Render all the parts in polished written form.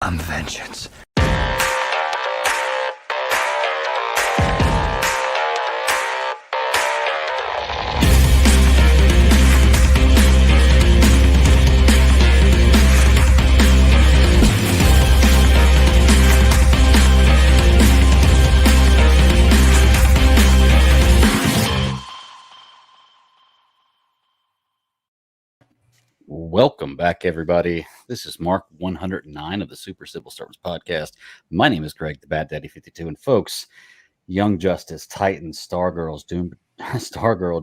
I'm vengeance. Welcome back, everybody. This is Mark 109 of the Super Civil Servants Podcast. My name is Greg, the Bad Daddy 52, and folks, Young Justice, Titans, Stargirl,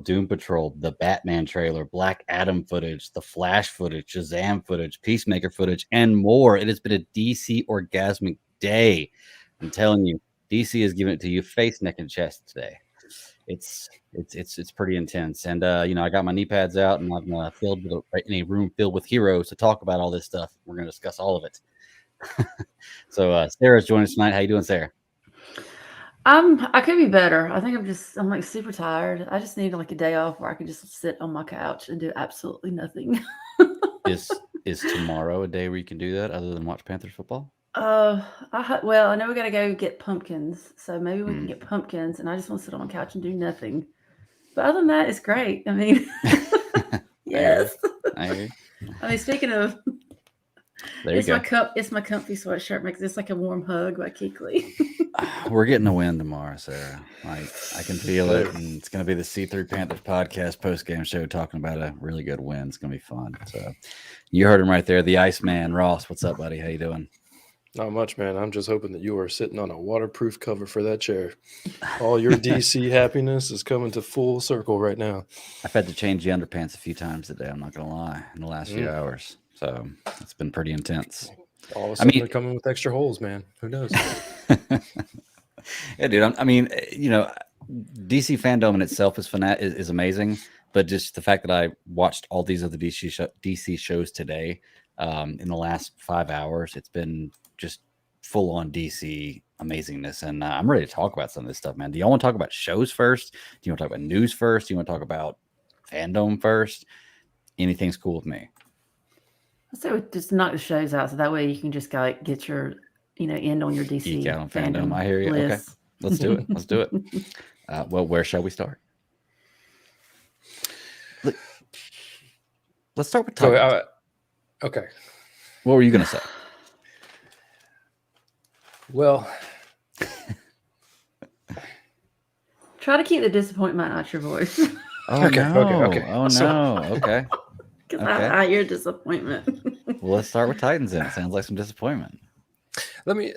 Doom Patrol, the Batman trailer, Black Adam footage, the Flash footage, Shazam footage, Peacemaker footage, and more. It has been a DC orgasmic day. I'm telling you, DC is giving it to you face, neck, and chest today. It's pretty intense, and I got my knee pads out, and I'm filled with in a room filled with heroes to talk about all this stuff. We're going to discuss all of it. So Sarah's joining us tonight. How you doing, Sarah? I could be better. I think I'm like super tired. I just need like a day off where I can just sit on my couch and do absolutely nothing. Is tomorrow a day where you can do that other than watch Panthers football? Well, I know we got to go get pumpkins, so maybe we can get pumpkins, and I just want to sit on my couch and do nothing. But other than that, it's great. I mean, yes. I mean, speaking of, it's my comfy sweatshirt. Makes this like a warm hug by Keekly. We're getting a win tomorrow, Sarah. I can feel it, and it's going to be the C3 Panthers podcast post-game show talking about a really good win. It's going to be fun. So you heard him right there, the Iceman. Ross, what's up, buddy? How you doing? Not much, man. I'm just hoping that you are sitting on a waterproof cover for that chair. All your DC happiness is coming to full circle right now. I've had to change the underpants a few times today, I'm not going to lie, in the last few hours. So it's been pretty intense. All of a sudden, they're coming with extra holes, man. Who knows? Yeah, dude. DC Fandome in itself is amazing, but just the fact that I watched all these other DC shows today in the last 5 hours, it's been just full on DC amazingness, and I'm ready to talk about some of this stuff, man. Do y'all want to talk about shows first? Do you want to talk about news first? Do you want to talk about Fandome first? Anything's cool with me. So just knock the shows out, so that way you can just get your end on your DC Geek out on Fandome. I hear you. List. Okay, let's do it. Let's do it. Well, where shall we start? Let's start with Titans. Okay. What were you going to say? Well, try to keep the disappointment out your voice. Okay. Oh no. Okay. Because I hear disappointment. Well, let's start with Titans then. It sounds like some disappointment. Let me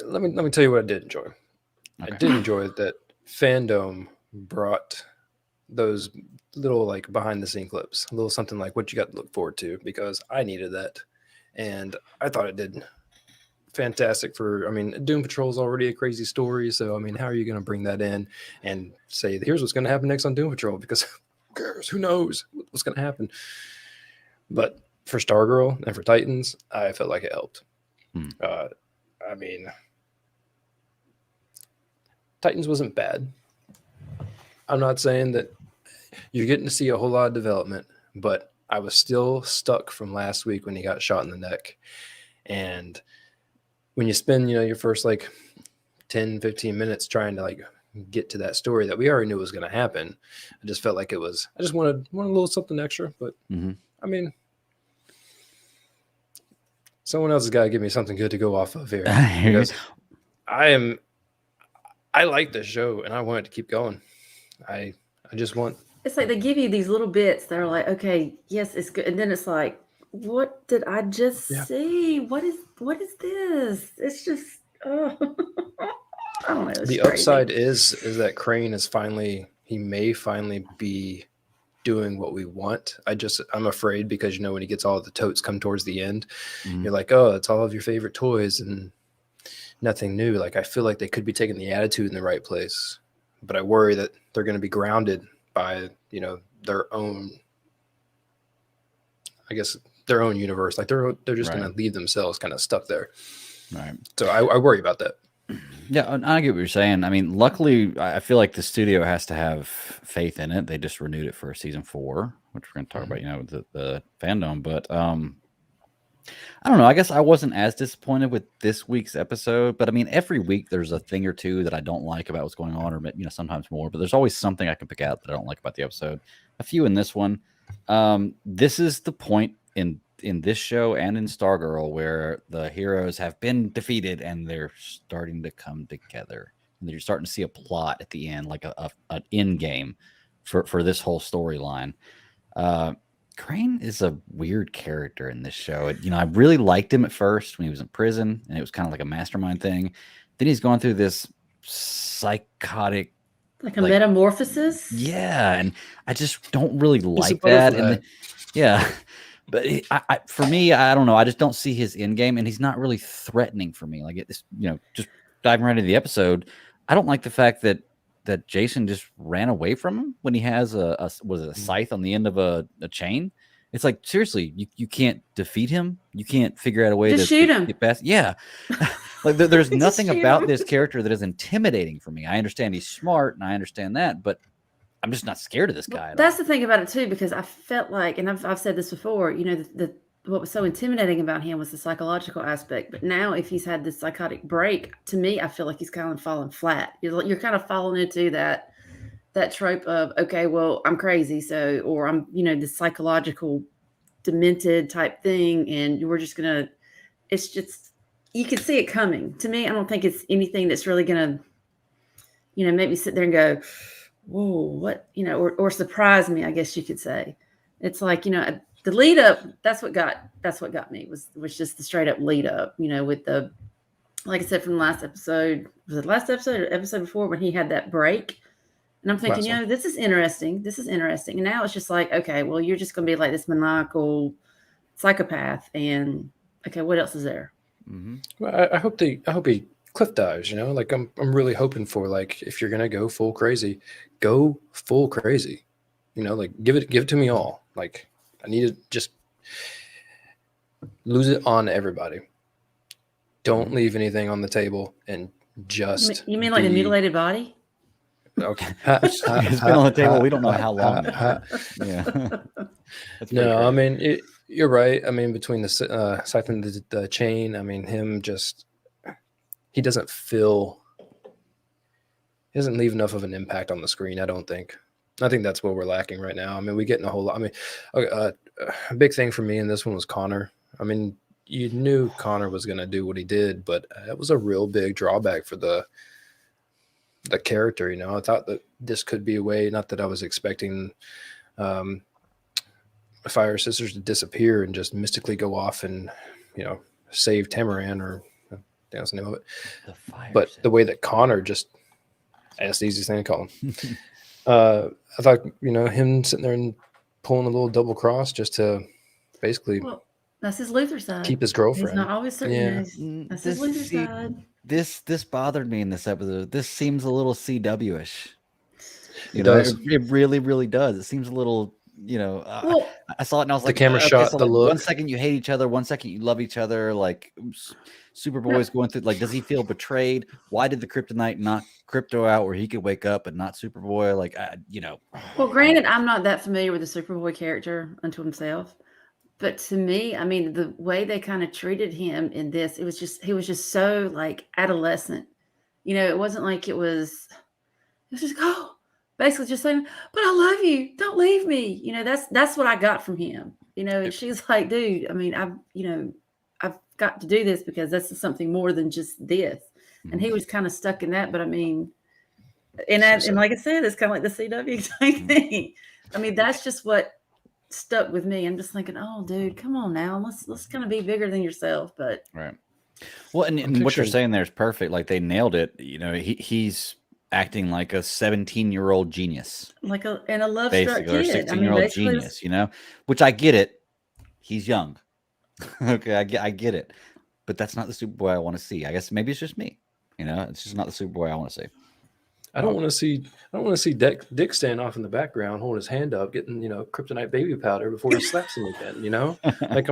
tell you what I did enjoy. Okay. I did enjoy that Fandome brought those little like behind the scene clips, a little something like what you got to look forward to, because I needed that, and I thought it did fantastic. Doom Patrol is already a crazy story, so how are you going to bring that in and say here's what's going to happen next on Doom Patrol? Because who cares? Who knows what's going to happen? But for Stargirl and for Titans, I felt like it helped. Titans wasn't bad. I'm not saying that you're getting to see a whole lot of development, but I was still stuck from last week when he got shot in the neck. And when you spend, your first 10, 15 minutes trying to get to that story that we already knew was going to happen, I just felt like I just wanted a little something extra. But someone else has got to give me something good to go off of here, because I like this show and I want it to keep going. I just want. It's like they give you these little bits that are like, okay, yes, it's good, and then it's like, what did I just see? What is this? It's just, I don't know. The upside is that Crane he may finally be doing what we want. I'm afraid because when he gets all of the totes come towards the end, you're like, oh, it's all of your favorite toys and nothing new. I feel like they could be taking the attitude in the right place, but I worry that they're going to be grounded by their own, their own universe. They're just going to leave themselves kind of stuck there. Right. So I worry about that. Yeah, I get what you're saying. Luckily, I feel like the studio has to have faith in it. They just renewed it for season 4, which we're going to talk about, the Fandome. But I don't know. I guess I wasn't as disappointed with this week's episode, but I mean, every week there's a thing or two that I don't like about what's going on, or sometimes more. But there's always something I can pick out that I don't like about the episode. A few in this one. This is the point in this show and in Stargirl where the heroes have been defeated and they're starting to come together. And you're starting to see a plot at the end, like an end game for this whole storyline. Crane is a weird character in this show. I really liked him at first when he was in prison, and it was kind of like a mastermind thing. Then he's going through this psychotic, like a metamorphosis. Yeah, and I just don't really like that. And yeah, but for me, I don't know. I just don't see his end game, and he's not really threatening for me. Like it's just diving right into the episode. I don't like the fact that Jason just ran away from him when he has a scythe on the end of a chain. It's like, seriously, you can't defeat him. You can't figure out a way to shoot him. Get past. Yeah. Like there's nothing about this character that is intimidating for me. I understand he's smart and I understand that, but I'm just not scared of this guy. That's the thing about it too, because I felt like, and I've said this before, what was so intimidating about him was the psychological aspect. But now, if he's had this psychotic break, to me, I feel like he's kind of fallen flat. You're kind of falling into that trope of, okay, well, I'm crazy, so, or I'm, this psychological demented type thing, and we're just gonna. It's just, you can see it coming. To me, I don't think it's anything that's really gonna, make me sit there and go, whoa, what, or surprise me, I guess you could say. It's like, the lead up, that's what got me was just the straight up lead up, with the, like I said, from the last episode, was it last episode or episode before, when he had that break? And I'm thinking, this is interesting. And now it's just like, okay, well, you're just going to be like this maniacal psychopath. And okay, what else is there? Mm-hmm. Well, I hope he cliff dives, like I'm really hoping for, like, if you're going to go full crazy, go full crazy, like give it to me all. Like, I need to just lose it on everybody. Don't leave anything on the table, and just. You mean like a mutilated body? Okay. It's been on the table. We don't know how long. Yeah. No, I mean, you're right. I mean, between the scythe and the chain, I mean, him just, he doesn't leave enough of an impact on the screen, I don't think. I think that's what we're lacking right now. I mean, we get in a whole lot. I mean, a big thing for me in this one was Connor. I mean, you knew Connor was going to do what he did, but it was a real big drawback for the character. I thought that this could be a way, not that I was expecting Fire Sisters to disappear and just mystically go off and, save Tamaran, or that's the name of it. But the way that Connor just, that's the easiest thing to call him. I thought, him sitting there and pulling a little double cross just to basically, well, that's his Luther side. Keep his girlfriend. He's not always certain. Yeah. That's his Luther side. This bothered me in this episode. This seems a little CW-ish. It really, really does. It seems a little, I saw it and I was like, the camera shot, the look. 1 second you hate each other, 1 second you love each other. Like, Superboy's going through, like, does he feel betrayed? Why did the kryptonite knock Crypto out where he could wake up and not Superboy? Like, Well, granted, I'm not that familiar with the Superboy character unto himself. But to me, I mean, the way they kind of treated him in this, he was just so like adolescent. It wasn't like it was just, basically just saying, but I love you. Don't leave me. That's what I got from him. And she's like, dude, I mean, I've got to do this because this is something more than just this. Mm-hmm. And he was kind of stuck in that. But I mean, and like I said, it's kind of like the CW type thing. I mean, that's just what stuck with me. I'm just thinking, oh, dude, come on now. Let's kind of be bigger than yourself. But right. Well, and what you're saying there is perfect. Like, they nailed it. He's acting like a 17-year-old genius, like a love-struck kid, or 16-year-old genius. Which I get it. He's young. Okay, I get it. But that's not the Superboy I want to see. I guess maybe it's just me. It's just not the Superboy I want to see. I don't want to see Dick stand off in the background, holding his hand up, getting kryptonite baby powder before he slaps him again. Like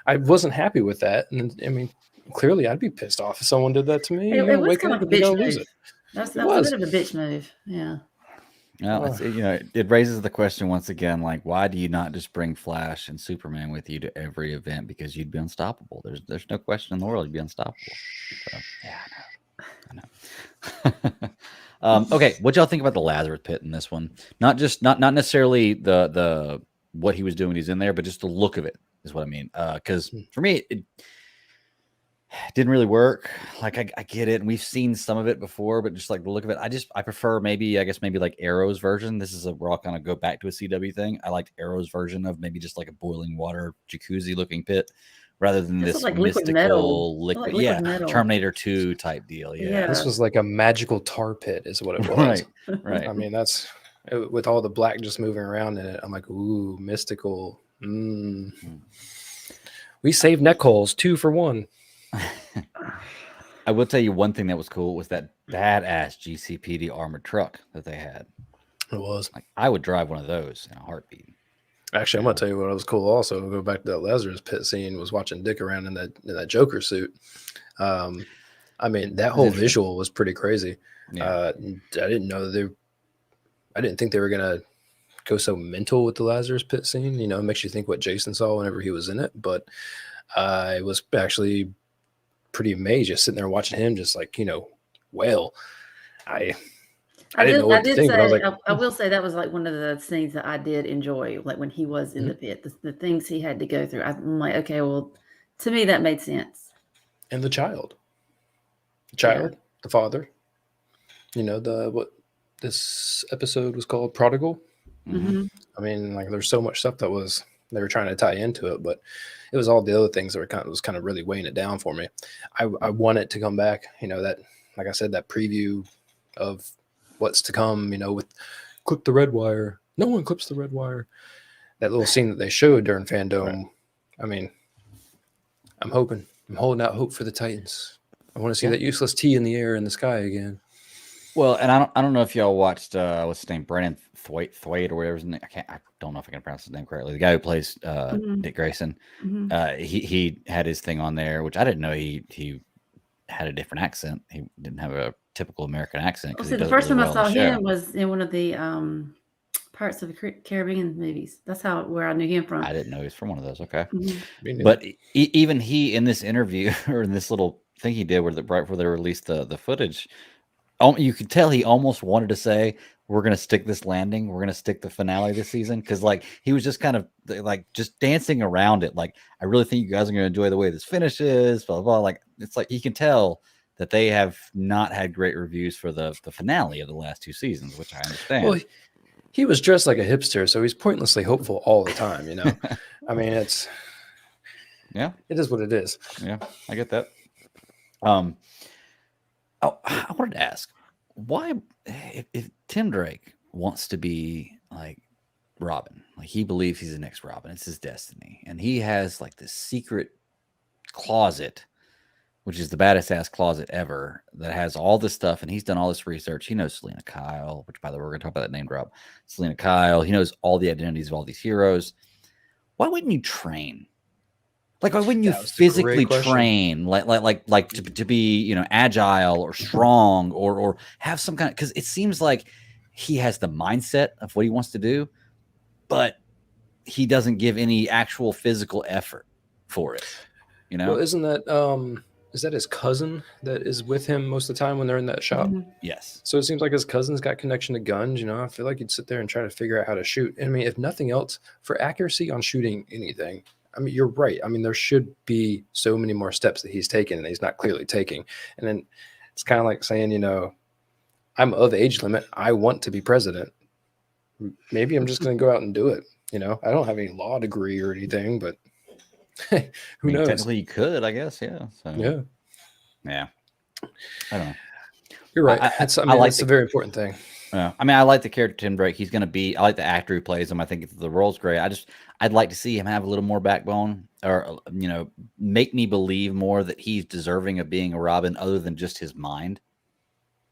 I wasn't happy with that, and I mean, clearly I'd be pissed off if someone did that to me. It was kind of like a bitch move. That was a bit of a bitch move. Yeah. Well, it's, it raises the question once again, like, why do you not just bring Flash and Superman with you to every event? Because you'd be unstoppable. There's no question in the world you'd be unstoppable. So, yeah, I know. Okay, what y'all think about the Lazarus Pit in this one? Not necessarily the what he was doing when he's in there, but just the look of it is what I mean. Because for me, it didn't really work. Like I get it, and we've seen some of it before, but just like the look of it, I prefer maybe like Arrow's version. This is we're all kind of go back to a CW thing. I liked Arrow's version of maybe just like a boiling water jacuzzi looking pit, rather than this like mystical liquid metal. Terminator 2 type deal. Yeah. This was like a magical tar pit, is what it was. Right. I mean, that's with all the black just moving around in it. I'm like, ooh, mystical. We saved neck holes 2 for 1. I will tell you one thing that was cool was that badass GCPD armored truck that they had. It was. Like, I would drive one of those in a heartbeat. Actually, I'm gonna tell you what was cool. Also, go back to that Lazarus Pit scene. Was watching Dick around in that Joker suit. I mean, that whole visual was pretty crazy. Yeah. I didn't know I didn't think they were gonna go so mental with the Lazarus Pit scene. You know, it makes you think what Jason saw whenever he was in it. But I was actually pretty amazed just sitting there watching him, just like, wail. I didn't know what to think. But I was like, I will say that was like one of the scenes that I did enjoy, like when he was in the pit, the things he had to go through. I'm like, okay, well, to me that made sense. And the child, the father, what this episode was called, Prodigal. Mm-hmm. I mean, like, there's so much stuff that they were trying to tie into it, but it was all the other things that was kind of really weighing it down for me. I want it to come back, that, like I said, that preview of what's to come, with clip the red wire. No one clips the red wire. That little scene that they showed during Fandome. Right. I mean, I'm holding out hope for the Titans. I want to see that useless T in the air in the sky again. Well, and I don't know if y'all watched what's his name, Brandon Thwait or whatever his name. I don't know if I can pronounce his name correctly. The guy who plays Dick Grayson. Mm-hmm. He had his thing on there, which I didn't know he had a different accent. He didn't have a typical American accent. So the first time I saw him was in one of the Pirates of the Caribbean movies. That's where I knew him from. I didn't know he was from one of those. Okay, but even he in this interview or in this little thing he did right before they released the footage. You could tell he almost wanted to say, we're going to stick this landing. We're going to stick the finale this season. Because, like, he was just kind of, like, just dancing around it. Like, I really think you guys are going to enjoy the way this finishes, blah, blah, blah. Like, it's like, you can tell that they have not had great reviews for the finale of the last 2 seasons, which I understand. Well, he was dressed like a hipster, so he's pointlessly hopeful all the time, I mean, it is what it is. Yeah, I get that. I wanted to ask, why, if Tim Drake wants to be like Robin, like he believes he's the next Robin, it's his destiny, and he has like this secret closet, which is the baddest ass closet ever, that has all this stuff, and he's done all this research. He knows Selena Kyle, which, by the way, we're going to talk about that name drop. Selena Kyle, he knows all the identities of all these heroes. Why wouldn't you train? Like, why wouldn't you physically train, like to be, agile or strong or have some kind of, because it seems like he has the mindset of what he wants to do, but he doesn't give any actual physical effort for it, Well, isn't that, is that his cousin that is with him most of the time when they're in that shop? Mm-hmm. Yes. So it seems like his cousin's got connection to guns, I feel like you'd sit there and try to figure out how to shoot. I mean, if nothing else, for accuracy on shooting anything, I mean, you're right. I mean, there should be so many more steps that he's taken and he's not clearly taking. And then it's kind of like saying, I'm of age limit. I want to be president. Maybe I'm just going to go out and do it. I don't have any law degree or anything, but who knows? Technically, you could, I guess. Yeah. So. Yeah. I don't know. You're right. That's a very important thing. I mean, I like the character Tim Drake. He's going to be. I like the actor who plays him. I think the role's great. I'd like to see him have a little more backbone, or make me believe more that he's deserving of being a Robin, other than just his mind.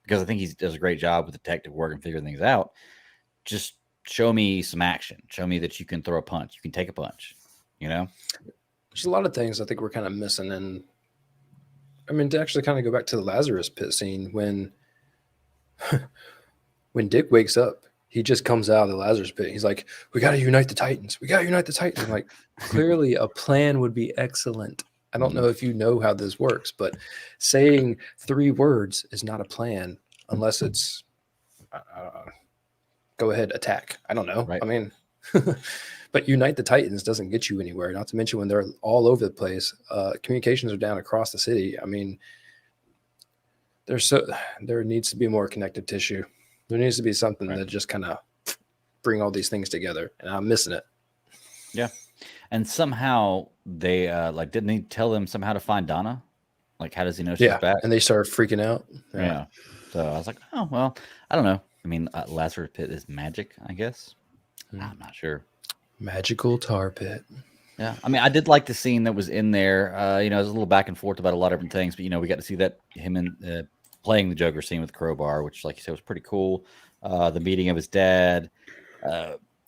Because I think he does a great job with detective work and figuring things out. Just show me some action. Show me that you can throw a punch. You can take a punch. There's a lot of things I think we're kind of missing, and I mean, to actually kind of go back to the Lazarus Pit scene when Dick wakes up, he just comes out of the Lazarus Pit. He's like, we got to unite the Titans. We got to unite the Titans. I'm like, clearly a plan would be excellent. I don't know if you know how this works, but saying 3 words is not a plan unless it's go ahead, attack. I don't know. Right. I mean, but unite the Titans doesn't get you anywhere. Not to mention when they're all over the place, communications are down across the city. I mean, there needs to be more connective tissue. There needs to be something that just kind of bring all these things together, and I'm missing it. Yeah, and somehow they didn't he tell them somehow to find Donna? Like, how does he know she's back? And they started freaking out. Yeah. So I was like, oh well, I don't know. I mean, Lazarus Pit is magic, I guess. I'm not sure. Magical tar pit. Yeah, I mean, I did like the scene that was in there. It was a little back and forth about a lot of different things, but we got to see that him and playing the Joker scene with Crowbar, which, like you said, was pretty cool. The meeting of his dad.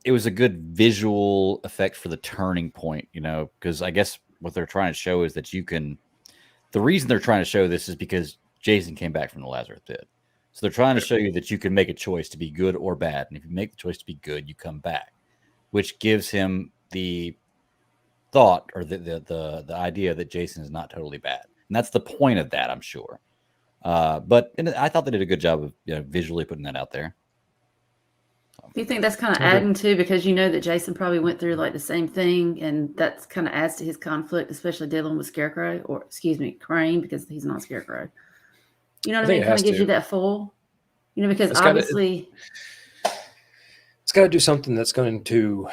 It was a good visual effect for the turning point, because I guess what they're trying to show is that the reason they're trying to show this is because Jason came back from the Lazarus Pit. So they're trying to show you that you can make a choice to be good or bad. And if you make the choice to be good, you come back, which gives him the thought or the idea that Jason is not totally bad. And that's the point of that, I'm sure. But I thought they did a good job of visually putting that out there. Do you think that's kind of adding to, because that Jason probably went through like the same thing, and that's kind of adds to his conflict, especially dealing with Scarecrow, or Crane, because he's not Scarecrow. You know what I mean? It kind of gives you that full, because obviously it's got to do something that's going to.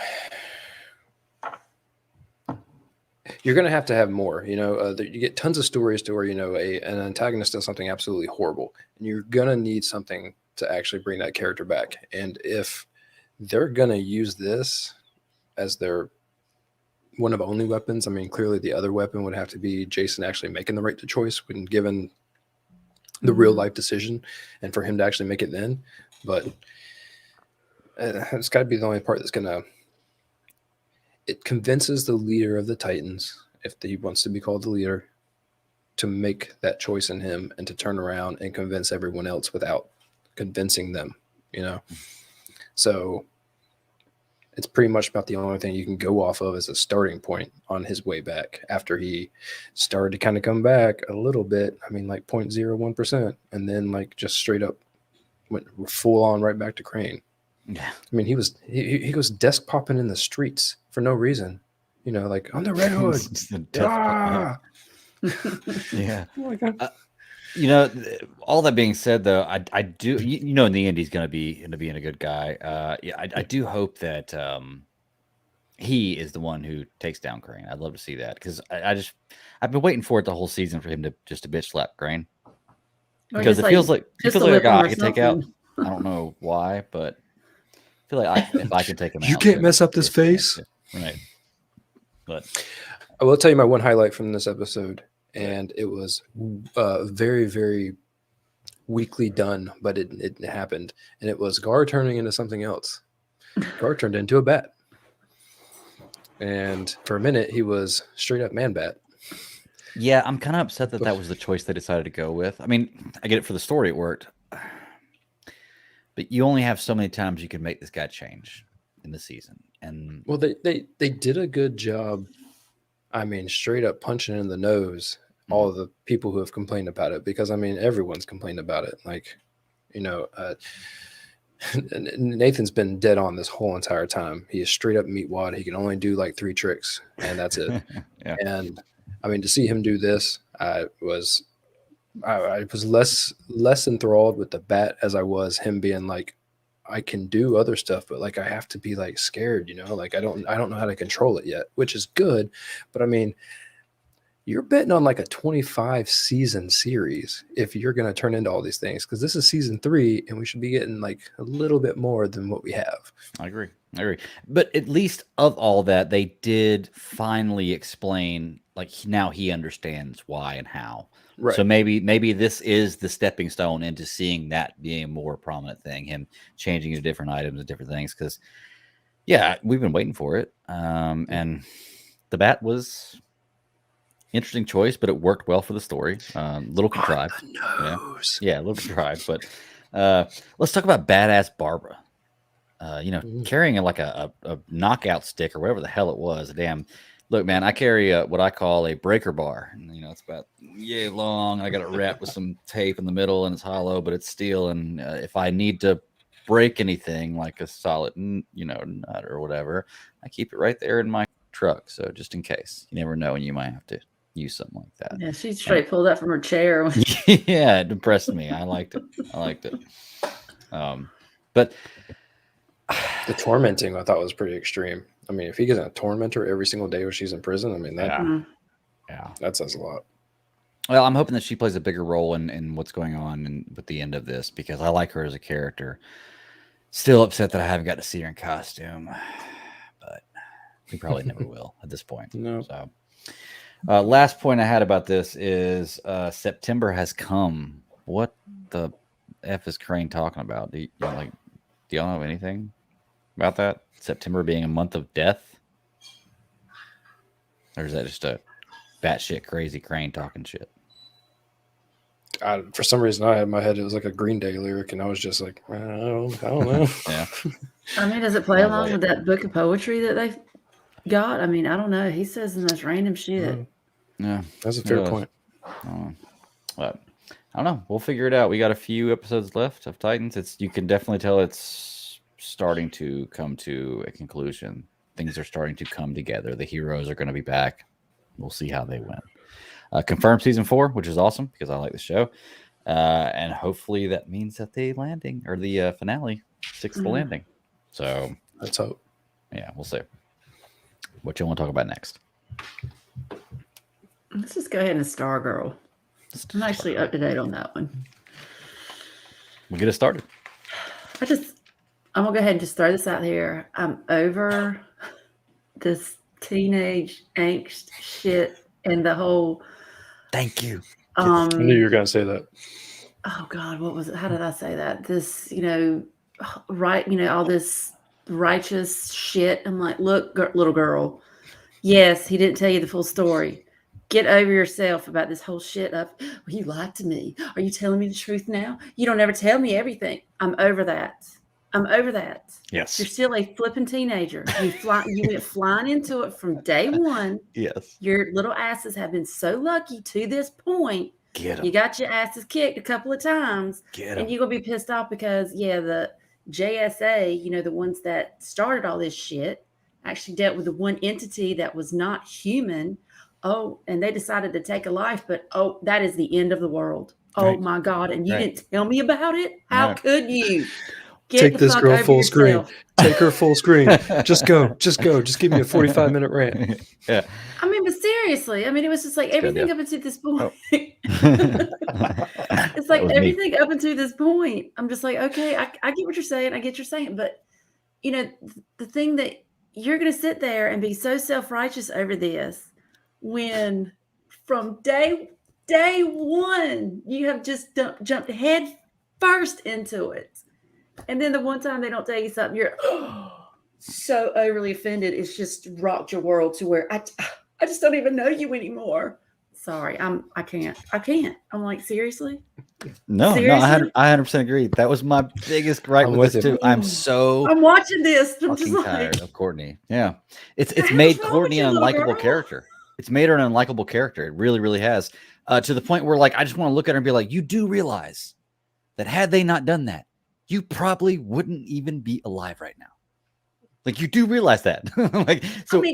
You're going to have more, you get tons of stories to where, an antagonist does something absolutely horrible, and you're going to need something to actually bring that character back. And if they're going to use this as their one of only weapons, I mean, clearly the other weapon would have to be Jason actually making the right choice when given the real life decision, and for him to actually make it then. But it's got to be the only part that's going to. It convinces the leader of the Titans, if he wants to be called the leader, to make that choice in him and to turn around and convince everyone else without convincing them, So it's pretty much about the only thing you can go off of as a starting point on his way back after he started to kind of come back a little bit. I mean, like 0.01%, and then like just straight up went full on right back to Crane. Yeah. I mean, he goes desk popping in the streets for no reason, like on the Red Hood. Yeah. Oh my God. All that being said, though, I do, in the end, he's going to be being a good guy. I do hope that he is the one who takes down Crane. I'd love to see that, because I've been waiting for it the whole season for him to just bitch slap Crane, because it feels like a guy I could take out. I don't know why, but I feel like if I can take him out, you can't mess up this face, right? But I will tell you my one highlight from this episode. And it was very, very weakly done, but it happened. And it was Gar turning into something else. Gar turned into a bat. And for a minute, he was straight up Man-Bat. Yeah, I'm kind of upset that was the choice they decided to go with. I mean, I get it for the story, it worked. But you only have so many times you can make this guy change in the season. And well, they did a good job. I mean, straight up punching in the nose all of the people who have complained about it, because I mean, everyone's complained about it. Like, Nathan's been dead on this whole entire time. He is straight up meatwad. He can only do like 3 tricks, and that's it. Yeah. And I mean, to see him do this, I was less enthralled with the bat as I was him being like, I can do other stuff, but like I have to be like scared, like I don't know how to control it yet, which is good. But I mean, you're betting on like a 25 season series if you're going to turn into all these things, because this is season 3 and we should be getting like a little bit more than what we have. I agree. But at least of all that, they did finally explain, like, now he understands why and how. Right. So maybe this is the stepping stone into seeing that being a more prominent thing, him changing to different items and different things. Because, yeah, we've been waiting for it. And the bat was interesting choice, but it worked well for the story. Little contrived. Yeah, a little contrived. But let's talk about badass Barbara. carrying like a knockout stick or whatever the hell it was. Look, man, I carry what I call a breaker bar. And, it's about yay long. I got it wrapped with some tape in the middle, and it's hollow, but it's steel. And if I need to break anything like a solid, nut or whatever, I keep it right there in my truck. So just in case, you never know when you might have to use something like that. Yeah, she straight pulled that from her chair. Yeah, it impressed me. I liked it. But the tormenting I thought was pretty extreme. I mean, if he gets a torment her every single day when she's in prison, I mean that says a lot. Well, I'm hoping that she plays a bigger role in what's going on with the end of this, because I like her as a character. Still upset that I haven't got to see her in costume, but we probably never will at this point. No. So, last point I had about this is September has come. What the F is Crane talking about? Do y'all know anything about that? September being a month of death? Or is that just a batshit crazy Crane talking shit? For some reason, I had in my head it was like a Green Day lyric, and I was just like, I don't know. Yeah. I mean, does it play along with that book of poetry that they got? I mean, I don't know. He says the most random shit. Yeah, that's a fair point. But I don't know. We'll figure it out. We got a few episodes left of Titans. You can definitely tell it's starting to come to a conclusion. Things are starting to come together. The heroes are going to be back. We'll see how they win. Confirmed season 4, which is awesome because I like the show. And hopefully that means that the finale sticks the landing. So let's hope. Yeah, we'll see. What you want to talk about next? Let's just go ahead and Stargirl. I'm actually up to date on that one. We'll get it started. I'm gonna go ahead and just throw this out here. I'm over this teenage angst shit and the whole. Thank you. I knew you were gonna say that. Oh God, what was it? How did I say that? This, all this righteous shit. I'm like, look, little girl. Yes, he didn't tell you the full story. Get over yourself about this whole shit of, well, you lied to me. Are you telling me the truth now? You don't ever tell me everything. I'm over that. Yes. You're still a flipping teenager. You went flying into it from day one. Yes. Your little asses have been so lucky to this point. Get 'em. You got your asses kicked a couple of times. Get 'em. And you're going to be pissed off because, the JSA, the ones that started all this shit, actually dealt with the one entity that was not human. Oh, and they decided to take a life, but that is the end of the world. Oh right. my God. And you right. didn't tell me about it? How could you? Take this girl full screen. Take her full screen. Just go. Just give me a 45-minute rant. Yeah. I mean, but seriously, it was just like everything up until this point. It's like everything up until this point. I'm just like, okay, I get what you're saying. I get you're saying. But, the thing that you're going to sit there and be so self-righteous over this when from day one, you have just jumped head first into it. And then the one time they don't tell you something, you're so overly offended. It's just rocked your world to where I just don't even know you anymore. Sorry, I can't. I'm like, seriously? No, I 100% agree. That was my biggest gripe with this too. I'm watching this. I'm fucking just tired of Courtney. Yeah, it's made Courtney an unlikable character. It's made her an unlikable character. It really, really has. To the point where, I just want to look at her and be like, you do realize that had they not done that, you probably wouldn't even be alive right now. You do realize that.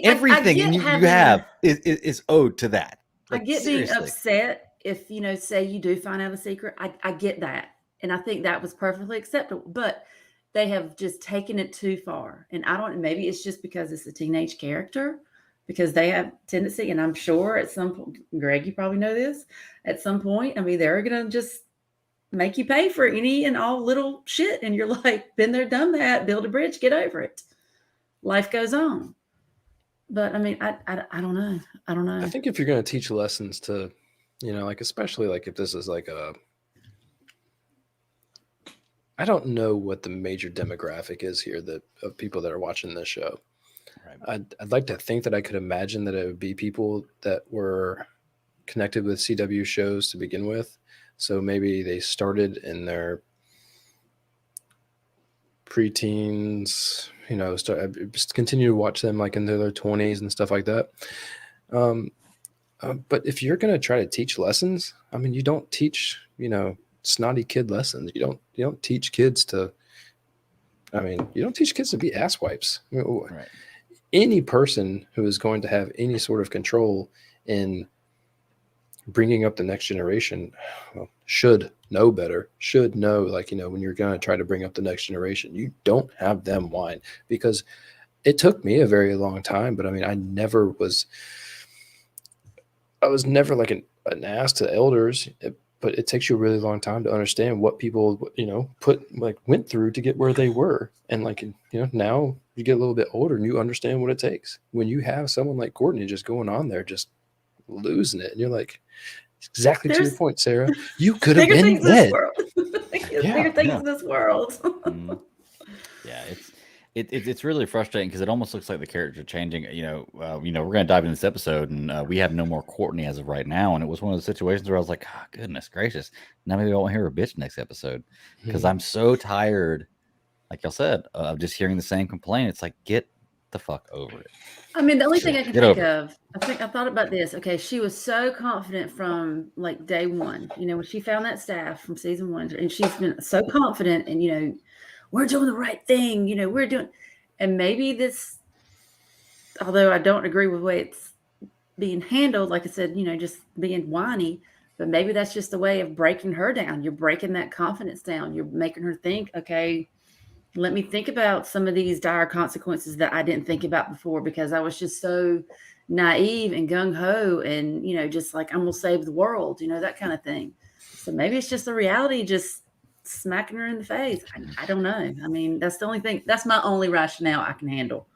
Everything you have is owed to that. I get being upset if, say you do find out a secret. I get that. And I think that was perfectly acceptable. But they have just taken it too far. And maybe it's just because it's a teenage character, because they have tendency, and I'm sure at some point, Greg, you probably know this, at some point, they're going to just make you pay for any and all little shit. And you're like, been there, done that, build a bridge, get over it. Life goes on. But I don't know. I think if you're going to teach lessons to, especially if this is I don't know what the major demographic is here of people that are watching this show. Right. I'd like to think that I could imagine that it would be people that were connected with CW shows to begin with. So maybe they started in their preteens, just continue to watch them like in their 20s and stuff like that. But if you're going to try to teach lessons, I mean, you don't teach, snotty kid lessons. You don't teach kids to, you don't teach kids to be asswipes. Right. Any person who is going to have any sort of control in bringing up the next generation should know better, should know, like, when you're going to try to bring up the next generation, you don't have them whine, because it took me a very long time. But I mean, I was never like an ass to elders, but it takes you a really long time to understand what people, went through to get where they were. And like, now you get a little bit older and you understand what it takes. When you have someone like Courtney just going on there, just losing it, and you're like, exactly to your point, Sarah, you could have been dead. Bigger things in this world. Yeah, it's really frustrating, because it almost looks like the characters are changing. We're going to dive into this episode, and we have no more Courtney as of right now. And it was one of those situations where I was like, oh, goodness gracious, now maybe I won't hear a bitch next episode, because I'm so tired, like y'all said, of just hearing the same complaint. It's like, get the fuck over it. I mean, the only thing I can think of, I thought about this. Okay, she was so confident from like day one, when she found that staff from season 1, and she's been so confident, and we're doing the right thing, we're doing, and maybe this, although I don't agree with the way it's being handled, like I said, just being whiny, but maybe that's just a way of breaking her down. You're breaking that confidence down. You're making her think, okay, let me think about some of these dire consequences that I didn't think about before, because I was just so naive and gung-ho and, just like, I'm going to save the world, that kind of thing. So maybe it's just the reality just smacking her in the face. I don't know. I mean, that's the only thing. That's my only rationale I can handle.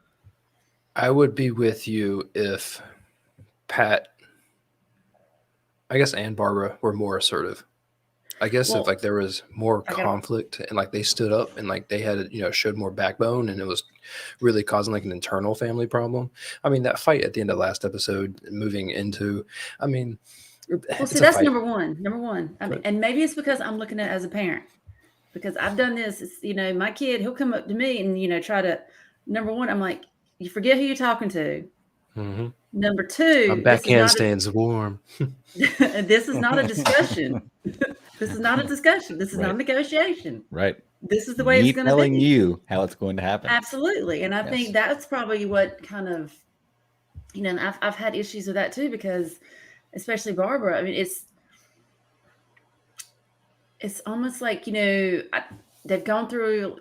I would be with you if Pat, I guess, and Barbara were more assertive. I guess if like there was more conflict and like they stood up and like they had, showed more backbone, and it was really causing like an internal family problem. I mean, that fight at the end of last episode moving into, well, see, that's number one. I mean, and maybe it's because I'm looking at it as a parent, because I've done this. It's, my kid, he'll come up to me and, try to, number one, I'm like, you forget who you're talking to. Mm-hmm. Number two, my backhand stands warm. This is not a discussion. This is not a discussion. This is not a negotiation. Right. This is the way it's going to be. Telling you how it's going to happen. Absolutely. And I think that's probably what kind of, and I've had issues with that too, because especially Barbara, I mean, it's almost like, they've gone through,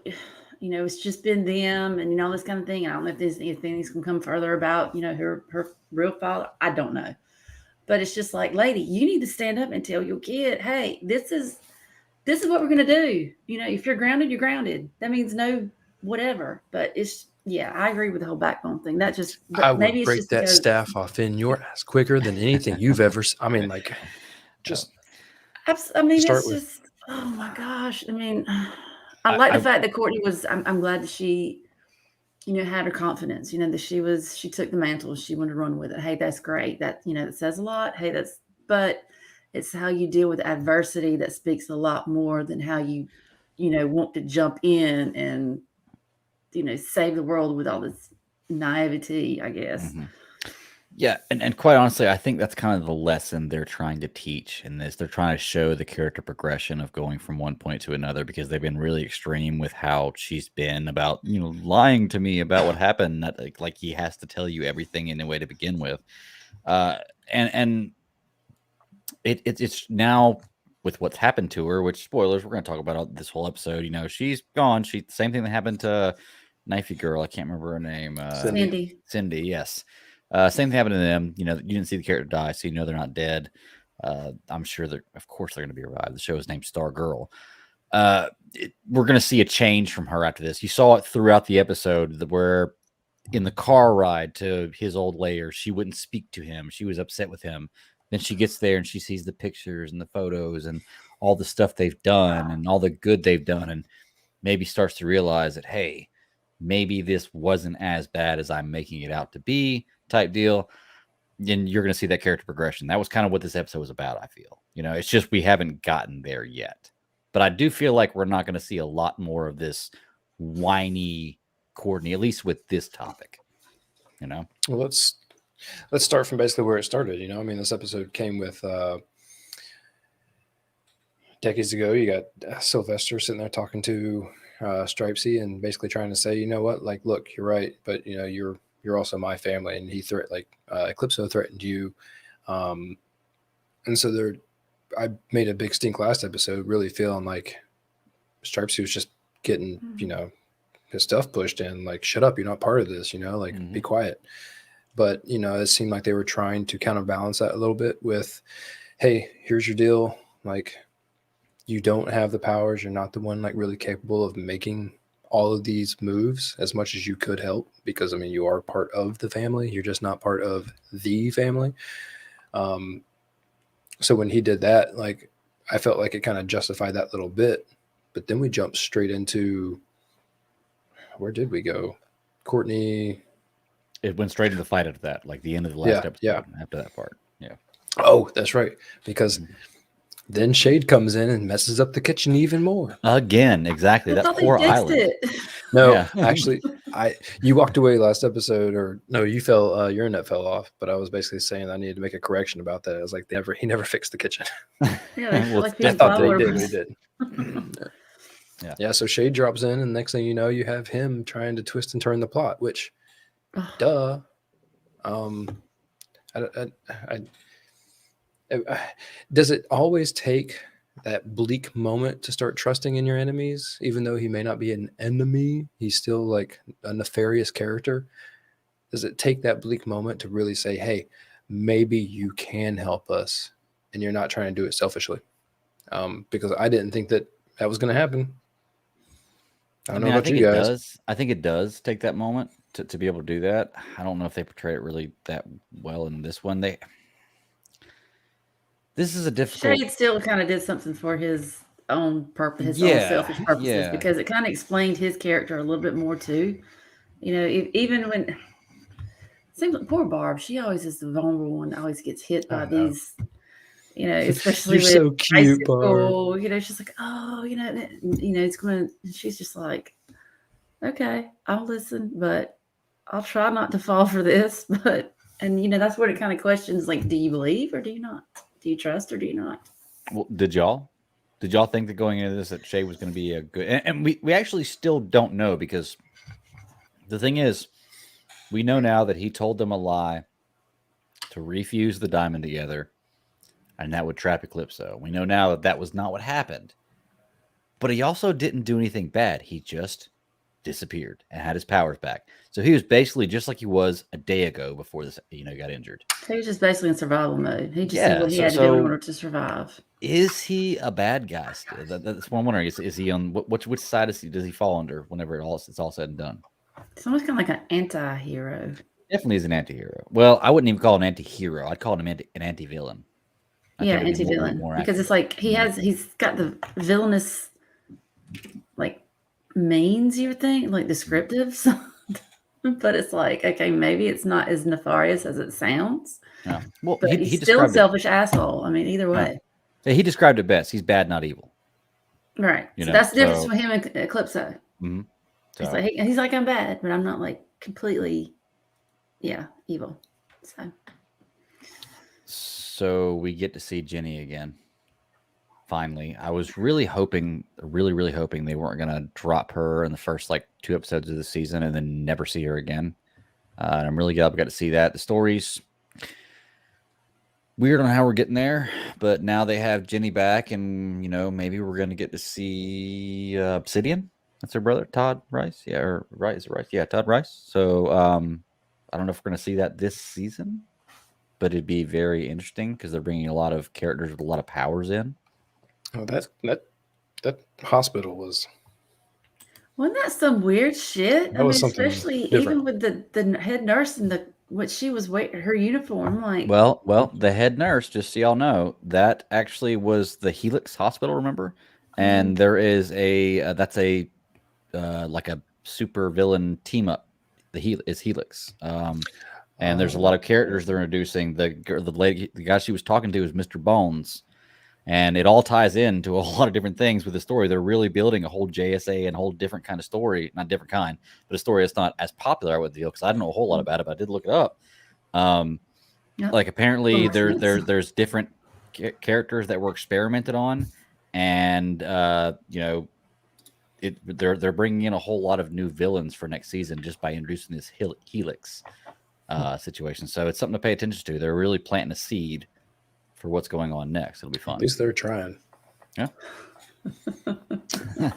it's just been them and, all this kind of thing. I don't know if there's anything can come further about, her real father. I don't know. But it's just like, lady, you need to stand up and tell your kid, hey, this is what we're going to do. If you're grounded, you're grounded. That means no whatever. But I agree with the whole backbone thing. That just, I would maybe break that staff off in your ass quicker than anything you've ever. I mean, like, just. I mean, it's just, oh my gosh. I mean, I like the fact that Courtney was. I'm glad that she, had her confidence. That she took the mantle. She wanted to run with it. Hey, that's great. That that says a lot. Hey, but it's how you deal with adversity that speaks a lot more than how you, want to jump in and, save the world with all this naivety, I guess. Mm-hmm. Yeah, and quite honestly, I think that's kind of the lesson they're trying to teach in this. They're trying to show the character progression of going from one point to another, because they've been really extreme with how she's been about, lying to me about what happened. That like he has to tell you everything in a way to begin with. And it's now with what's happened to her, which, spoilers, we're going to talk about this whole episode. She's gone. Same thing that happened to Knifey Girl. I can't remember her name. Cindy, yes. Same thing happened to them. You didn't see the character die, so they're not dead. I'm sure of course they're going to be revived. The show is named Star Girl. We're going to see a change from her after this. You saw it throughout the episode where in the car ride to his old lair, she wouldn't speak to him. She was upset with him. Then she gets there and she sees the pictures and the photos and all the stuff they've done and all the good they've done, and maybe starts to realize that, hey, maybe this wasn't as bad as I'm making it out to be, type deal. And you're going to see that character progression. That was kind of what this episode was about, I feel. It's just we haven't gotten there yet. But I do feel like we're not going to see a lot more of this whiny Courtney, at least with this topic. Well, let's start from basically where it started. I mean, this episode came with decades ago. You got Sylvester sitting there talking to Stripesy and basically trying to say, you know what, like, look, you're right, but you're also my family, and he Eclipso threatened you, and so I made a big stink last episode, really feeling like Stripesy was just getting his stuff pushed in, like, shut up, you're not part of this, like, be quiet. But it seemed like they were trying to counterbalance that a little bit with, hey, here's your deal, like, you don't have the powers, you're not the one like really capable of making all of these moves as much as you could help, because I mean, you are part of the family, you're just not part of the family. So when he did that, like, I felt like it kind of justified that little bit. But then we jumped straight into, where did we go? Courtney. It went straight into the fight after that, like the end of the last episode. After that part. Yeah. Oh, that's right. Because then Shade comes in and messes up the kitchen even more. Again, exactly. That poor island. No, actually, you walked away last episode, or no, you fell. Your internet fell off. But I was basically saying I needed to make a correction about that. I was like, he never fixed the kitchen. Yeah, I thought they did. Yeah. So Shade drops in, and next thing you know, you have him trying to twist and turn the plot. Which, duh. Does it always take that bleak moment to start trusting in your enemies? Even though he may not be an enemy, he's still like a nefarious character. Does it take that bleak moment to really say, hey, maybe you can help us and you're not trying to do it selfishly? Because I didn't think that was going to happen. I don't know about you guys. I think it does take that moment to be able to do that. I don't know if they portray it really that well in this one. This is a difficult. Shade still kind of did something for his own purpose, his own selfish purposes, because it kind of explained his character a little bit more too. Even when it seems like poor Barb, she always is the vulnerable one, always gets hit by these. Especially You're with so cute, Barb. She's like, oh, it's going to. She's just like, okay, I'll listen, but I'll try not to fall for this. And that's where it kind of questions, like, do you believe or do you not? Do you trust or do you not? Well, did y'all think that going into this that Shay was going to be a good? And we actually still don't know, because the thing is, we know now that he told them a lie to refuse the diamond together, and that would trap Eclipso. We know now that was not what happened, but he also didn't do anything bad. He just disappeared and had his powers back. So he was basically just like he was a day ago before this, got injured. He was just basically in survival mode. He just did what he had to do in order to survive. Is he a bad guy still? That's what I'm wondering. Is he on which side does he fall under whenever it's all said and done? It's almost kind of like an anti-hero. Definitely is an anti-hero. Well, I wouldn't even call him an anti-hero. I'd call him an anti-villain. Yeah, anti-villain. Because it's like he's got the villainous, like, means, you would think, like descriptives. But it's like, okay, maybe it's not as nefarious as it sounds. Yeah. Well, but he's still a selfish asshole. I mean, either way. Yeah, he described it best. He's bad, not evil. Right. So that's the difference between him and Eclipso. Mm-hmm. So. He's like, I'm bad, but I'm not like completely, evil. So we get to see Jenny again. Finally, I was really hoping they weren't going to drop her in the first 2 episodes of the season and then never see her again. And I'm really glad we got to see that. The story's weird on how we're getting there, but now they have Jenny back, and maybe we're going to get to see Obsidian. That's her brother, Todd Rice. Yeah, or Rice. Is it Rice? Yeah, Todd Rice. So I don't know if we're going to see that this season, but it'd be very interesting because they're bringing a lot of characters with a lot of powers in. Oh, that hospital wasn't that some weird shit? That was something especially different. Even with the head nurse and what she was wearing, her uniform. Like, well, the head nurse, just so y'all know, that actually was the Helix Hospital. Remember, and there is that's a like a super villain team up. Is Helix. And there's a lot of characters they're introducing. The guy she was talking to is Mr. Bones. And it all ties into a lot of different things with the story. They're really building a whole JSA and a whole different kind of story. Not different kind, but a story that's not as popular, I would feel, because I don't know a whole lot about it, but I did look it up. Like apparently there's different characters that were experimented on, and they're bringing in a whole lot of new villains for next season just by introducing this Helix situation. So it's something to pay attention to. They're really planting a seed for what's going on next. It'll be fun. At least they're trying. Yeah.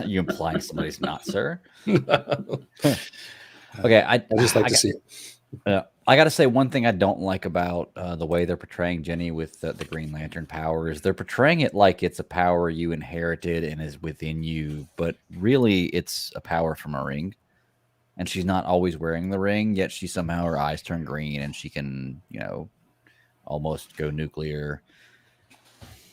You implying somebody's not, sir? Okay, I just like to see it. I got to say, one thing I don't like about the way they're portraying Jenny with the Green Lantern power is they're portraying it like it's a power you inherited and is within you, but really it's a power from a ring. And she's not always wearing the ring, yet she somehow, her eyes turn green and she can, almost go nuclear.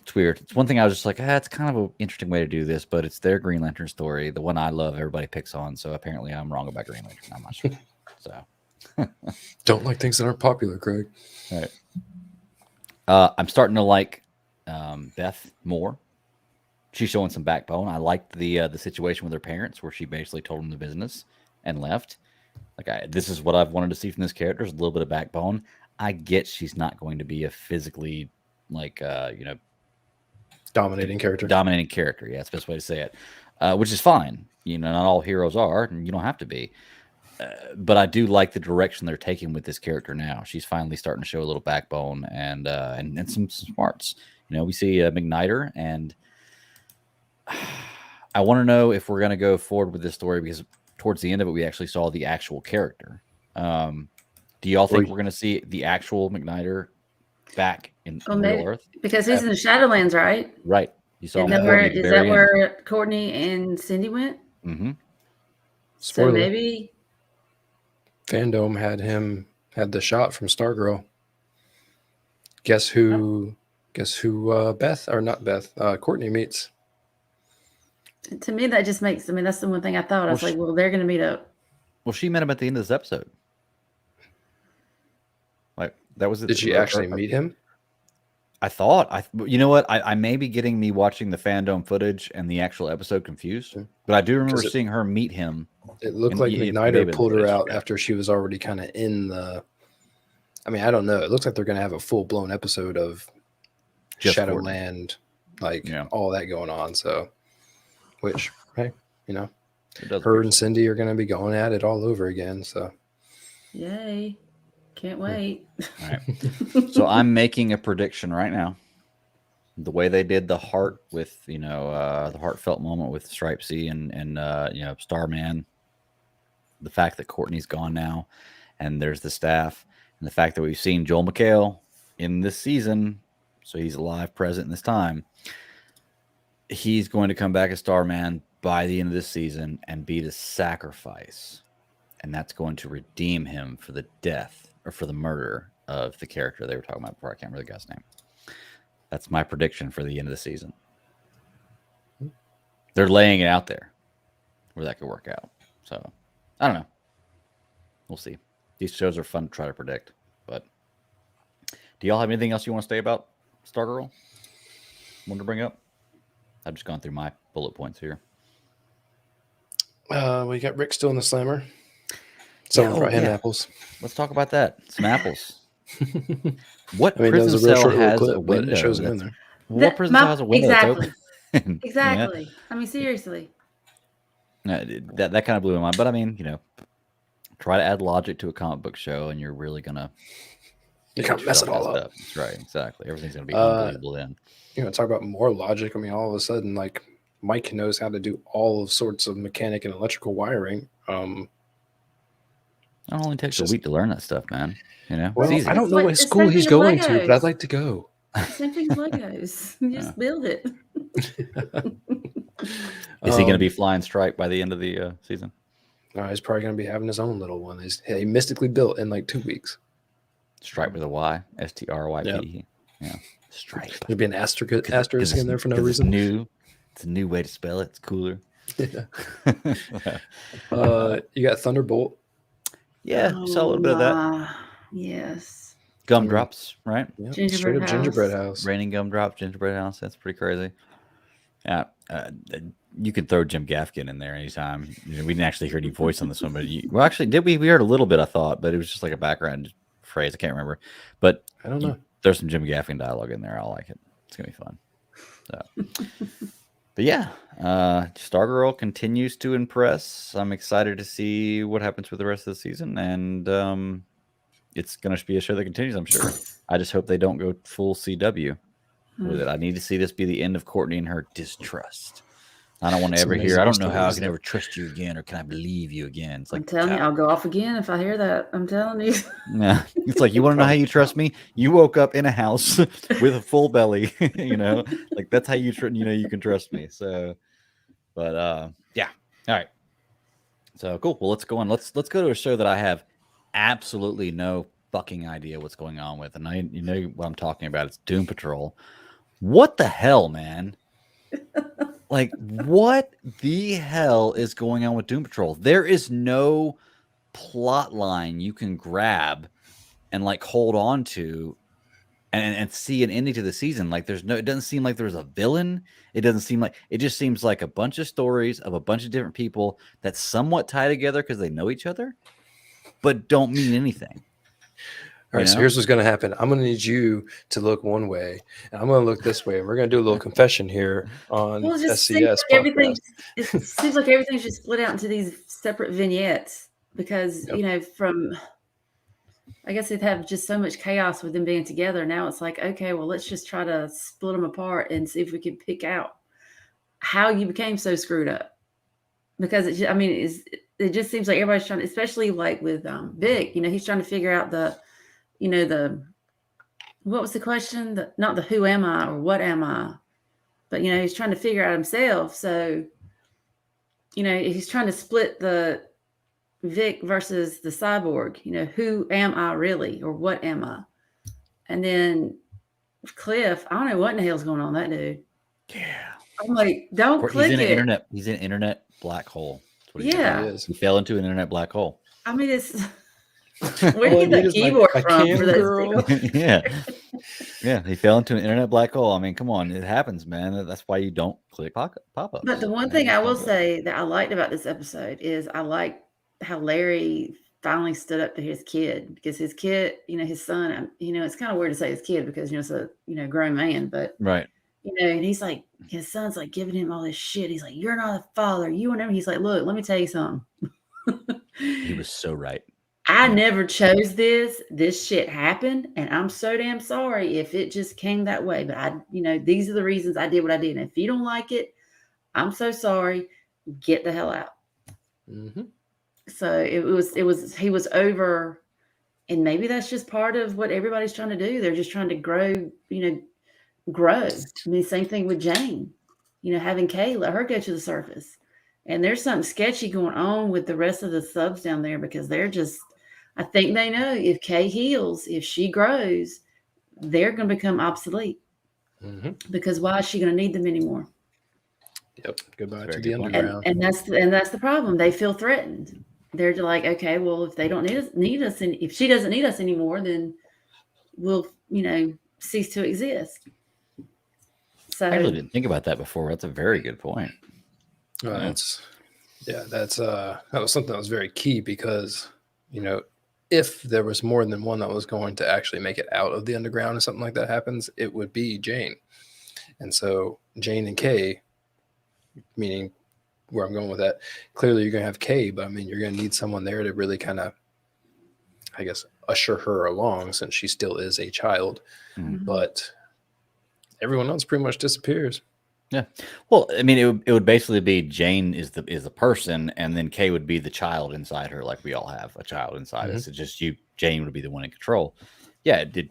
It's weird. It's one thing I was just like, it's kind of an interesting way to do this, but it's their Green Lantern story, the one I love, everybody picks on. So apparently I'm wrong about Green Lantern. I'm not sure. So don't like things that aren't popular, Craig. All right. I'm starting to like Beth more. She's showing some backbone. I liked the situation with her parents where she basically told them the business and left. Like, this is what I've wanted to see from this character, is a little bit of backbone. I get she's not going to be a physically dominating character. Yeah, that's the best way to say it. Which is fine. Not all heroes are, and you don't have to be. But I do like the direction they're taking with this character now. She's finally starting to show a little backbone and some smarts. We see McNider, and I want to know if we're going to go forward with this story, because towards the end of it, we actually saw the actual character. Do y'all think we're going to see the actual McNider back in real Earth? Because he's in the Shadowlands, right? Right. You saw him. Is that where Courtney and Cindy went? Mm-hmm. Spoiler. So maybe Fandome had the shot from Stargirl. Guess who Courtney meets? To me, that just makes, that's the one thing I thought. I was like, well, they're going to meet up. Well, she met him at the end of this episode. Like, that was it. Did she actually meet him? I thought. You know what? I may be getting me watching the Fandome footage and the actual episode confused, but I do remember seeing her meet him. It looked like McNider pulled her out after she was already kind of in the. I don't know. It looks like they're going to have a full blown episode of Shadowland, all that going on. So, which, hey, her and Cindy are going to be going at it all over again. So, yay. Can't wait. All right. So I'm making a prediction right now. The way they did the heart with, the heartfelt moment with Stripesy and Starman, the fact that Courtney's gone now and there's the staff, and the fact that we've seen Joel McHale in this season, so he's alive, present in this time, he's going to come back as Starman by the end of this season and be the sacrifice. And that's going to redeem him for the death or for the murder of the character they were talking about before. I can't remember the guy's name. That's my prediction for the end of the season. They're laying it out there where that could work out. So, I don't know. We'll see. These shows are fun to try to predict. But do y'all have anything else you want to say about Stargirl? Want to bring up? I've just gone through my bullet points here. We got Rick still in the slammer. Selling him apples. Let's talk about that. Some apples. What prison cell has a window? It shows him in there. What prison cell has a window that's open? Exactly. Seriously. That kind of blew my mind. But try to add logic to a comic book show, and you're really gonna mess it all up. That's right. Exactly. Everything's gonna be unbelievable then. Talk about more logic. All of a sudden, Mike knows how to do all sorts of mechanic and electrical wiring. It only takes a week to learn that stuff, man. Well, I don't know what school he's going to, but I'd like to go. Same thing as Legos. You just build it. Is he going to be flying Stripe by the end of the season? No, he's probably going to be having his own little one. He mystically built in 2 weeks. Stripe with a Y, STRYP. Yeah, Stripe. There'd be an asterisk in there for no reason. It's a new way to spell it. It's cooler. Yeah. You got Thunderbolt. Yeah, you saw a little bit of that. Yes. Gumdrops, right? Yep. Gingerbread Straight up house. gingerbread house. Raining Gumdrop, Gingerbread House. That's pretty crazy. Yeah, you could throw Jim Gaffigan in there anytime. We didn't actually hear any voice on this one, but well, actually, did we? We heard a little bit, I thought, but it was just like a background phrase. I can't remember, but I don't know. There's some Jim Gaffigan dialogue in there. I like it. It's gonna be fun. So, but yeah, Stargirl continues to impress. I'm excited to see what happens with the rest of the season, and it's gonna be a show that continues. I'm sure. I just hope they don't go full CW with it. I need to see this be the end of Courtney and her distrust. I don't want to ever hear, I don't know how I can ever trust you again, or can I believe you again? It's like, I'm telling you, I'll go off again if I hear that. I'm telling you. Yeah. It's like, you want to know how you trust me? You woke up in a house with a full belly, like that's how you can trust me. So, but yeah. All right. So cool. Well, let's go on. Let's go to a show that I have absolutely no fucking idea what's going on with. And you know what I'm talking about. It's Doom Patrol. What the hell, man? Like, what the hell is going on with Doom Patrol? There is no plot line you can grab and like hold on to and see an ending to the season. Like, it doesn't seem like there's a villain. It doesn't seem like, it just seems like a bunch of stories of a bunch of different people that somewhat tie together because they know each other, but don't mean anything. All right, so here's what's going to happen. I'm going to need you to look one way, and I'm going to look this way, and we're going to do a little confession here on SCS podcast. It seems like everything's just split out into these separate vignettes because, I guess they'd have just so much chaos with them being together. Now it's like, okay, well, let's just try to split them apart and see if we can pick out how you became so screwed up. Because it just seems like everybody's trying, especially like with Vic, he's trying to figure out what was the question? Not the who am I or what am I, but he's trying to figure out himself. So, he's trying to split the Vic versus the cyborg. Who am I really, or what am I? And then Cliff, I don't know what in the hell's going on with that dude. Yeah, I'm like, don't click it. He's an internet black hole. That's what he is. He fell into an internet black hole. I mean, it's. Where did you get the keyboard from for those? Yeah, he fell into an internet black hole. I mean, come on, it happens, man. That's why you don't click pop-ups. But the one thing I will say that I liked about this episode is I liked how Larry finally stood up to his kid, because his kid, his son, it's kind of weird to say his kid because it's a grown man, but right. And he's like, his son's like giving him all this shit. He's like, you're not a father. You and him. He's like, look, let me tell you something. He was so right. I never chose this. This shit happened, and I'm so damn sorry if it just came that way. But these are the reasons I did what I did. And if you don't like it, I'm so sorry. Get the hell out. Mm-hmm. So he was over, and maybe that's just part of what everybody's trying to do. They're just trying to grow. I mean, same thing with Jane. Having Kay, let her go to the surface. And there's something sketchy going on with the rest of the subs down there because they're just. I think they know if Kay heals, if she grows, they're going to become obsolete. Mm-hmm. Because why is she going to need them anymore? Yep. Goodbye to the underground. And that's the problem. They feel threatened. They're like, okay, well, if they don't need us, and if she doesn't need us anymore, then we'll, cease to exist. So I really didn't think about that before. That's a very good point. That was something that was very key because, if there was more than one that was going to actually make it out of the underground and something like that happens, it would be Jane. And so Jane and Kay, meaning where I'm going with that, clearly you're going to have Kay, but I mean, you're going to need someone there to really kind of, I guess, usher her along since she still is a child. Mm-hmm. But everyone else pretty much disappears. Yeah. Well, I mean, it would basically be Jane is the person, and then Kay would be the child inside her, like we all have a child inside us. It's just Jane would be the one in control. Yeah, it's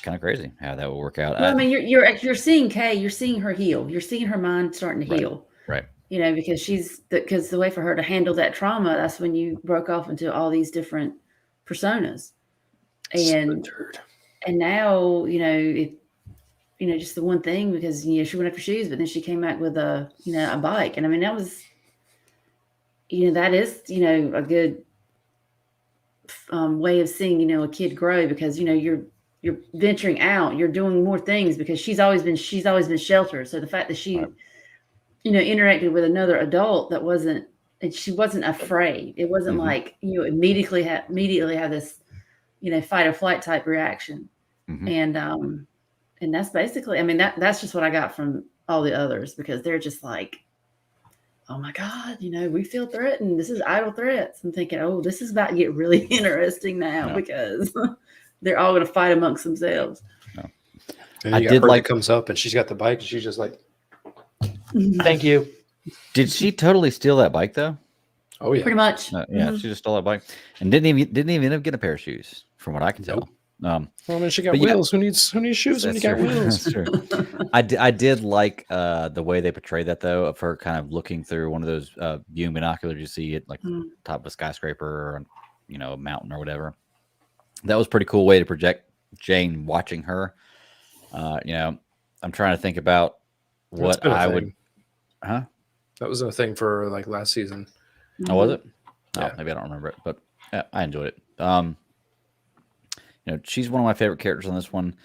kind of crazy how that would work out. Well, I mean, you're seeing Kay, you're seeing her heal, you're seeing her mind starting to heal, right? Because the way for her to handle that trauma, that's when you broke off into all these different personas, and now just the one thing, because she went after shoes, but then she came back with a bike, and I mean that was that is a good way of seeing, a kid grow, because you're venturing out, you're doing more things, because she's always been sheltered. So the fact that she, Right. Interacted with another adult that wasn't, and she wasn't afraid. It wasn't like immediately have this, fight or flight type reaction, and that's basically, I mean, that's just what I got from all the others, because they're just like, oh my God, we feel threatened. This is idle threats. I'm thinking, oh, this is about to get really interesting now, because they're all going to fight amongst themselves. No. And I did like, comes up and she's got the bike and she's just like, thank you. Did she totally steal that bike though? Oh yeah, pretty much. She just stole that bike and didn't even end up getting a pair of shoes, from what I can tell. Well, I mean, she got wheels. Who needs shoes when you got wheels? That's true. I did like the way they portrayed that, though, of her kind of looking through one of those viewing binoculars you see at like top of a skyscraper or a mountain or whatever. That was a pretty cool way to project Jane watching her. I'm trying to think about what I would. Huh? That was a thing for like last season. Oh, was it? Yeah. Oh, maybe I don't remember it, but I enjoyed it. She's one of my favorite characters on this one.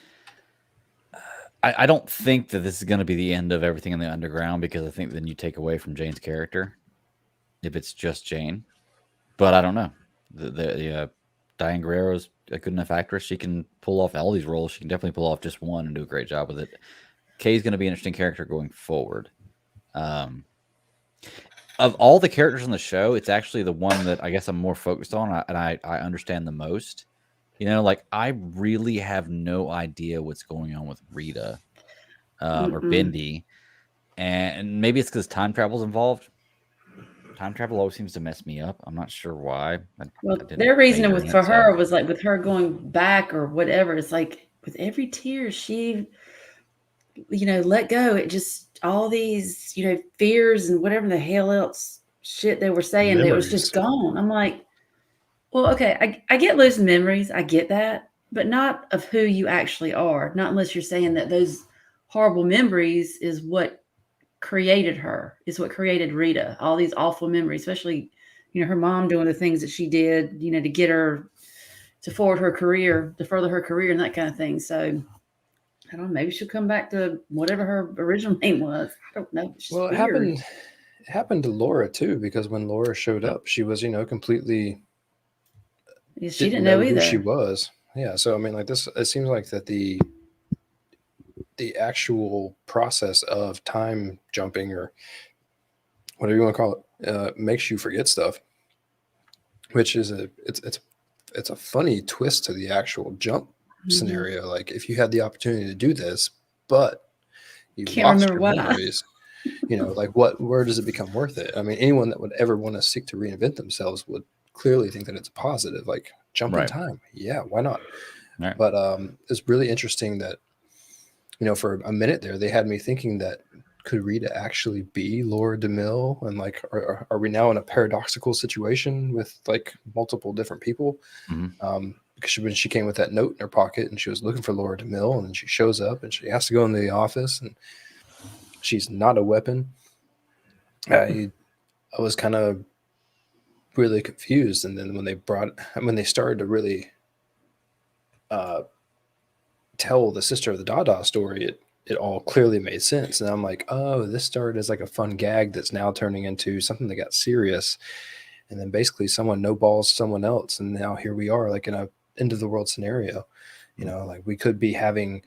I don't think that this is going to be the end of everything in the underground, because I think then you take away from Jane's character if it's just Jane. But I don't know. The Diane Guerrero's a good enough actress. She can pull off all these roles. She can definitely pull off just one and do a great job with it. Kay's going to be an interesting character going forward. Of all the characters on the show, it's actually the one that I guess I'm more focused on, and I understand the most. I really have no idea what's going on with Rita or Bendy. And maybe it's because time travel's involved. Time travel always seems to mess me up. I'm not sure why. Their reasoning for her was like, with her going back or whatever, it's like with every tear she, let go. It just, all these, fears and whatever the hell else shit they were saying, it was just gone. I'm like, well, okay, I get losing memories. I get that, but not of who you actually are. Not unless you're saying that those horrible memories is what created her, is what created Rita. All these awful memories, especially, her mom doing the things that she did, to get her to further her career and that kind of thing. So I don't know, maybe she'll come back to whatever her original name was. I don't know. Well, it happened to Laura too, because when Laura showed up, she was, completely... Yeah, she didn't know either who she was. Yeah, so I mean, like this, it seems like that the actual process of time jumping, or whatever you want to call it, makes you forget stuff, which is it's a funny twist to the actual jump scenario. Like, if you had the opportunity to do this, but you can't lost remember your memories, like where does it become worth it? I mean, anyone that would ever want to seek to reinvent themselves would clearly think that it's a positive, like jump in time. Yeah, why not? Right. But it's really interesting that, for a minute there, they had me thinking that could Rita actually be Laura DeMille? And like, are we now in a paradoxical situation with like multiple different people? Because when she came with that note in her pocket and she was looking for Laura DeMille, and then she shows up and she has to go into the office and she's not a weapon. I was kind of really confused. And then when they started to really tell the Sister of the Dada story, it all clearly made sense. And I'm like, oh, this started as like a fun gag that's now turning into something that got serious. And then basically someone no balls someone else. And now here we are, like in a end of the world scenario. Like we could be having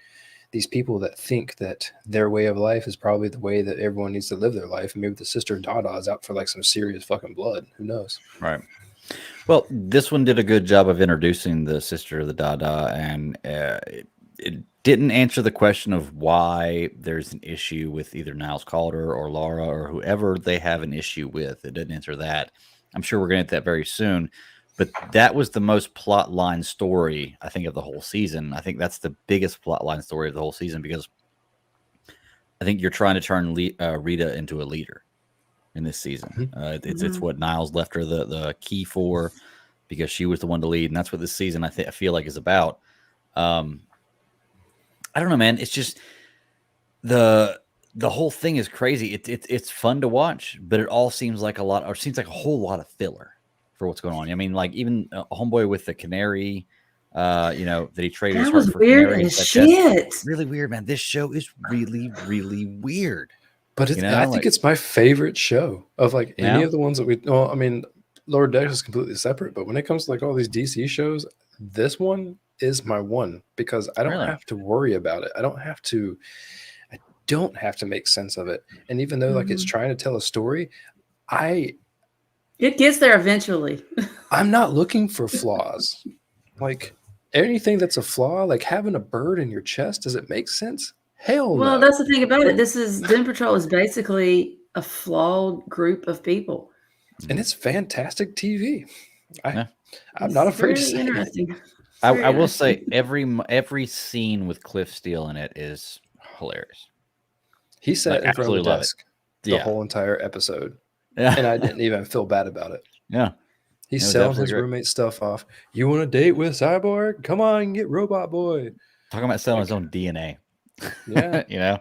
these people that think that their way of life is probably the way that everyone needs to live their life. And maybe the Sister of Dada is out for like some serious fucking blood. Who knows? Right. Well, this one did a good job of introducing the Sister of the Dada, and it didn't answer the question of why there's an issue with either Niles Calder or Laura or whoever they have an issue with. It didn't answer that. I'm sure we're going to get that very soon. But that was the most plot line story, I think, of the whole season. I think that's the biggest plot line story of the whole season, because I think you're trying to turn Rita into a leader in this season. It's what Niles left her the key for, because she was the one to lead, and that's what this season I feel like is about. I don't know, man. It's just the whole thing is crazy. It's fun to watch, but it all seems like a whole lot of filler. for what's going on. I mean, like even homeboy with the canary, that he traded his That heart was for weird canary. as shit. Really weird, man. This show is really, really weird. But I think it's my favorite show of like any of the ones that well, I mean, Lower Decks is completely separate, but when it comes to like all these DC shows, this one is my one because I don't have to worry about it. I don't have to make sense of it. And even though like it's trying to tell a story, it gets there eventually. I'm not looking for flaws. Like anything that's a flaw, like having a bird in your chest, does it make sense? Hell no. Well, that's the thing about it. Doom Patrol is basically a flawed group of people. And it's fantastic TV. I'm not afraid to say interesting. it. I will say every scene with Cliff Steele in it is hilarious. He sat in front of the desk the whole entire episode. And I didn't even feel bad about it. Yeah. He's selling his roommate stuff off. You want to date with Cyborg? Come on, get Robot Boy. Talking about selling his own DNA. Yeah.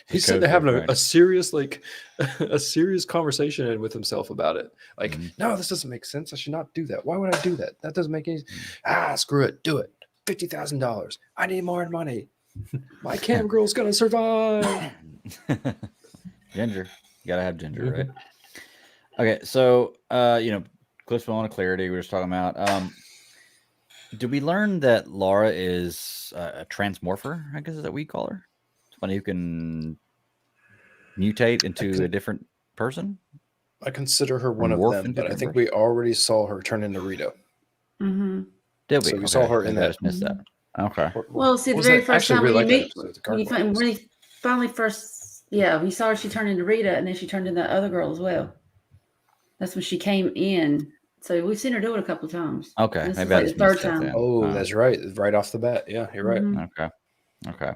He's sitting there having a serious conversation with himself about it. Like, no, this doesn't make sense. I should not do that. Why would I do that? That doesn't make any sense. Screw it. Do it. $50,000. I need more money. My cam girl's going to survive. Ginger. You got to have Ginger, right? Okay, so, Cliff's on clarity we were just talking about. Did we learn that Laura is a transmorpher, I guess is that we call her? Somebody who can mutate into a different person? I consider her one of them, but I think we already saw her turn into Rita. Mm-hmm. Did we? So we saw her in that. I just missed that. Okay. Well, see, the very first time when we finally first, we saw her, she turned into Rita, and then she turned into that other girl as well. That's when she came in. So we've seen her do it a couple of times. Okay. This is like the third time. Oh, that's right. Right off the bat. Yeah, you're right. Okay.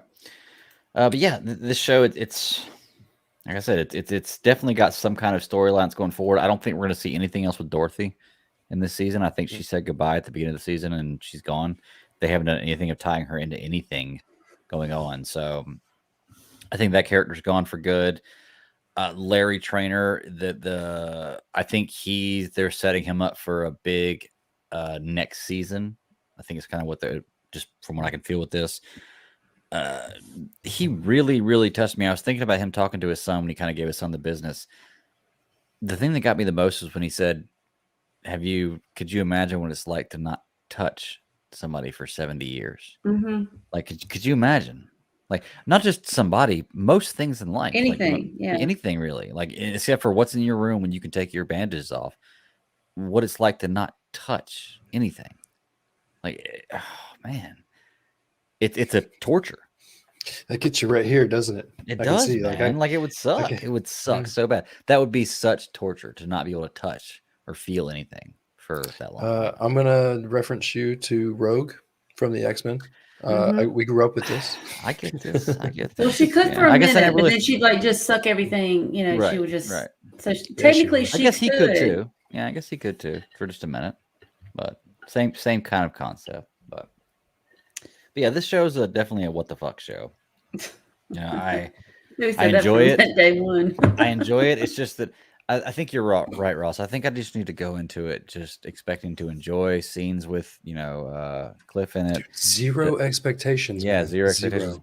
But yeah, this show, it's like I said, it's definitely got some kind of storylines going forward. I don't think we're going to see anything else with Dorothy in this season. I think she said goodbye at the beginning of the season and she's gone. They haven't done anything of tying her into anything going on. So I think that character's gone for good. Larry Trainer, I think they're setting him up for a big next season. I think it's kind of what just from what I can feel with this. He really, really touched me. I was thinking about him talking to his son when he kind of gave his son the business. The thing that got me the most was when he said, could you imagine what it's like to not touch somebody for 70 years? Mm-hmm. Like, could you imagine? Like, not just somebody, most things in life. Anything, like, anything really. Like, except for what's in your room when you can take your bandages off. What it's like to not touch anything. Like, oh, man. It's a torture. That gets you right here, doesn't it? It does, man. Like, it would suck. It would suck so bad. That would be such torture to not be able to touch or feel anything for that long. I'm going to reference you to Rogue from the X-Men. We grew up with this. I get this. Well, she could for a minute, but then she'd like just suck everything. She would just. Right. So technically, she. I guess he could too. Yeah, I guess he could too for just a minute. But same kind of concept. But yeah, this show is definitely a what the fuck show. I enjoy it. Day one. I enjoy it. It's just that I think you're right, Ross. I think I just need to go into it just expecting to enjoy scenes with Cliff in it. Zero expectations. Yeah, zero expectations.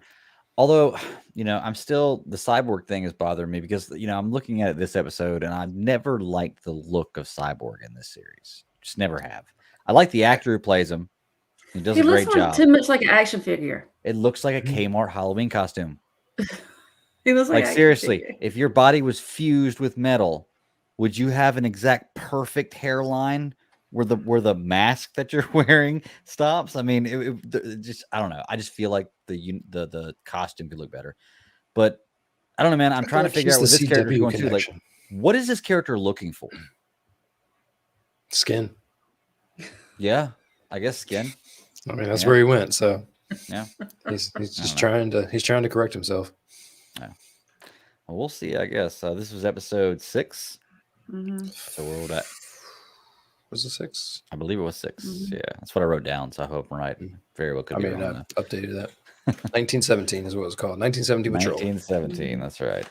Although I'm still, the cyborg thing is bothering me because I'm looking at it this episode and I've never liked the look of Cyborg in this series. Just never have. I like the actor who plays him. He does a great job. Too much like an action figure. It looks like a Kmart Halloween costume. He looks like seriously, figure. If your body was fused with metal, would you have an exact perfect hairline where the mask that you're wearing stops? I mean, it just, I don't know. I just feel like the costume could look better, but I don't know, man. I'm trying to figure out what this character is going through. Like, what is this character looking for? Skin. Yeah, I guess skin. I mean, that's where he went. So yeah, he's just trying to correct himself. Yeah. Well, we'll see. I guess this was episode 6. Mm-hmm. So we're at. Was it 6? I believe it was 6. Mm-hmm. Yeah, that's what I wrote down. So I hope I'm right. Very well could be wrong. I updated that. 1917 is what it was called. 1917 Patrol. 1917. That's right.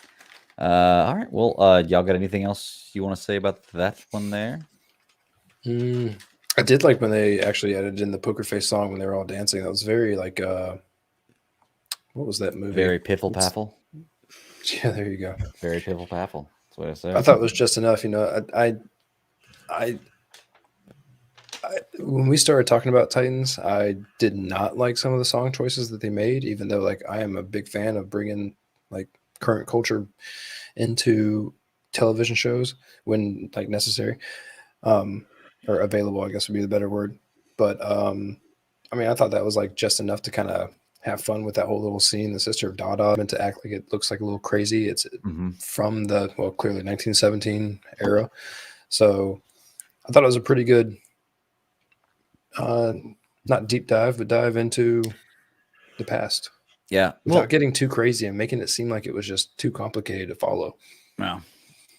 All right. Well, y'all got anything else you want to say about that one there? I did like when they actually added in the Poker Face song when they were all dancing. That was very like what was that movie? Very piffle paffle. Yeah, there you go. Very piffle paffle. That's what I said. I thought it was just enough. You know, I when we started talking about Titans, I did not like some of the song choices that they made, even though like I am a big fan of bringing like current culture into television shows when like necessary, or available, I guess would be the better word. But I mean, I thought that was like just enough to kind of have fun with that whole little scene. The sister of Dada and to act like it looks like a little crazy. It's from the clearly 1917 era. So I thought it was a pretty good, not deep dive, but dive into the past. Yeah, without getting too crazy and making it seem like it was just too complicated to follow. Yeah.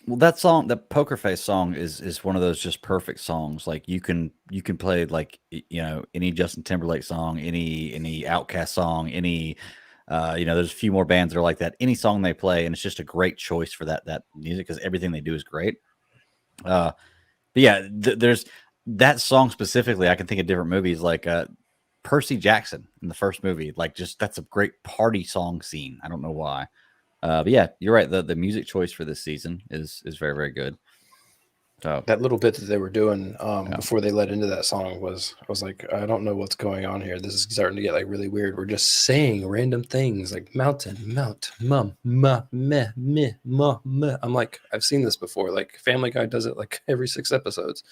Well, that song, the Poker Face song, is one of those just perfect songs. Like you can play like any Justin Timberlake song, any Outkast song, any there's a few more bands that are like that. Any song they play, and it's just a great choice for that music because everything they do is great. But yeah, there's that song specifically. I can think of different movies like Percy Jackson in the first movie. Like just that's a great party song scene. I don't know why. But yeah, you're right. The music choice for this season is very, very good. So that little bit that they were doing before they led into that song I was like, I don't know what's going on here. This is starting to get like really weird. We're just saying random things like mountain, mount, mum, ma, meh, meh, ma, meh. I'm like, I've seen this before. Like Family Guy does it like every 6 episodes.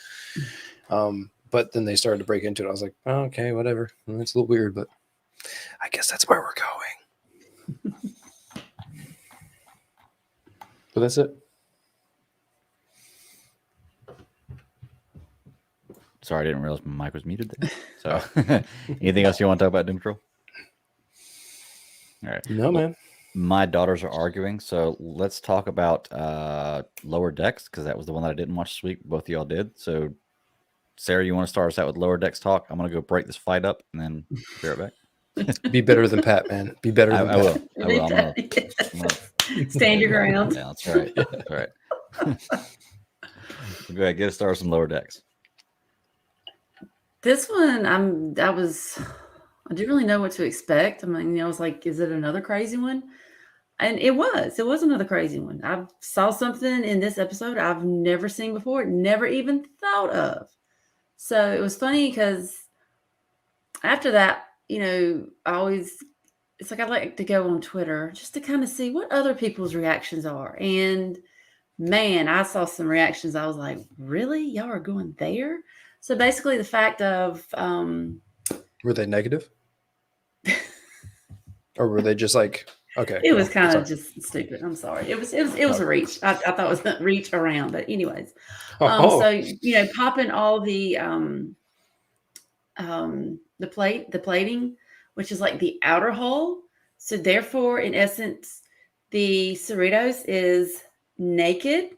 But then they started to break into it. I was like, oh, okay, whatever. It's a little weird, but I guess that's where we're going. But that's it. Sorry, I didn't realize my mic was muted there. So anything else you want to talk about Doom Patrol? All right. No, man. My daughters are arguing, so let's talk about Lower Decks, because that was the one that I didn't watch this week. Both of y'all did. So Sarah, you want to start us out with Lower Decks talk? I'm going to go break this fight up and then be right back. Be better than Pat, man. Be better than Pat. I will. I'm gonna stand your ground. Yeah, that's right. That's right. Go ahead, get us started with some Lower Decks. This one, I didn't really know what to expect. I mean, I was like, is it another crazy one? And it was another crazy one. I saw something in this episode I've never seen before, never even thought of. So it was funny because after that, it's like I like to go on Twitter just to kind of see what other people's reactions are. And man, I saw some reactions. I was like, really? Y'all are going there? So basically the fact of... were they negative? Or were they just like, okay. It was kind of just stupid. I'm sorry. It was a reach. I thought it was a reach around, but anyways. So, popping all the plating, which is like the outer hull. So therefore, in essence, the Cerritos is naked.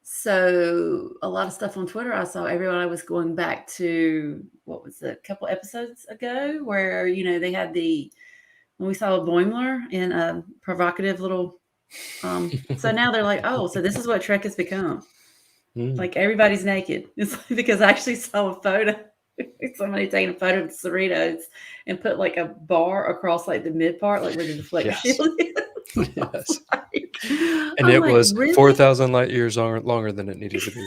So a lot of stuff on Twitter, I saw everybody was going back to, what was it, a couple episodes ago where, they had when we saw Boimler in a provocative little, so now they're like, oh, so this is what Trek has become. Like everybody's naked. It's because I actually saw a photo. Somebody taking a photo of the Cerritos and put like a bar across like the mid part, like where the deflector shield is. Yes. And it was really? 4,000 light years longer than it needed to be.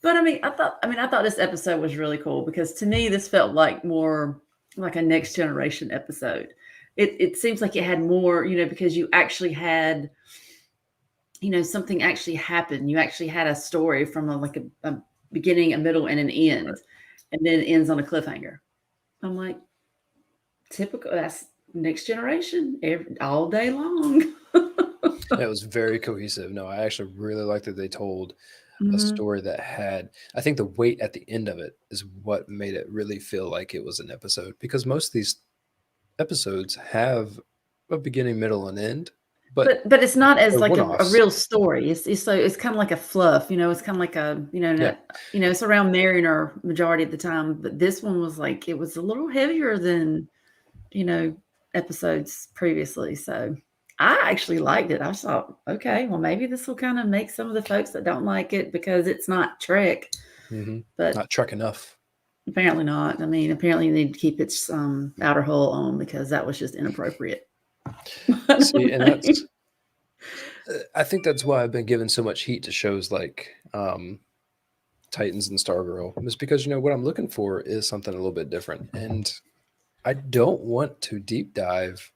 But I thought this episode was really cool because to me, this felt like more like a Next Generation episode. It seems like it had more, because you actually had, something actually happened. You actually had a story from a beginning, a middle, and an end, right. And then it ends on a cliffhanger. I'm like, typical. That's Next Generation all day long. It was very cohesive. No, I actually really liked that they told a story that had, I think the weight at the end of it is what made it really feel like it was an episode, because most of these episodes have a beginning, middle, and end. But it's not as like a real story. It's kind of like a fluff, it's kind of like a, it's around Mariner majority of the time. But this one was like, it was a little heavier than, episodes previously. So I actually liked it. I thought, okay, well, maybe this will kind of make some of the folks that don't like it because it's not Trek. Mm-hmm. But not Trek enough. Apparently not. I mean, apparently you need to keep its outer hull on because that was just inappropriate. See, and that's, I think that's why I've been given so much heat to shows like Titans and Stargirl, is because, you know, what I'm looking for is something a little bit different. And I don't want to deep dive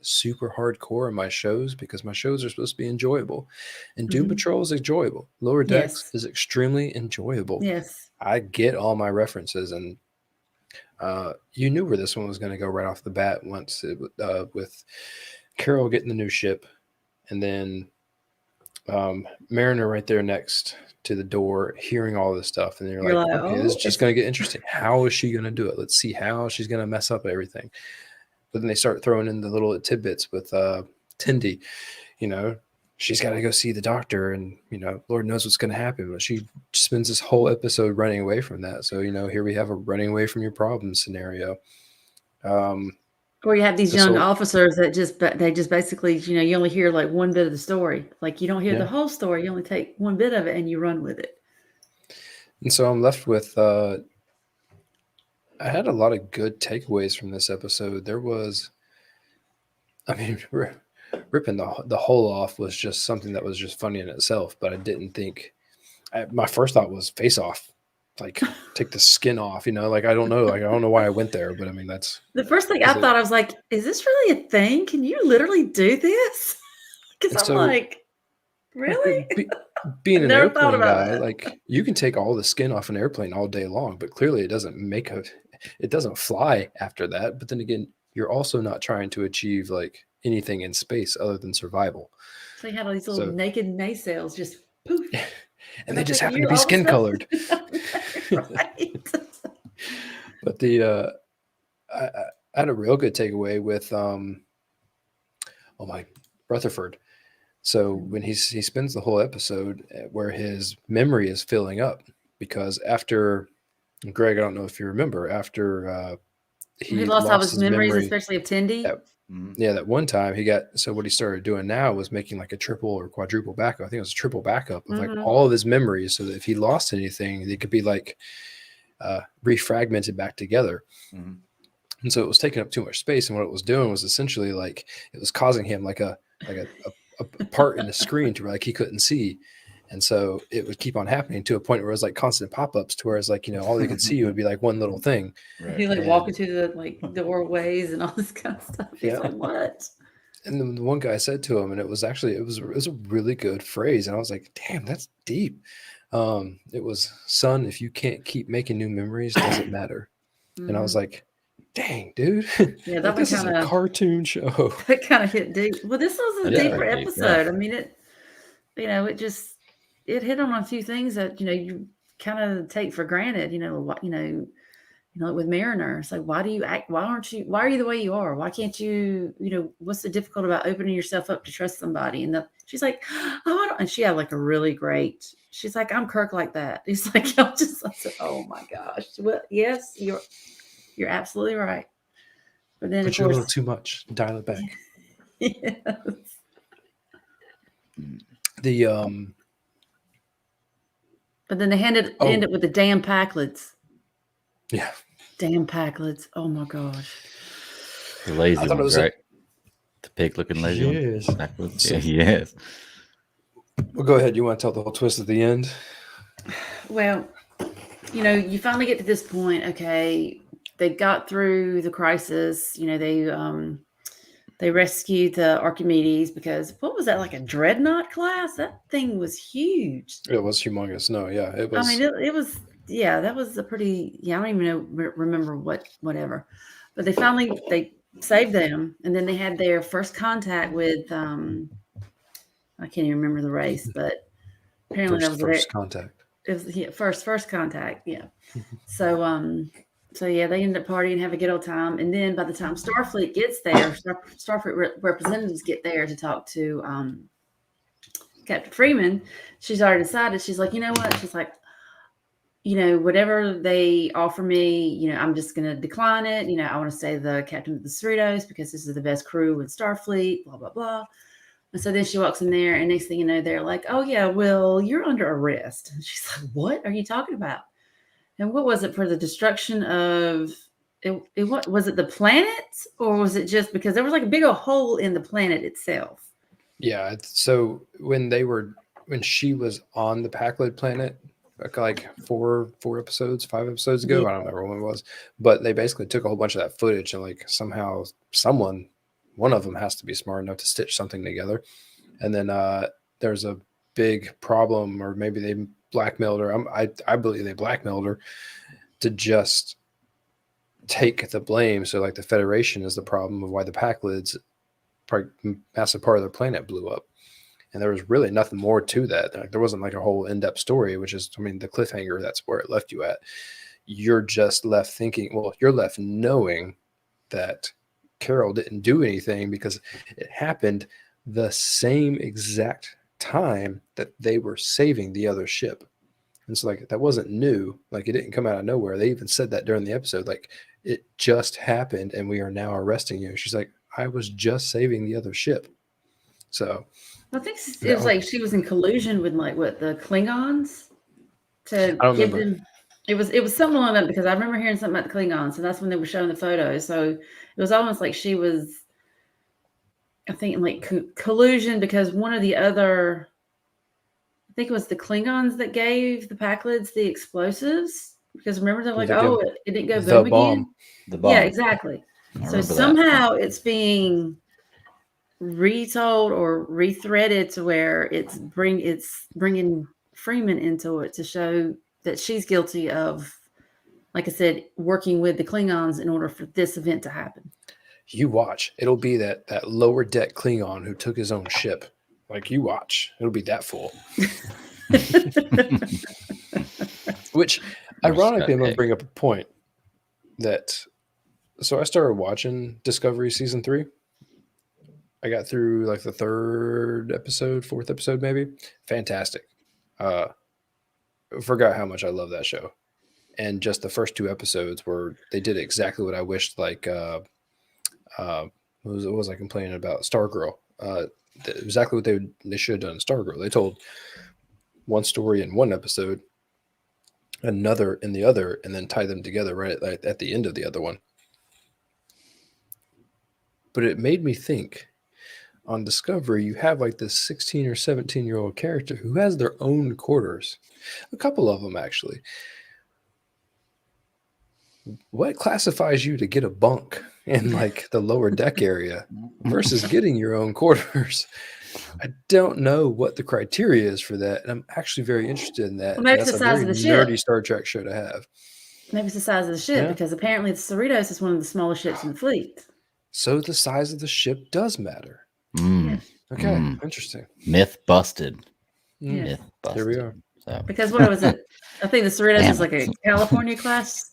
super hardcore in my shows because my shows are supposed to be enjoyable. And Doom Patrol is enjoyable. Lower Decks is extremely enjoyable. Yes. I get all my references, and you knew where this one was going to go right off the bat once with Carol getting the new ship, and then Mariner right there next to the door, hearing all this stuff, and you're like, okay, this is just going to get interesting. How is she going to do it? Let's see how she's going to mess up everything. But then they start throwing in the little tidbits with Tindy. You know, she's got to go see the doctor, and, you know, Lord knows what's going to happen. But she spends this whole episode running away from that. So, you know, here we have a running away from your problems scenario. Or you have these young officers that they just basically, you know, you only hear like one bit of the story. Like you don't hear the whole story. You only take one bit of it and you run with it. And so I'm left with, I had a lot of good takeaways from this episode. There was, I mean, ripping the hole off was just something that was just funny in itself, but I didn't think, my first thought was Face Off. Like, take the skin off, you know, like, I don't know why I went there, but I mean, that's the first thing I thought. I was like, is this really a thing? Can you literally do this? Because I'm like, really? Being an airplane guy, like, you can take all the skin off an airplane all day long, but clearly it doesn't fly after that. But then again, you're also not trying to achieve like anything in space other than survival. So you had all these little naked nacelles just poof. And they just happen to be skin colored. Right. But I had a real good takeaway with Rutherford. So when he spends the whole episode where his memory is filling up, because after Greg, I don't know if you remember, after he lost all his memories, especially of Tindy. That one time what he started doing now was making like a triple or quadruple backup. I think it was a triple backup of like all of his memories, so that if he lost anything, they could be like refragmented back together. And so it was taking up too much space, and what it was doing was essentially like it was causing him like a part in the screen to where like he couldn't see. And so it would keep on happening to a point where it was like constant pop-ups to where it's like, you know, all they could see would be like one little thing. Right. He like walking through the like doorways and all this kind of stuff. He's like, what? And then the one guy said to him, and it was a really good phrase. And I was like, damn, that's deep. It was, son, if you can't keep making new memories, does it matter? And I was like, dang, dude. Yeah, that was kind of a cartoon show. That kind of hit deep. Well, this was a deeper episode. I mean, it hit on a few things that, you know, you kind of take for granted, you know, with Mariner. It's like, why do you act? Why are you the way you are? Why can't you, you know, what's the difficult about opening yourself up to trust somebody? And she's like, oh, and she had like a really great, she's like, I'm Kirk like that. He's like, I said, oh my gosh. Well, yes, you're absolutely right. But then, but you're a little too much. Dial it back. Yes. But then they ended with the damn Packlets. Yeah. Damn Packlets. Oh my gosh. The lazy ones, right? The pig-looking lazy ones. Yes. Yeah, yes. Well, go ahead. You want to tell the whole twist at the end? Well, you know, you finally get to this point. Okay, they got through the crisis. You know, they rescued the Archimedes because what was that, like a dreadnought class? That thing was huge. It was humongous. No, yeah, it was. I mean, it was. Yeah, that was a pretty. Yeah, I don't even remember whatever. But they saved them, and then they had their first contact with. I can't even remember the race, but apparently that was first contact. It was first contact. Yeah. So yeah, they ended up partying and have a good old time. And then by the time Starfleet gets there, Starfleet representatives get there to talk to Captain Freeman. She's already decided. She's like, you know what? She's like, whatever they offer me, I'm just going to decline it. I want to stay the captain of the Cerritos because this is the best crew in Starfleet, blah, blah, blah. And so then she walks in there, and next thing you know, they're like, oh, yeah, well, you're under arrest. And she's like, what are you talking about? And what was it for the destruction of what was it, the planet, or was it just because there was like a big old hole in the planet itself? Yeah. So when she was on the Packlid planet, like 5 episodes ago, I don't remember when it was, but they basically took a whole bunch of that footage and like somehow one of them has to be smart enough to stitch something together. And then there's a big problem, or maybe they blackmailed her. I believe they blackmailed her to just take the blame. So like the Federation is the problem of why the Packlids massive part of their planet blew up. And there was really nothing more to that. Like, there wasn't like a whole in-depth story, which is, the cliffhanger, that's where it left you at. You're just left thinking, you're left knowing that Carol didn't do anything because it happened the same exact time that they were saving the other ship. And so like, that wasn't new. Like, it didn't come out of nowhere. They even said that during the episode, like, it just happened and we are now arresting you. She's like, I was just saving the other ship. So I think it was like she was in collusion with like the Klingons to give them. It was something along that, because I remember hearing something about the Klingons, and that's when they were showing the photos. So it was almost like she was, I think, like collusion, because one of the other, I think it was the Klingons that gave the Packlids the explosives, because remember they're like, it didn't go boom again. The bomb. Yeah, exactly. So somehow it's being retold or rethreaded to where it's bringing Freeman into it to show that she's guilty of, like I said, working with the Klingons in order for this event to happen. You watch. It'll be that lower deck Klingon who took his own ship. Like, you watch. It'll be that full. Which, ironically, I'm going to bring up a point that... So I started watching Discovery Season 3. I got through like the 4th episode, maybe. Fantastic. Forgot how much I love that show. And just the first 2 episodes were, they did exactly what I wished, like, what was I complaining about? Stargirl. Exactly what they should have done in Stargirl. They told one story in one episode, another in the other, and then tied them together right at the end of the other one. But it made me think, on Discovery, you have like this 16 or 17-year-old character who has their own quarters. A couple of them, actually. What classifies you to get a bunk in like the lower deck area versus getting your own quarters? I don't know what the criteria is for that. And I'm actually very interested in that. Well, maybe it's the size of the ship. Nerdy Star Trek show to have. Maybe it's the size of the ship, because apparently the Cerritos is one of the smallest ships in the fleet. So the size of the ship does matter. Okay, interesting. Myth busted. Myth busted. Here we are. So. Because what was it? I think the Cerritos is like a California class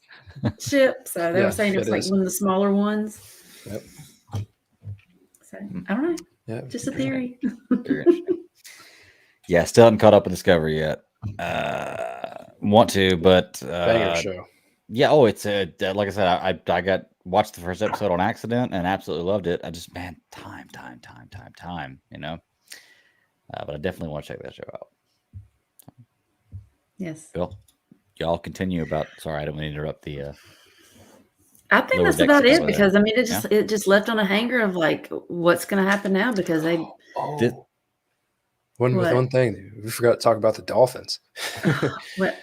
ship. So they were saying it was like one of the smaller ones. Yep. So I don't know. Yeah. Just a theory. Yeah, still haven't caught up with Discovery yet. Want to, but banger show. Yeah. Oh, it's like I said, I watched the first episode on accident and absolutely loved it. I just, man, time. But I definitely want to check that show out. Yes. Bill, y'all continue about. Sorry, I don't want to interrupt the. I think that's about it, because I mean, it just left on a hanger of like, what's going to happen now, because they. One thing we forgot to talk about, the dolphins. What?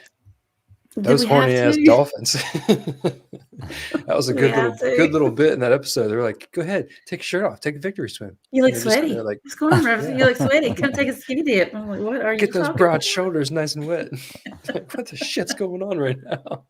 Those horny ass dolphins. That was a good little bit in that episode. They were like, "Go ahead, take your shirt off, take a victory swim." You look sweaty. Like, what's going on, Rev? You look sweaty. Come take a skinny dip. I'm like, what are you? Get those broad shoulders nice and wet. Like, what the shit's going on right now?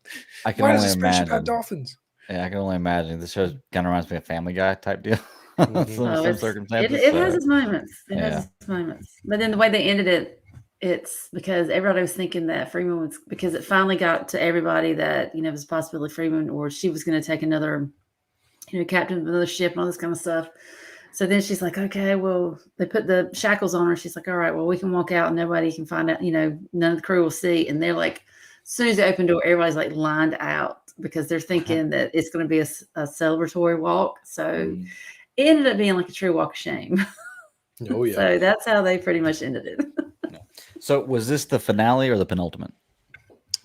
I can only imagine. Have dolphins? Yeah, I can only imagine. This show kind of reminds me of Family Guy type deal. Some circumstances. It has its moments. It has its moments. But then the way they ended it, it's because everybody was thinking that Freeman was, because it finally got to everybody that, it was a possibility Freeman, or she was going to take another, captain of another ship and all this kind of stuff. So then she's like, okay, well, they put the shackles on her. She's like, all right, well, we can walk out and nobody can find out, none of the crew will see. And they're like, soon as they opened the door, everybody's like lined out because they're thinking that it's going to be a celebratory walk. So it ended up being like a true walk of shame. Oh yeah. So that's how they pretty much ended it. So was this the finale or the penultimate?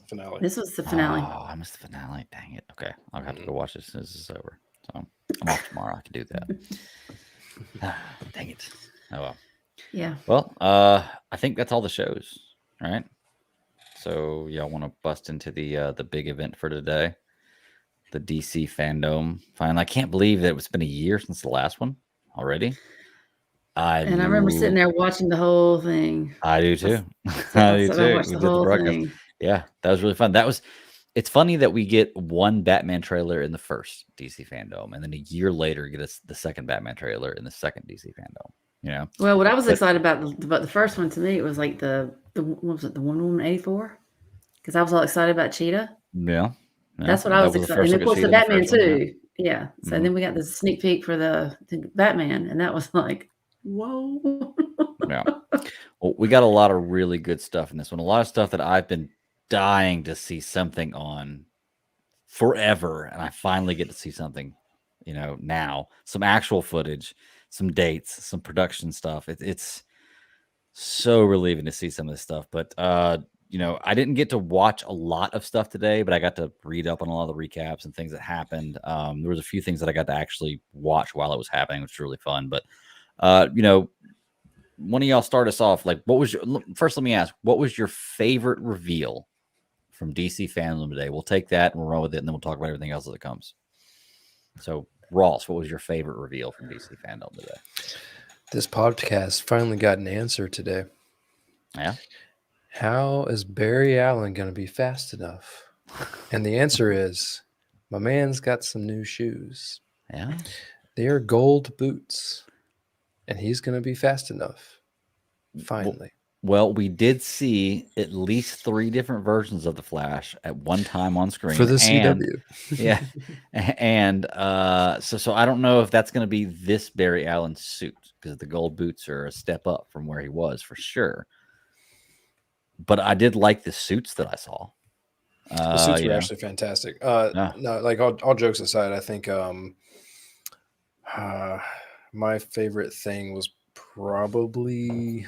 Finale. This was the finale. Oh, I missed the finale. Dang it. Okay, I'll have to go watch this as soon as it's over. So I'm off tomorrow. I can do that. Dang it. Oh well. Yeah. Well, I think that's all the shows, right? So y'all want to bust into the big event for today, the DC Fandome. Fine. I can't believe that it's been a year since the last one already. I remember sitting there watching the whole thing. I do too. I watched the whole thing. Yeah, that was really fun. It's funny that we get one Batman trailer in the first DC Fandome, and then a year later get the second Batman trailer in the second DC Fandome. You know. Well, what I was excited about the first one to me, it was like the what was it, the Wonder Woman 84? Because I was all excited about Cheetah. Yeah. That's what I was excited. And of course, the Batman too. Yeah. So then we got the sneak peek for the Batman, and that was like, whoa. Yeah. Well, we got a lot of really good stuff in this one. A lot of stuff that I've been dying to see something on forever, and I finally get to see something, now. Some actual footage, some dates, some production stuff. It's so relieving to see some of this stuff. But I didn't get to watch a lot of stuff today, but I got to read up on a lot of the recaps and things that happened. There was a few things that I got to actually watch while it was happening, which was really fun. But one of y'all start us off. Like, first, let me ask, what was your favorite reveal from DC Fandom today? We'll take that and we'll run with it, and then we'll talk about everything else as it comes. So, Ross, what was your favorite reveal from DC Fandom today? This podcast finally got an answer today. Yeah. How is Barry Allen going to be fast enough? And the answer is, my man's got some new shoes. Yeah. They are gold boots. And he's going to be fast enough. Finally. Well, we did see at least 3 different versions of the Flash at one time on screen. For the CW. Yeah. And so I don't know if that's going to be this Barry Allen suit, because the gold boots are a step up from where he was for sure. But I did like the suits that I saw. The suits were actually fantastic. No, like all jokes aside, I think my favorite thing was probably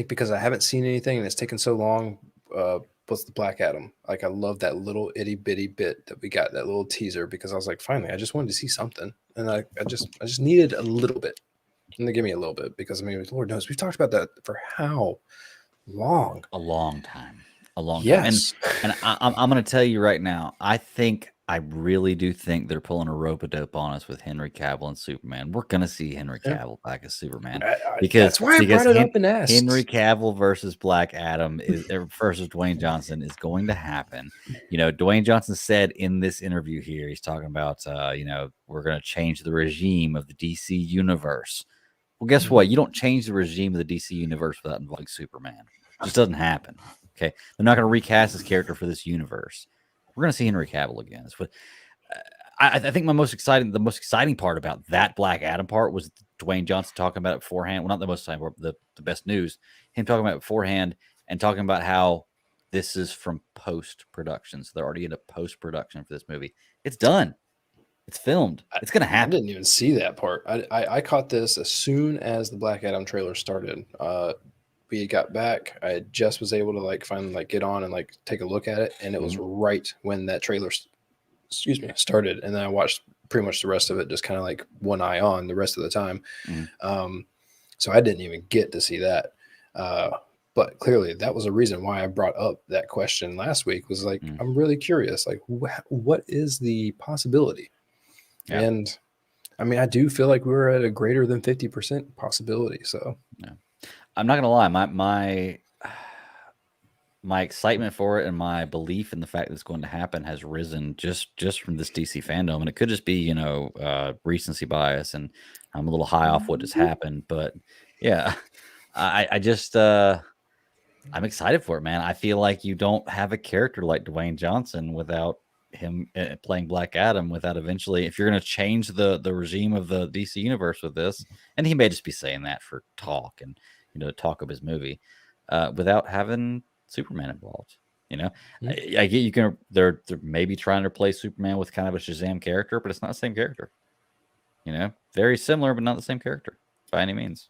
because I haven't seen anything and it's taken so long, was the Black Adam. Like, I love that little itty bitty bit that we got, that little teaser, because I was like, finally, I just wanted to see something. And I just needed a little bit. And they give me a little bit, because Lord knows we've talked about that for how long? A long time. Yes. And I'm going to tell you right now, I really do think they're pulling a rope-a-dope on us with Henry Cavill and Superman. We're going to see Henry Cavill back as Superman. That's why I brought it up and asked. Henry Cavill versus Black Adam versus Dwayne Johnson is going to happen. Dwayne Johnson said in this interview here, he's talking about, we're going to change the regime of the DC universe. Well, guess what? You don't change the regime of the DC universe without involving Superman. It just doesn't happen. Okay. They're not going to recast his character for this universe. We're going to see Henry Cavill again. That's what I think the most exciting part about that Black Adam part was Dwayne Johnson talking about it beforehand. Well, not the most exciting part, but the best news. Him talking about it beforehand and talking about how this is from post-production. So they're already into post-production for this movie. It's done. It's filmed. It's going to happen. I didn't even see that part. I caught this as soon as the Black Adam trailer started. We got back. I just was able to finally get on and take a look at it, and it was right when that trailer, started. And then I watched pretty much the rest of it, just kind of one eye on the rest of the time. So I didn't even get to see that. But clearly, that was a reason why I brought up that question last week. Was I'm really curious. What is the possibility? Yeah. And I mean, I do feel like we were at a greater than 50% possibility. So yeah. I'm not gonna lie, my excitement for it and my belief in the fact that it's going to happen has risen just from this DC Fandom, and it could just be recency bias, and I'm a little high off what just happened, but yeah, I just I'm excited for it, man. I feel like you don't have a character like Dwayne Johnson without him playing Black Adam, without eventually, if you're going to change the regime of the DC universe with this, and he may just be saying that for talk, and to talk of his movie, without having Superman involved. I get they're maybe trying to replace Superman with kind of a Shazam character, but it's not the same character. Very similar, but not the same character by any means.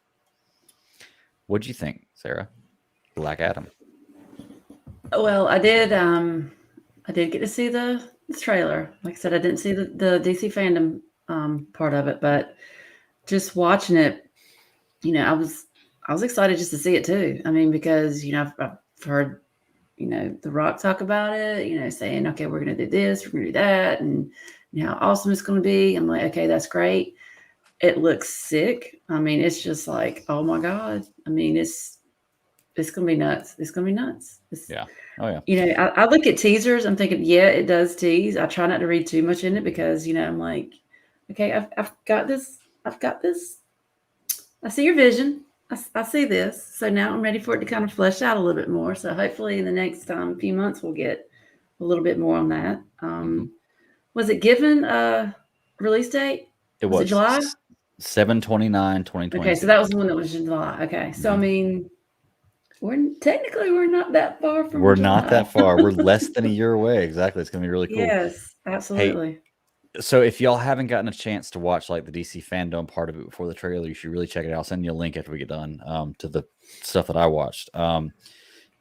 What'd you think, Sarah? Black Adam. Well, I did get to see the trailer. Like I said, I didn't see the DC fandom part of it, but just watching it, I was excited just to see it too. I mean, because I've heard The Rock talk about it, saying, okay, we're gonna do this, we're gonna do that, and how awesome it's gonna be. I'm like, okay, that's great. It looks sick. I mean, it's just like, oh my god. I mean, it's gonna be nuts. It's gonna be nuts. Yeah. Oh yeah. I look at teasers. I'm thinking, yeah, it does tease. I try not to read too much in it because I'm like, okay, I've got this. I've got this. I see your vision. I see this. So now I'm ready for it to kind of flesh out a little bit more. So hopefully in the next few months we'll get a little bit more on that. Was it given a release date? Was it July? 7/29/2020. Okay, so that was the one that was in July. Okay, so I mean, we're not that far from. We're not that far. We're less than a year away. Exactly. It's gonna be really cool. Yes, absolutely. Hey, so if y'all haven't gotten a chance to watch like the DC Fandome part of it before the trailer, you should really check it out. I'll send you a link after we get done to the stuff that I watched.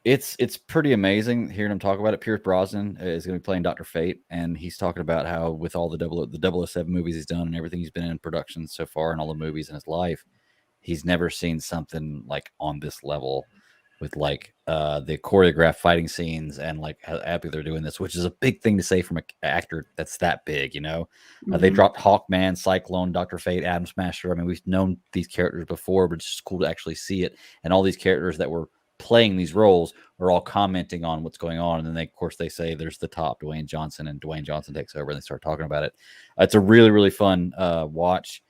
It's pretty amazing hearing him talk about it. Pierce Brosnan is going to be playing Dr. Fate, and he's talking about how with all the 007 movies he's done and everything he's been in production so far and all the movies in his life, he's never seen something like on this level with like the choreographed fighting scenes and like how happy they're doing this, which is a big thing to say from an actor that's that big, They dropped Hawkman, Cyclone, Dr. Fate, Atom Smasher. I mean, we've known these characters before, but it's just cool to actually see it. And all these characters that were playing these roles are all commenting on what's going on. And then of course they say there's the top, Dwayne Johnson, and Dwayne Johnson takes over and they start talking about it. It's a really, really fun watch.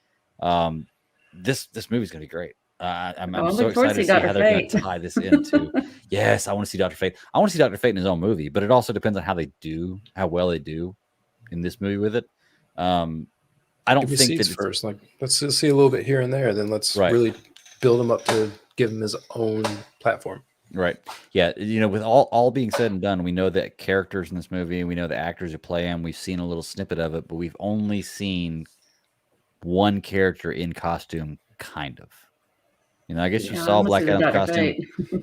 This movie's going to be great. I'm so excited to see how they're going to tie this into. Yes, I want to see Dr. Fate. I want to see Dr. Fate in his own movie, but it also depends on how well they do in this movie with it. I don't think that first. Like, let's just see a little bit here and there, then let's really build him up to give him his own platform. Right. Yeah. With all being said and done, we know that characters in this movie, we know the actors who play them. We've seen a little snippet of it, but we've only seen one character in costume, kind of. I guess you saw Black Adam's costume.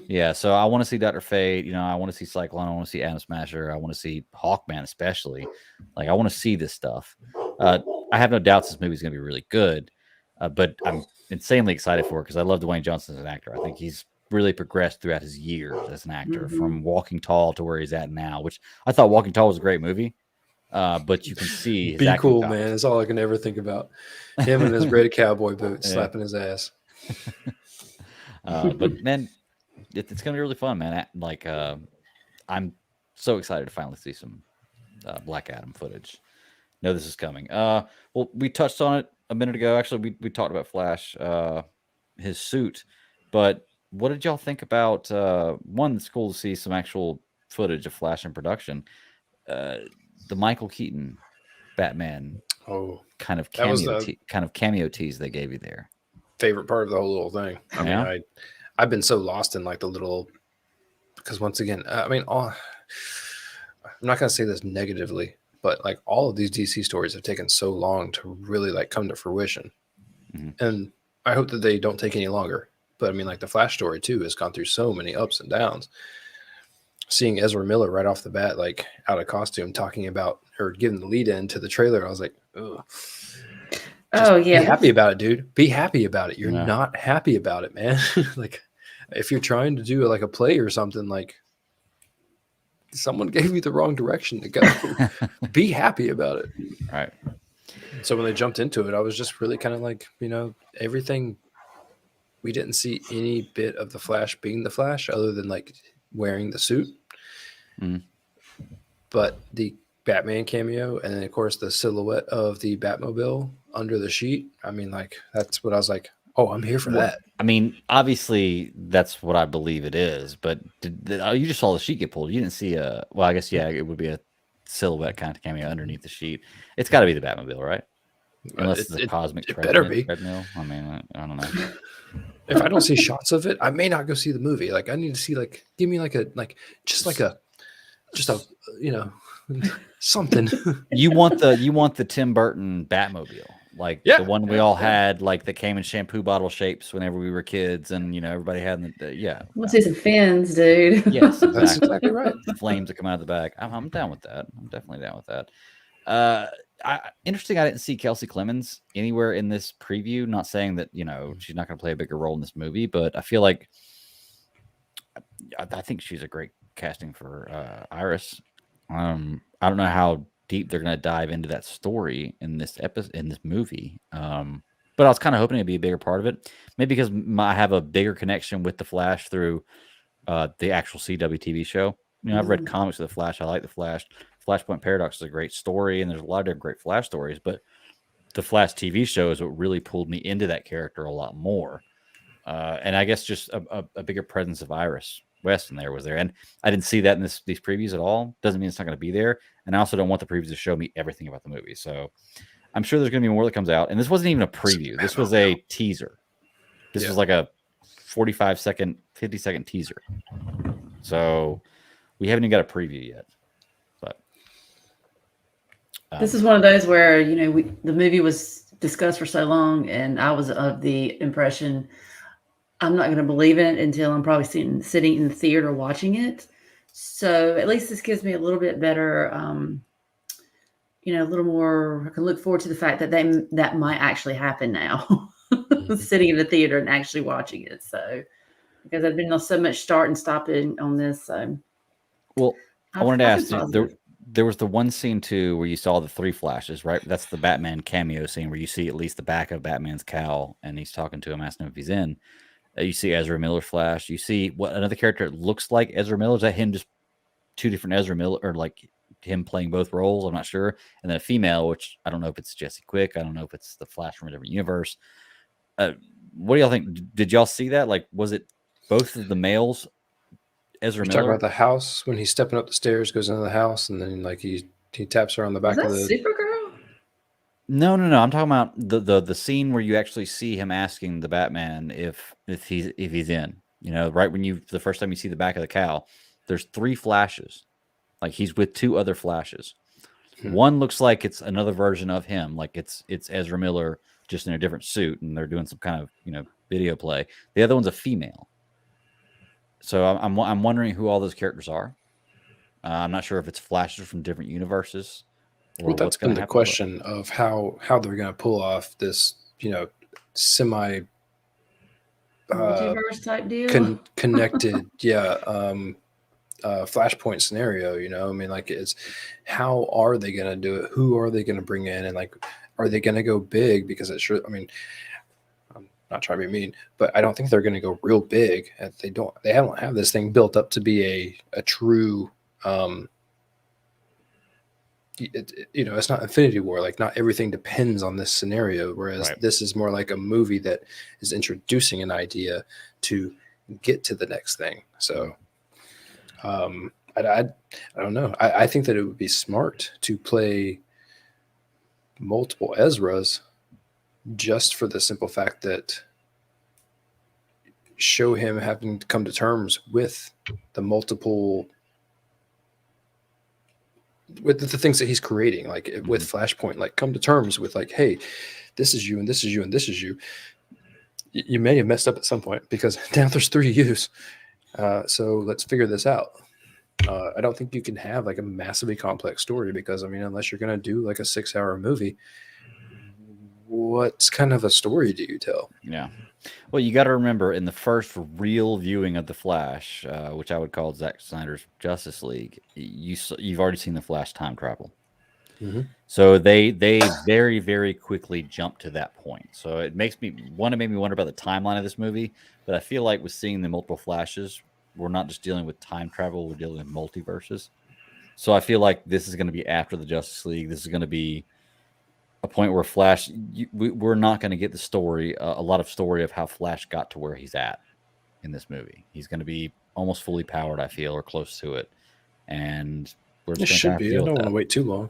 Yeah, so I want to see Dr. Fate. I want to see Cyclone. I want to see Atom Smasher. I want to see Hawkman, especially. Like, I want to see this stuff. I have no doubts this movie's going to be really good, but I'm insanely excited for it because I love Dwayne Johnson as an actor. I think he's really progressed throughout his years as an actor, from Walking Tall to where he's at now, which I thought Walking Tall was a great movie. But you can see his Be Cool, man. That's all I can ever think about. Him in his red cowboy boots slapping his ass. But man, it's gonna be really fun, man. Like, I'm so excited to finally see some Black Adam footage. Know this is coming. Well, we touched on it a minute ago. Actually, we talked about Flash, his suit. But what did y'all think about? One, it's cool to see some actual footage of Flash in production. The Michael Keaton Batman. Oh, kind of cameo tease they gave you there. Favorite part of the whole little thing. I mean, I've been so lost in like the little, because once again, I mean, I'm not going to say this negatively, but like all of these DC stories have taken so long to really like come to fruition. And I hope that they don't take any longer. But I mean, like the Flash story too has gone through so many ups and downs. Seeing Ezra Miller right off the bat, like out of costume, talking about or giving the lead in to the trailer, I was like, ugh. Be happy about it, dude. Be happy about it. You're not happy about it, man. Like, if you're trying to do like a play or something, like someone gave you the wrong direction to go. Be happy about it. Right. So when they jumped into it, I was just really kind of like, everything. We didn't see any bit of the Flash being the Flash other than like wearing the suit. But the Batman cameo, and then of course the silhouette of the Batmobile under the sheet. I mean, like that's what I was like. Oh, I'm here for that. I mean, obviously that's what I believe it is. But you just saw the sheet get pulled. You didn't see a. Well, I guess it would be a silhouette kind of cameo underneath the sheet. It's got to be the Batmobile, right? Unless it's a cosmic treadmill. I mean, I don't know. If I don't see shots of it, I may not go see the movie. Like I need to see give me just a something. You want the Tim Burton Batmobile, like Yeah. the one we all had, like that came in shampoo bottle shapes whenever we were kids, and everybody had yeah. I want to see some fins, dude. Yes, exactly. That's exactly right. Flames that come out of the back. I'm down with that. I'm definitely down with that. Interesting. I didn't see Kelsey Clemens anywhere in this preview. Not saying that she's not going to play a bigger role in this movie, but I feel like I think she's a great casting for Iris. I don't know how deep they're going to dive into that story in this episode, in this movie. But I was kind of hoping it'd be a bigger part of it. Maybe because I have a bigger connection with the Flash through the actual CW TV show. I've read comics of the Flash. I like the Flash. Flashpoint Paradox is a great story, and there's a lot of different great Flash stories. But the Flash TV show is what really pulled me into that character a lot more. And I guess just a bigger presence of Iris West in there was there. And I didn't see that in these previews at all. Doesn't mean it's not going to be there. And I also don't want the previews to show me everything about the movie. So I'm sure there's going to be more that comes out. And this wasn't even a preview. This was a teaser. This was like a 45-second, 50-second teaser. So we haven't even got a preview yet. But this is one of those where the movie was discussed for so long, and I was of the impression I'm not going to believe it until I'm probably sitting in the theater watching it. So at least this gives me a little bit better, a little more. I can look forward to the fact that that might actually happen now, sitting in the theater and actually watching it. So because I've been on so much start and stopping on this. So well, I wanted to ask you, there was the one scene too where you saw the 3 flashes, right? That's the Batman cameo scene where you see at least the back of Batman's cowl, and he's talking to him, asking him if he's in. You see Ezra Miller's Flash. You see what another character looks like Ezra Miller. Is that him? Just 2 different Ezra Miller, or like him playing both roles? I'm not sure. And then a female, which I don't know if it's Jesse Quick. I don't know if it's the Flash from a different universe. What do y'all think? Did y'all see that? Like, was it both of the males? Ezra Miller. Talking about the house when he's stepping up the stairs, goes into the house, and then he taps her on the back of the. Supergirl? No. I'm talking about the scene where you actually see him asking the Batman if he's in. Right when the first time you see the back of the cowl, there's 3 flashes. Like he's with 2 other flashes. One looks like it's another version of him, like it's Ezra Miller just in a different suit, and they're doing some kind of video play. The other one's a female. So I'm wondering who all those characters are. I'm not sure if it's flashes from different universes. Well, that's been the question of how they're going to pull off this, semi multiverse type deal, connected, Flashpoint scenario. I mean, it's how are they going to do it? Who are they going to bring in? And are they going to go big? Because it sure, I mean, I'm not trying to be mean, but I don't think they're going to go real big. They don't have this thing built up to be a true. It's not Infinity War. Like, not everything depends on this scenario. Whereas this is more like a movie that is introducing an idea to get to the next thing. So, I don't know. I think that it would be smart to play multiple Ezras, just for the simple fact that show him having to come to terms with the multiple. With the things that he's creating, with Flashpoint, come to terms with hey, this is you, and this is you, and this is you. You may have messed up at some point because now there's 3 yous. So let's figure this out. I don't think you can have a massively complex story because, unless you're going to do a 6-hour movie, what kind of a story do you tell? Yeah. Well, you got to remember, in the first real viewing of The Flash, which I would call Zack Snyder's Justice League, you've already seen The Flash time travel. Mm-hmm. So they very, very quickly jumped to that point. So it makes me wonder about the timeline of this movie. But I feel like with seeing the multiple Flashes, we're not just dealing with time travel, we're dealing with multiverses. So I feel like this is going to be after the Justice League. This is going to be a point where Flash, we're not going to get the story, a lot of story of how Flash got to where he's at in this movie. He's going to be almost fully powered, I feel, or close to it. And we're just should be. I don't want to wait too long.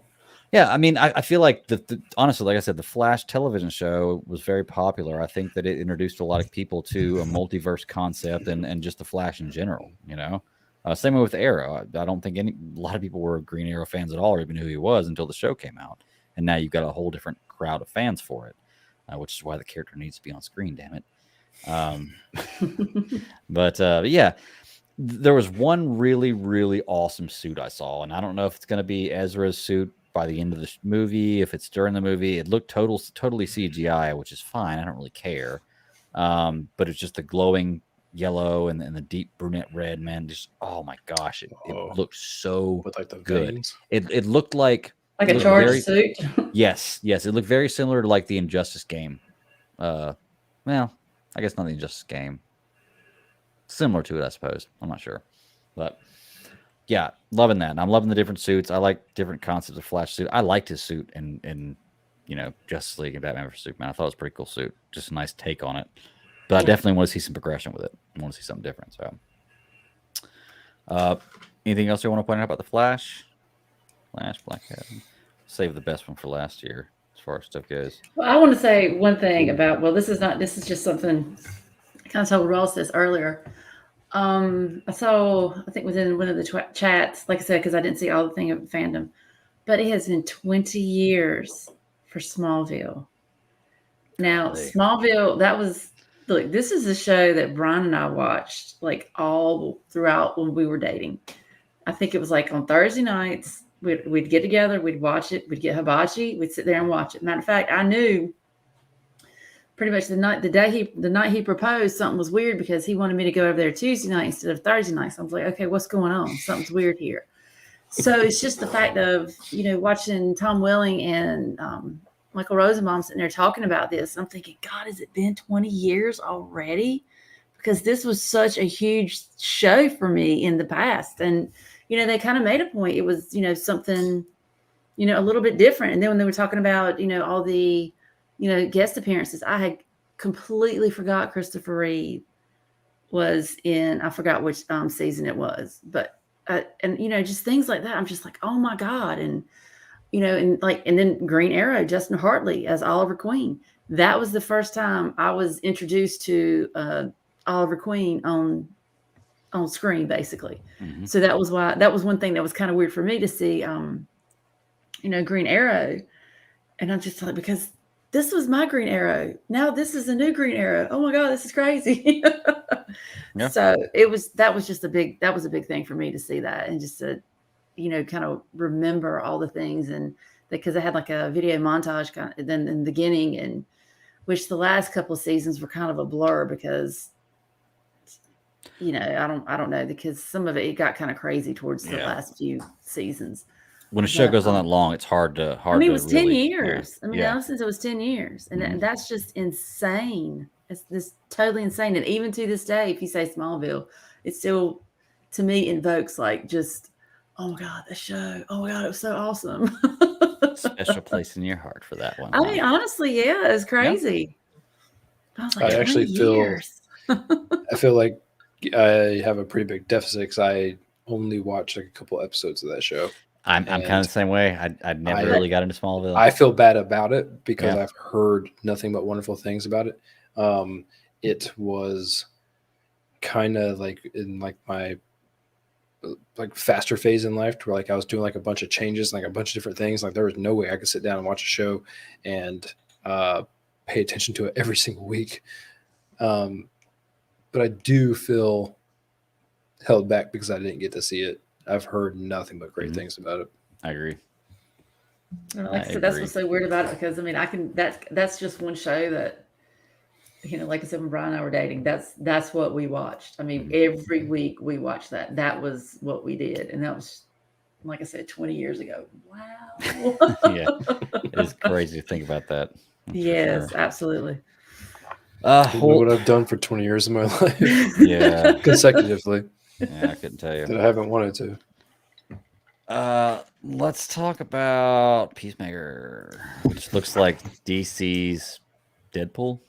Yeah, I mean, I feel like honestly, like I said, the Flash television show was very popular. I think that it introduced a lot of people to a multiverse concept and just the Flash in general. Same way with Arrow. I don't think a lot of people were Green Arrow fans at all, or even who he was until the show came out, and now you've got a whole different crowd of fans for it, which is why the character needs to be on screen. Damn it. But yeah, there was one really, really awesome suit I saw, and I don't know if it's going to be Ezra's suit by the end of the movie, if it's during the movie. It looked totally CGI, which is fine. I don't really care. But it's just the glowing yellow and the deep brunette red, man. Just, oh my gosh, it looked so with like the good. veins. It looked like a charge suit. Yes, it looked very similar to like the Injustice game. Well, I guess not the Injustice game. Similar to it, I suppose. I'm not sure, but yeah, loving that. And I'm loving the different suits. I like different concepts of Flash suit. I liked his suit in Justice League and Batman vs Superman. I thought it was a pretty cool suit. Just a nice take on it. But I definitely want to see some progression with it. I want to see something different. So, anything else you want to point out about the Flash? Black Adam. Save the best one for last year as far as stuff goes. Well, I want to say one thing about. Well, this is just something I kind of told Ross this earlier. I saw, I think it was in one of the chats, like I said, because I didn't see all the thing of Fandom, but it has been 20 years for Smallville. Now, Smallville, look, this is a show that Brian and I watched like all throughout when we were dating. I think it was like on Thursday nights, we'd get together, we'd watch it, we'd get hibachi, we'd sit there and watch it. Matter of fact, I knew pretty much the night he proposed, something was weird because he wanted me to go over there Tuesday night instead of Thursday night. So I was like, okay, what's going on? Something's weird here. So it's just the fact of, watching Tom Welling and Michael Rosenbaum sitting there talking about this. I'm thinking, God, has it been 20 years already? Because this was such a huge show for me in the past. And, they kind of made a point. It was, something, a little bit different. And then when they were talking about, all the, guest appearances, I had completely forgot Christopher Reeve was in, I forgot which season it was, but, and, just things like that. I'm just like, oh my God. And, and then Green Arrow, Justin Hartley as Oliver Queen. That was the first time I was introduced to Oliver Queen on screen, basically. Mm-hmm. So that was one thing that was kind of weird for me to see, Green Arrow. And I'm just like, because this was my Green Arrow. Now this is a new Green Arrow. Oh my God, this is crazy. Yeah. So that was a big thing for me to see that and just to, kind of remember all the things. And because I had like a video montage kind of then in the beginning, and which the last couple of seasons were kind of a blur because, I don't know, because some of it got kind of crazy towards the last few seasons. When a show goes on that long, it's hard to. I mean, it was 10 years. Yeah. I mean, now since it was 10 years, and that's just insane. It's this totally insane. And even to this day, if you say Smallville, it still, to me, invokes like just, oh my God, the show. Oh my God, it was so awesome. Special place in your heart for that one. I mean, honestly, yeah, it's crazy. Yeah. I was like, I actually I feel like I have a pretty big deficit because I only watched like a couple episodes of that show. I'm kind of the same way. I never really got into Smallville. I feel bad about it because I've heard nothing but wonderful things about it. It was kind of like in like my like faster phase in life to where like I was doing like a bunch of changes, like a bunch of different things. Like there was no way I could sit down and watch a show and pay attention to it every single week. But I do feel held back because I didn't get to see it. I've heard nothing but great things about it. I agree. Like I said, that's what's so weird about it because I mean, that's just one show that, like I said, when Brian and I were dating, that's what we watched. I mean, every week we watched that. That was what we did, and that was, like I said, 20 years ago. Wow. Yeah, it's crazy to think about that. Yes, absolutely. What I've done for 20 years of my life. Yeah, consecutively. Yeah, I couldn't tell you that I haven't wanted to. Let's talk about Peacemaker, which looks like DC's Deadpool.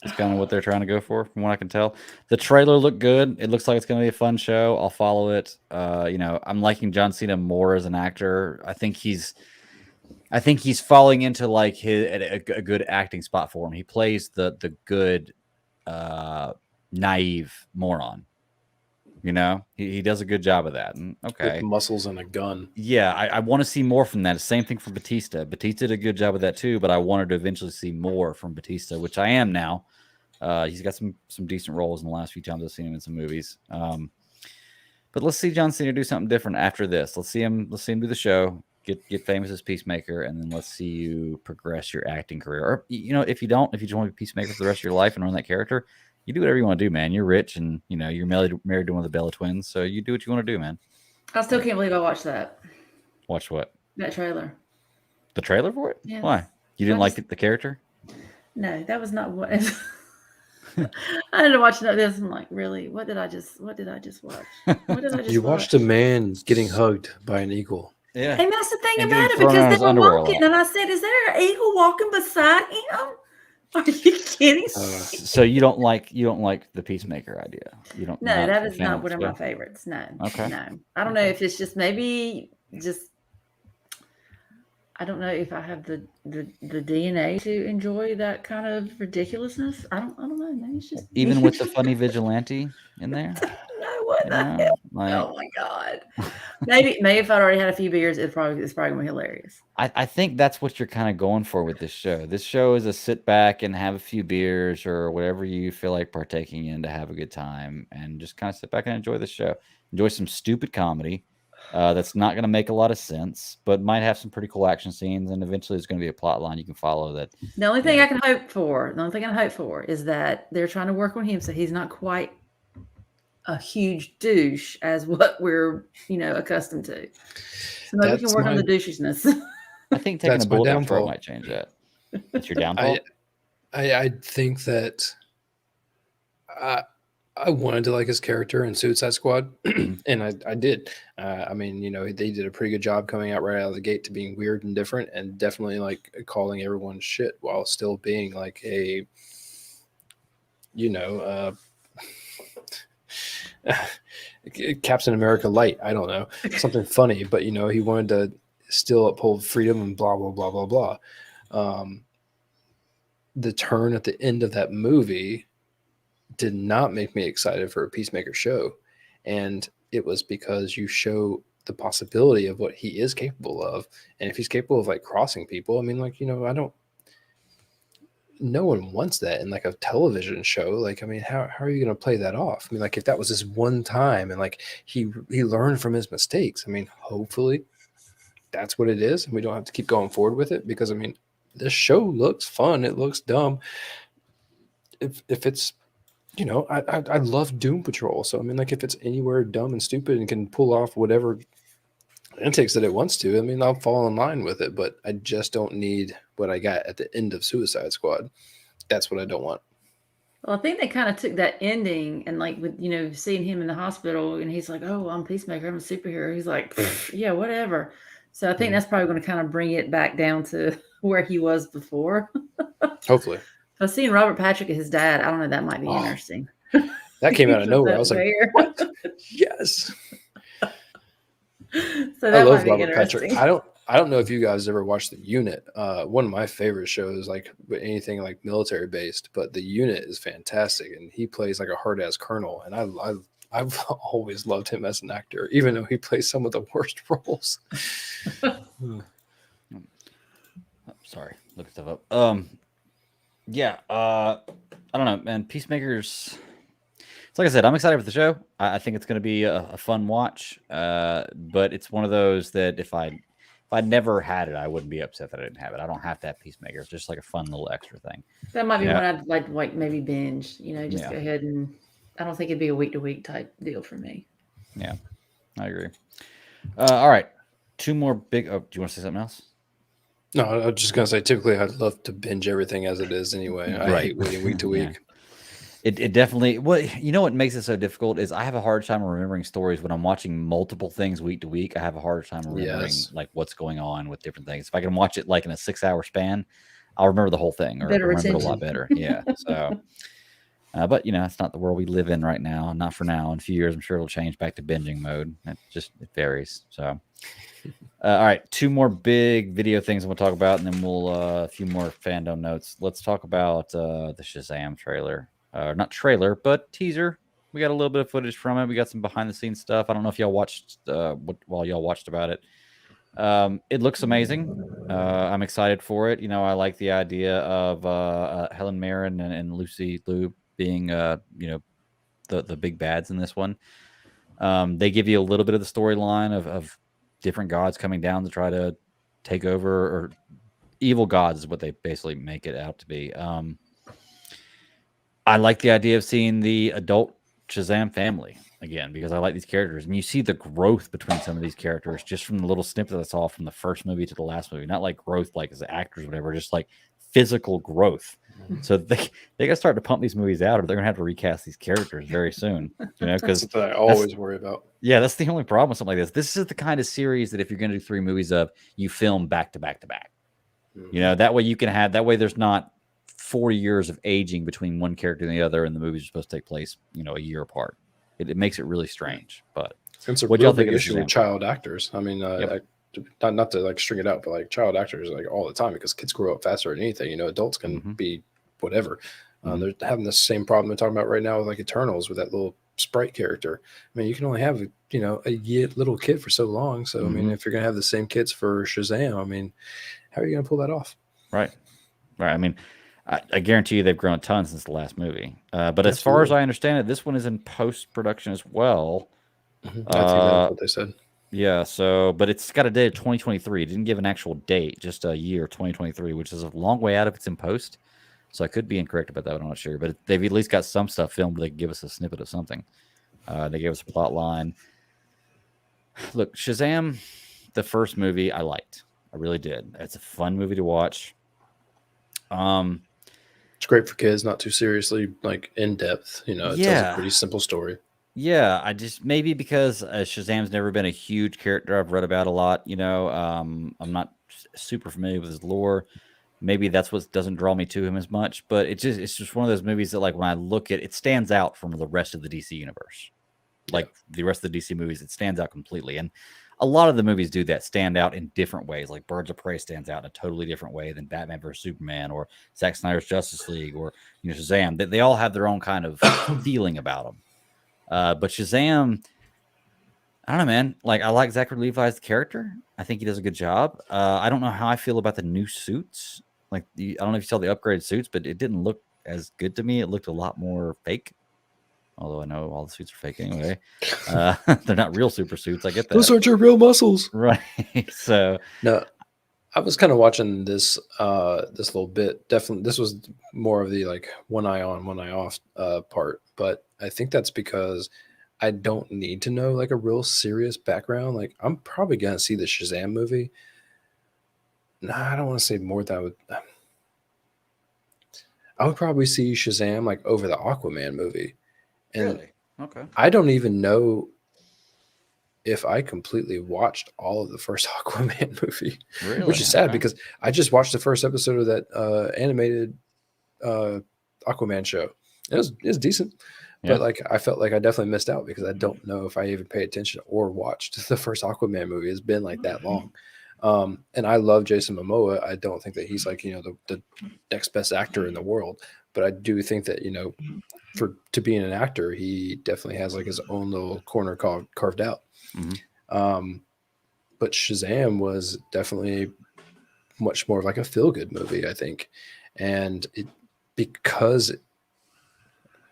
That's kind of what they're trying to go for, from what I can tell. The trailer looked good. It looks like it's going to be a fun show. I'll follow it. I'm liking John Cena more as an actor. I think he's I think he's falling into like a good acting spot for him. He plays the good, naive moron. You know, he does a good job of that. And okay, with muscles and a gun. Yeah, I want to see more from that. Same thing for Batista. Batista did a good job of that too, but I wanted to eventually see more from Batista, which I am now. He's got some decent roles in the last few times I've seen him in some movies. But let's see John Cena do something different after this. Let's see him do the show, get famous as Peacemaker, and then let's see you progress your acting career. Or if you just want to be Peacemaker for the rest of your life and run that character, you do whatever you want to do, man. You're rich and you're married to one of the Bella twins, so you do what you want to do, man. I still can't believe I watched that. Watch what? That trailer. The trailer for it? Yes. Why? You didn't like the character? No, that was not what. I had to watch this. I'm like, really? What did I just watch? What did I just You watched a man getting hugged by an eagle. Yeah. And that's the thing And about getting it, thrown out because his they were underwear a walking, lot. and I said, "Is there an eagle walking beside him? Are you kidding?" So you don't like the Peacemaker idea? You don't? No, that is fan not of one of the my show? favorites. No. Okay. No. I don't know if it's just maybe just. I don't know if I have the DNA to enjoy that kind of ridiculousness. I don't know. Maybe it's just Even me. with the funny vigilante in there? No, what You the know, hell? like, Oh my god. Maybe if I'd already had a few beers, it's probably gonna be hilarious. I think that's what you're kind of going for with this show. This show is a sit back and have a few beers or whatever you feel like partaking in to have a good time and just kind of sit back and enjoy the show. Enjoy some stupid comedy that's not going to make a lot of sense, but might have some pretty cool action scenes. And eventually there's going to be a plot line you can follow that. The only thing I can hope for is that they're trying to work on him so he's not quite a huge douche as what we're accustomed to. So maybe we can work on the douchishness. I think taking That's a my bullet down throat downfall. might change that. That's your downfall? I think that I wanted to like his character in Suicide Squad, and I did. I mean, they did a pretty good job coming out right out of the gate to being weird and different, and definitely like calling everyone shit while still being like a, Captain America light. I don't know, something funny, but he wanted to still uphold freedom and blah blah blah blah blah. The turn at the end of that movie did not make me excited for a Peacemaker show, and it was because you show the possibility of what he is capable of, and if he's capable of like crossing people, I mean, like no one wants that in like a television show. Like, I mean, how are you going to play that off? I mean, like if that was this one time and like he learned from his mistakes, I mean, hopefully that's what it is, and we don't have to keep going forward with it, because I mean, this show looks fun. It looks dumb. If it's I love Doom Patrol. So, I mean, like, if it's anywhere dumb and stupid and can pull off whatever antics that it wants to, I mean, I'll fall in line with it. But I just don't need what I got at the end of Suicide Squad. That's what I don't want. Well, I think they kind of took that ending and, like, with, seeing him in the hospital, and he's like, "Oh, I'm Peacemaker. I'm a superhero." He's like, "Yeah, whatever." So I think that's probably going to kind of bring it back down to where he was before. Hopefully. But seeing Robert Patrick as his dad, I don't know, that might be interesting. That came out of nowhere. I was like, what? Yes. So I love Robert Patrick. I don't know if you guys ever watched The Unit. One of my favorite shows, like anything like military based, but The Unit is fantastic, and he plays like a hard ass colonel, and I've always loved him as an actor, even though he plays some of the worst roles. Sorry, look stuff up. Yeah, I don't know, man. Peacemakers. It's like I said, I'm excited for the show. I think it's going to be a fun watch. But it's one of those that if I'd never had it, I wouldn't be upset that I didn't have it. I don't have to have Peacemaker. It's just like a fun little extra thing. That might be one I'd like maybe binge. Go ahead and. I don't think it'd be a week to week type deal for me. Yeah, I agree. All right, two more big. Oh, do you want to say something else? No, I was just gonna say. Typically, I'd love to binge everything as it is anyway. I hate waiting week to week. It definitely. Well, what makes it so difficult is I have a hard time remembering stories when I'm watching multiple things week to week. I have a harder time remembering like what's going on with different things. If I can watch it like in a 6-hour span, I'll remember the whole thing or remember it a lot better. Yeah. So, but it's not the world we live in right now. Not for now. In a few years, I'm sure it'll change back to binging mode. It varies. So. All right, 2 more big video things I'm gonna talk about, and then we'll a few more fandom notes. Let's talk about the Shazam trailer, not trailer, but teaser. We got a little bit of footage from it. We got some behind the scenes stuff. I don't know if y'all watched while y'all watched about it. It looks amazing. I'm excited for it. I like the idea of Helen Mirren and Lucy Liu being the big bads in this one. They give you a little bit of the storyline of different gods coming down to try to take over, or evil gods is what they basically make it out to be. I like the idea of seeing the adult Shazam family again, because I like these characters. And you see the growth between some of these characters just from the little snippet I saw from the first movie to the last movie. Not like growth like as actors or whatever, just like physical growth. So they got to start to pump these movies out, or they're going to have to recast these characters very soon. Because That's what I always worry about. Yeah, that's the only problem with something like this. This is the kind of series that if you're going to do 3 movies of, you film back to back to back. That way you can have, that way there's not 4 years of aging between one character and the other, and the movies are supposed to take place, a year apart. It makes it really strange. But it's a what real y'all think big of issue Shazam? with child actors. I mean, not to like string it out, but like child actors like all the time, because kids grow up faster than anything. Adults can be whatever. They're having the same problem they're talking about right now with like Eternals with that little sprite character. I mean, you can only have a little kid for so long. So I mean, if you're gonna have the same kids for Shazam, I mean, how are you gonna pull that off? Right. I mean, I guarantee you they've grown a ton since the last movie. But as far as I understand it, this one is in post production as well. I think that's what they said. Yeah. So, but it's got a date of 2023. It didn't give an actual date, just a year, 2023, which is a long way out if it's in post. So I could be incorrect about that. I'm not sure, but they've at least got some stuff filmed. They can give us a snippet of something. They gave us a plot line. Look, Shazam, the first movie, I liked. I really did. It's a fun movie to watch. It's great for kids, not too seriously like in depth. It tells a pretty simple story. Yeah, I just maybe because Shazam's never been a huge character I've read about a lot. I'm not super familiar with his lore. Maybe that's what doesn't draw me to him as much. But it's just one of those movies that, like, when I look at it, stands out from the rest of the DC universe. Like the rest of the DC movies, it stands out completely. And a lot of the movies do that, stand out in different ways. Like Birds of Prey stands out in a totally different way than Batman vs Superman or Zack Snyder's Justice League or Shazam. They all have their own kind of feeling about them. But Shazam, I don't know, man. Like, I like Zachary Levi's character. I think he does a good job. I don't know how I feel about the new suits. Like, I don't know if you saw the upgraded suits, but it didn't look as good to me. It looked a lot more fake. Although I know all the suits are fake anyway. They're not real super suits. I get that. Those aren't your real muscles. Right. So no, I was kind of watching this this little bit. Definitely, this was more of the like one eye on, one eye off part. But I think that's because I don't need to know like a real serious background. Like, I'm probably gonna see the Shazam movie. Nah, I don't want to say more than I would probably see Shazam like over the Aquaman movie. And really? Okay. I don't even know if I completely watched all of the first Aquaman movie, Really? which is sad because I just watched the first episode of that animated Aquaman show. It was decent, but like I felt like I definitely missed out because I don't know if I even paid attention or watched the first Aquaman movie. It's been like that long. And I love Jason Momoa. I don't think that he's like, the next best actor in the world, but I do think that, to being an actor, he definitely has like his own little corner carved out. But Shazam was definitely much more of like a feel-good movie, I think. And because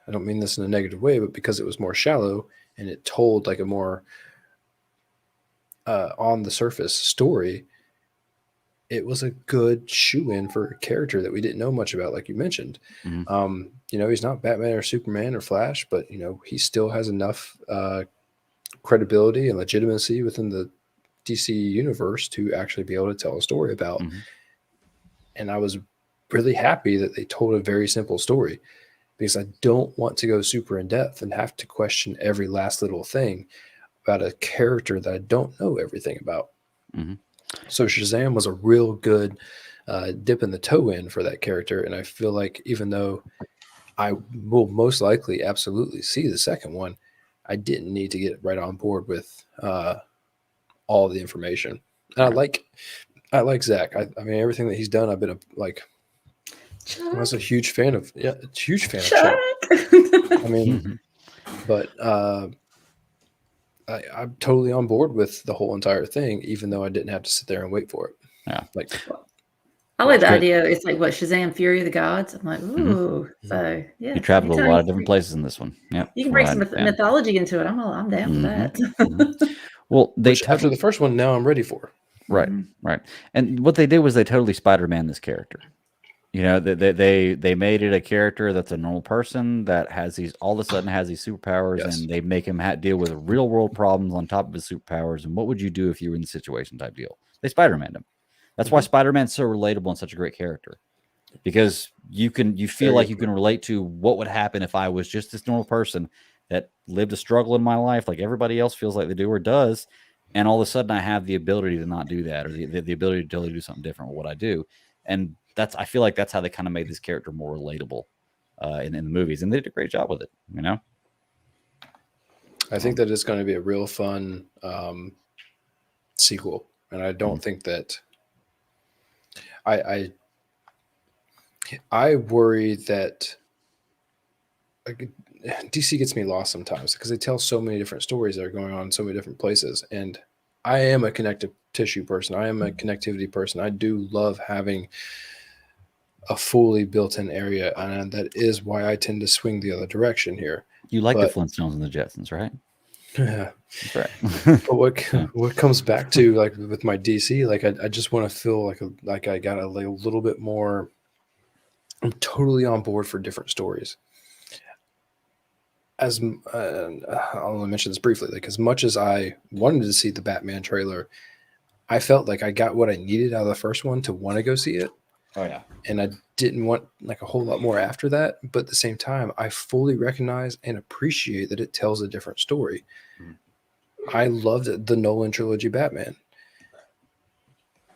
I don't mean this in a negative way, but because it was more shallow and it told like a more on the surface story, it was a good shoe-in for a character that we didn't know much about, like you mentioned. He's not Batman or Superman or Flash, but he still has enough credibility and legitimacy within the DC universe to actually be able to tell a story about. And I was really happy that they told a very simple story, because I don't want to go super in depth and have to question every last little thing about a character that I don't know everything about. So Shazam was a real good dip in the toe in for that character. And I feel like even though I will most likely absolutely see the second one, I didn't need to get right on board with all the information. And I like Zach. I mean, everything that he's done, I've been I was a huge fan of. Yeah, huge fan of Chuck. I mean, but I'm totally on board with the whole entire thing, even though I didn't have to sit there and wait for it. Yeah, like I like the idea. It's like what, Shazam, Fury of the Gods. I'm like, ooh. So yeah, you traveled a lot of different places in this one. Yeah, you can bring some mythology into it. I'm down for that. Well, after the first one, now I'm ready for. Right, right. And what they did was they totally Spider-Man this character. You know, they made it a character that's a normal person that has these, all of a sudden has these superpowers, and they make him deal with real world problems on top of his superpowers. And what would you do if you were in the situation type deal? They Spider-Man him. That's why Spider-Man's so relatable and such a great character, because you feel like you can relate to what would happen if I was just this normal person that lived a struggle in my life like everybody else feels like they do or does. And all of a sudden I have the ability to not do that, or the ability to totally do something different with what I do. And I feel like that's how they kind of made this character more relatable in the movies, and they did a great job with it. You know, I think that it's going to be a real fun sequel, and I don't think that I worry that DC gets me lost sometimes because they tell so many different stories that are going on in so many different places, and I am a connective tissue person. I am a connectivity person. I do love having a fully built-in area, and that is why I tend to swing the other direction here. You like the Flintstones and the Jetsons, right? Yeah, that's right. But what comes back to, like, with my DC, like I just want to feel like I got a little bit more. I'm totally on board for different stories. I'll only mention this briefly. Like, as much as I wanted to see the Batman trailer, I felt like I got what I needed out of the first one to want to go see it. Oh yeah. And I didn't want like a whole lot more after that. But at the same time, I fully recognize and appreciate that it tells a different story. I loved the Nolan trilogy Batman.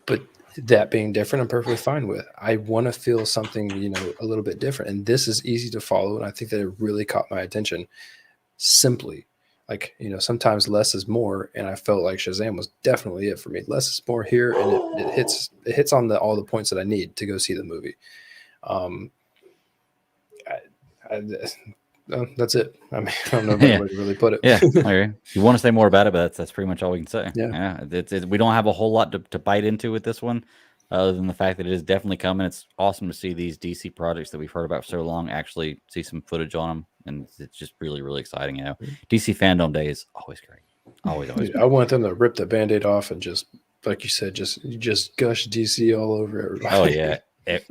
But that being different, I'm perfectly fine with. I want to feel something, a little bit different. And this is easy to follow. And I think that it really caught my attention. Simply, like, sometimes less is more. And I felt like Shazam was definitely it for me. Less is more here. And it hits on all the points that I need to go see the movie. That's it. I mean, I don't know another way to really put it. Yeah, you want to say more about it, but that's pretty much all we can say. Yeah. We don't have a whole lot to bite into with this one, other than the fact that it is definitely coming. It's awesome to see these DC projects that we've heard about for so long actually see some footage on them, and it's just really, really exciting. DC Fandome Day is always great. Always. Dude, I want them to rip the Band-Aid off and just, like you said, just gush DC all over everybody. Oh yeah,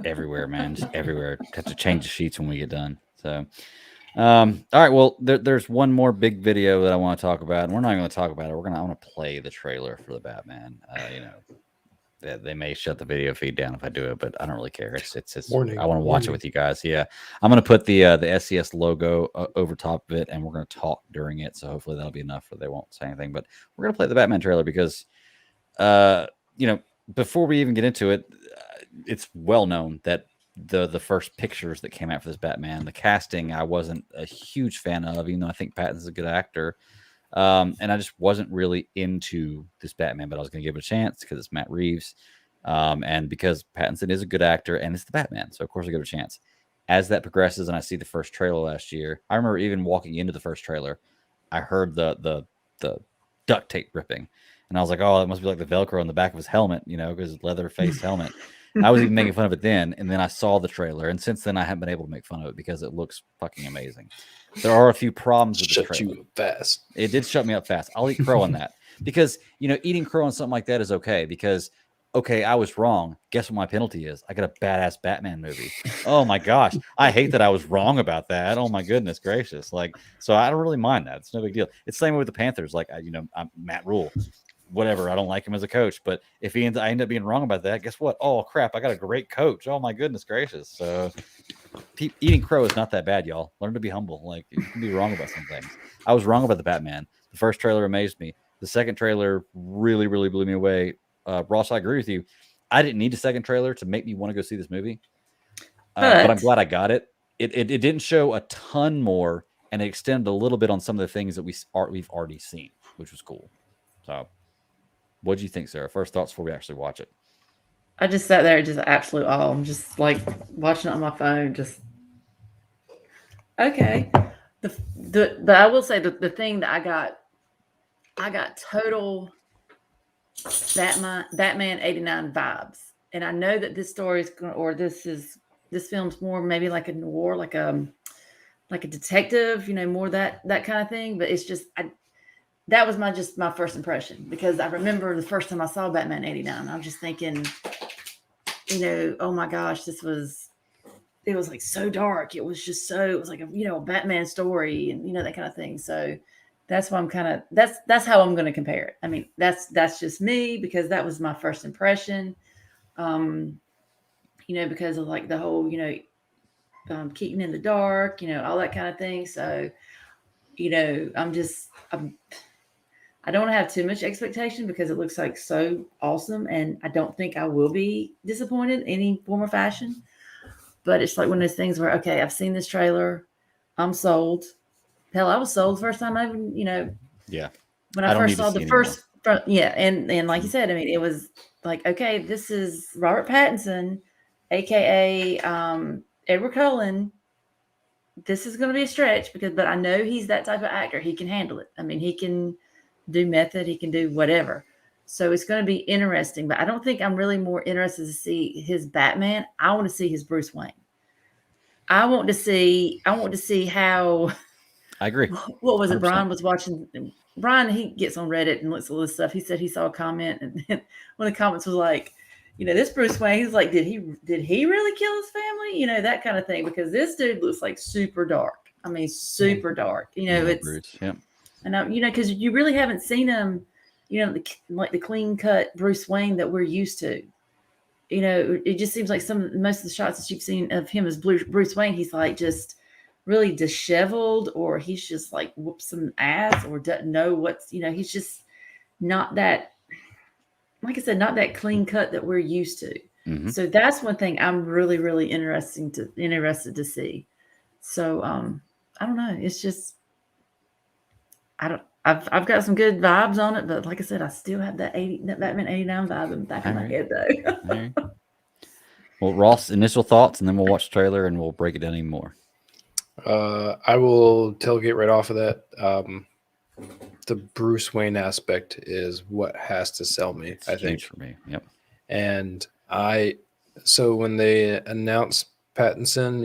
everywhere, man, just everywhere. Have to change the sheets when we get done. So. All right, well, there's one more big video that I want to talk about, and we're not even going to talk about it. I want to play the trailer for the Batman. They may shut the video feed down if I do it, but I don't really care. It's warning, I want to watch it with you guys. Yeah, I'm going to put the SCS logo over top of it, and we're going to talk during it, so hopefully that'll be enough, or they won't say anything. But we're going to play the Batman trailer because, before we even get into it, it's well known that the first pictures that came out for this Batman, the casting, I wasn't a huge fan of, even though I think Pattinson's a good actor. And I just wasn't really into this Batman, but I was going to give it a chance because it's Matt Reeves. And because Pattinson is a good actor and it's the Batman. So of course I give it a chance. As that progresses and I see the first trailer last year, I remember even walking into the first trailer, I heard the duct tape ripping. And I was like, oh, it must be like the Velcro on the back of his helmet, because his leather face helmet. I was even making fun of it then, and then I saw the trailer, and since then I haven't been able to make fun of it because it looks fucking amazing. There are a few problems with the trailer. Shut you up fast. It did shut me up fast. I'll eat crow on that because eating crow on something like that is okay because I was wrong. Guess what my penalty is? I got a badass Batman movie. Oh my gosh, I hate that I was wrong about that. Oh my goodness gracious! So I don't really mind that. It's no big deal. It's the same with the Panthers. I'm Matt Rule. Whatever, I don't like him as a coach, but if I end up being wrong about that, guess what? Oh crap, I got a great coach. Oh my goodness gracious. So eating crow is not that bad, y'all. Learn to be humble. You can be wrong about some things. I was wrong about the Batman. The first trailer amazed me. The second trailer really, really blew me away. Ross, I agree with you. I didn't need a second trailer to make me want to go see this movie, but I'm glad I got it. It didn't show a ton more, and it extended a little bit on some of the things that we've already seen, which was cool. So What do you think, Sarah? First thoughts before we actually watch it. I just sat there, just absolute awe. I'm just like watching it on my phone. Just okay. But I will say the thing that I got total Batman 89 vibes, and I know that this story is going, or this film's more maybe like a noir, like a detective, more that kind of thing. But it's just that was my first impression, because I remember the first time I saw Batman 89, I was just thinking, oh my gosh, it was like so dark. It was like a Batman story, and that kind of thing. So that's why I'm kind of that's how I'm going to compare it. I mean, that's just me, because that was my first impression. Because of like the whole keeping in the dark, all that kind of thing. So I don't have too much expectation, because it looks like so awesome, and I don't think I will be disappointed in any form or fashion. But it's like one of those things where, okay, I've seen this trailer, I'm sold. Hell, I was sold the first time I even, Yeah. when I first saw the first, yeah, and like you said, I mean, it was like, okay, this is Robert Pattinson, aka Edward Cullen. This is going to be a stretch, but I know he's that type of actor. He can handle it. I mean, he can do method, he can do whatever. So it's going to be interesting, but I don't think I'm really more interested to see his Batman. I want to see his Bruce Wayne. I want to see how. I agree. What was it? 100%. Brian was watching. Brian, he gets on Reddit and looks at all this stuff. He said he saw a comment, and one of the comments was like, this Bruce Wayne. He's like, did he really kill his family? That kind of thing. Because this dude looks like super dark. I mean, super dark. It's Bruce. Yep. And because you really haven't seen him, like the clean cut Bruce Wayne that we're used to. It just seems like most of the shots that you've seen of him as Bruce Wayne, he's like just really disheveled, or he's just like whoops some ass, or doesn't know what's, he's just not that, like I said, not that clean cut that we're used to. Mm-hmm. So that's one thing I'm really, really interested to see. So I don't know. It's just I've got some good vibes on it, but like I said, I still have that Batman 89 vibe in the back of my head though. Well, Ross, initial thoughts, and then we'll watch the trailer and we'll break it down even more. I will tailgate right off of that. The Bruce Wayne aspect is what has to sell me. I think for me. Yep. And so when they announced Pattinson,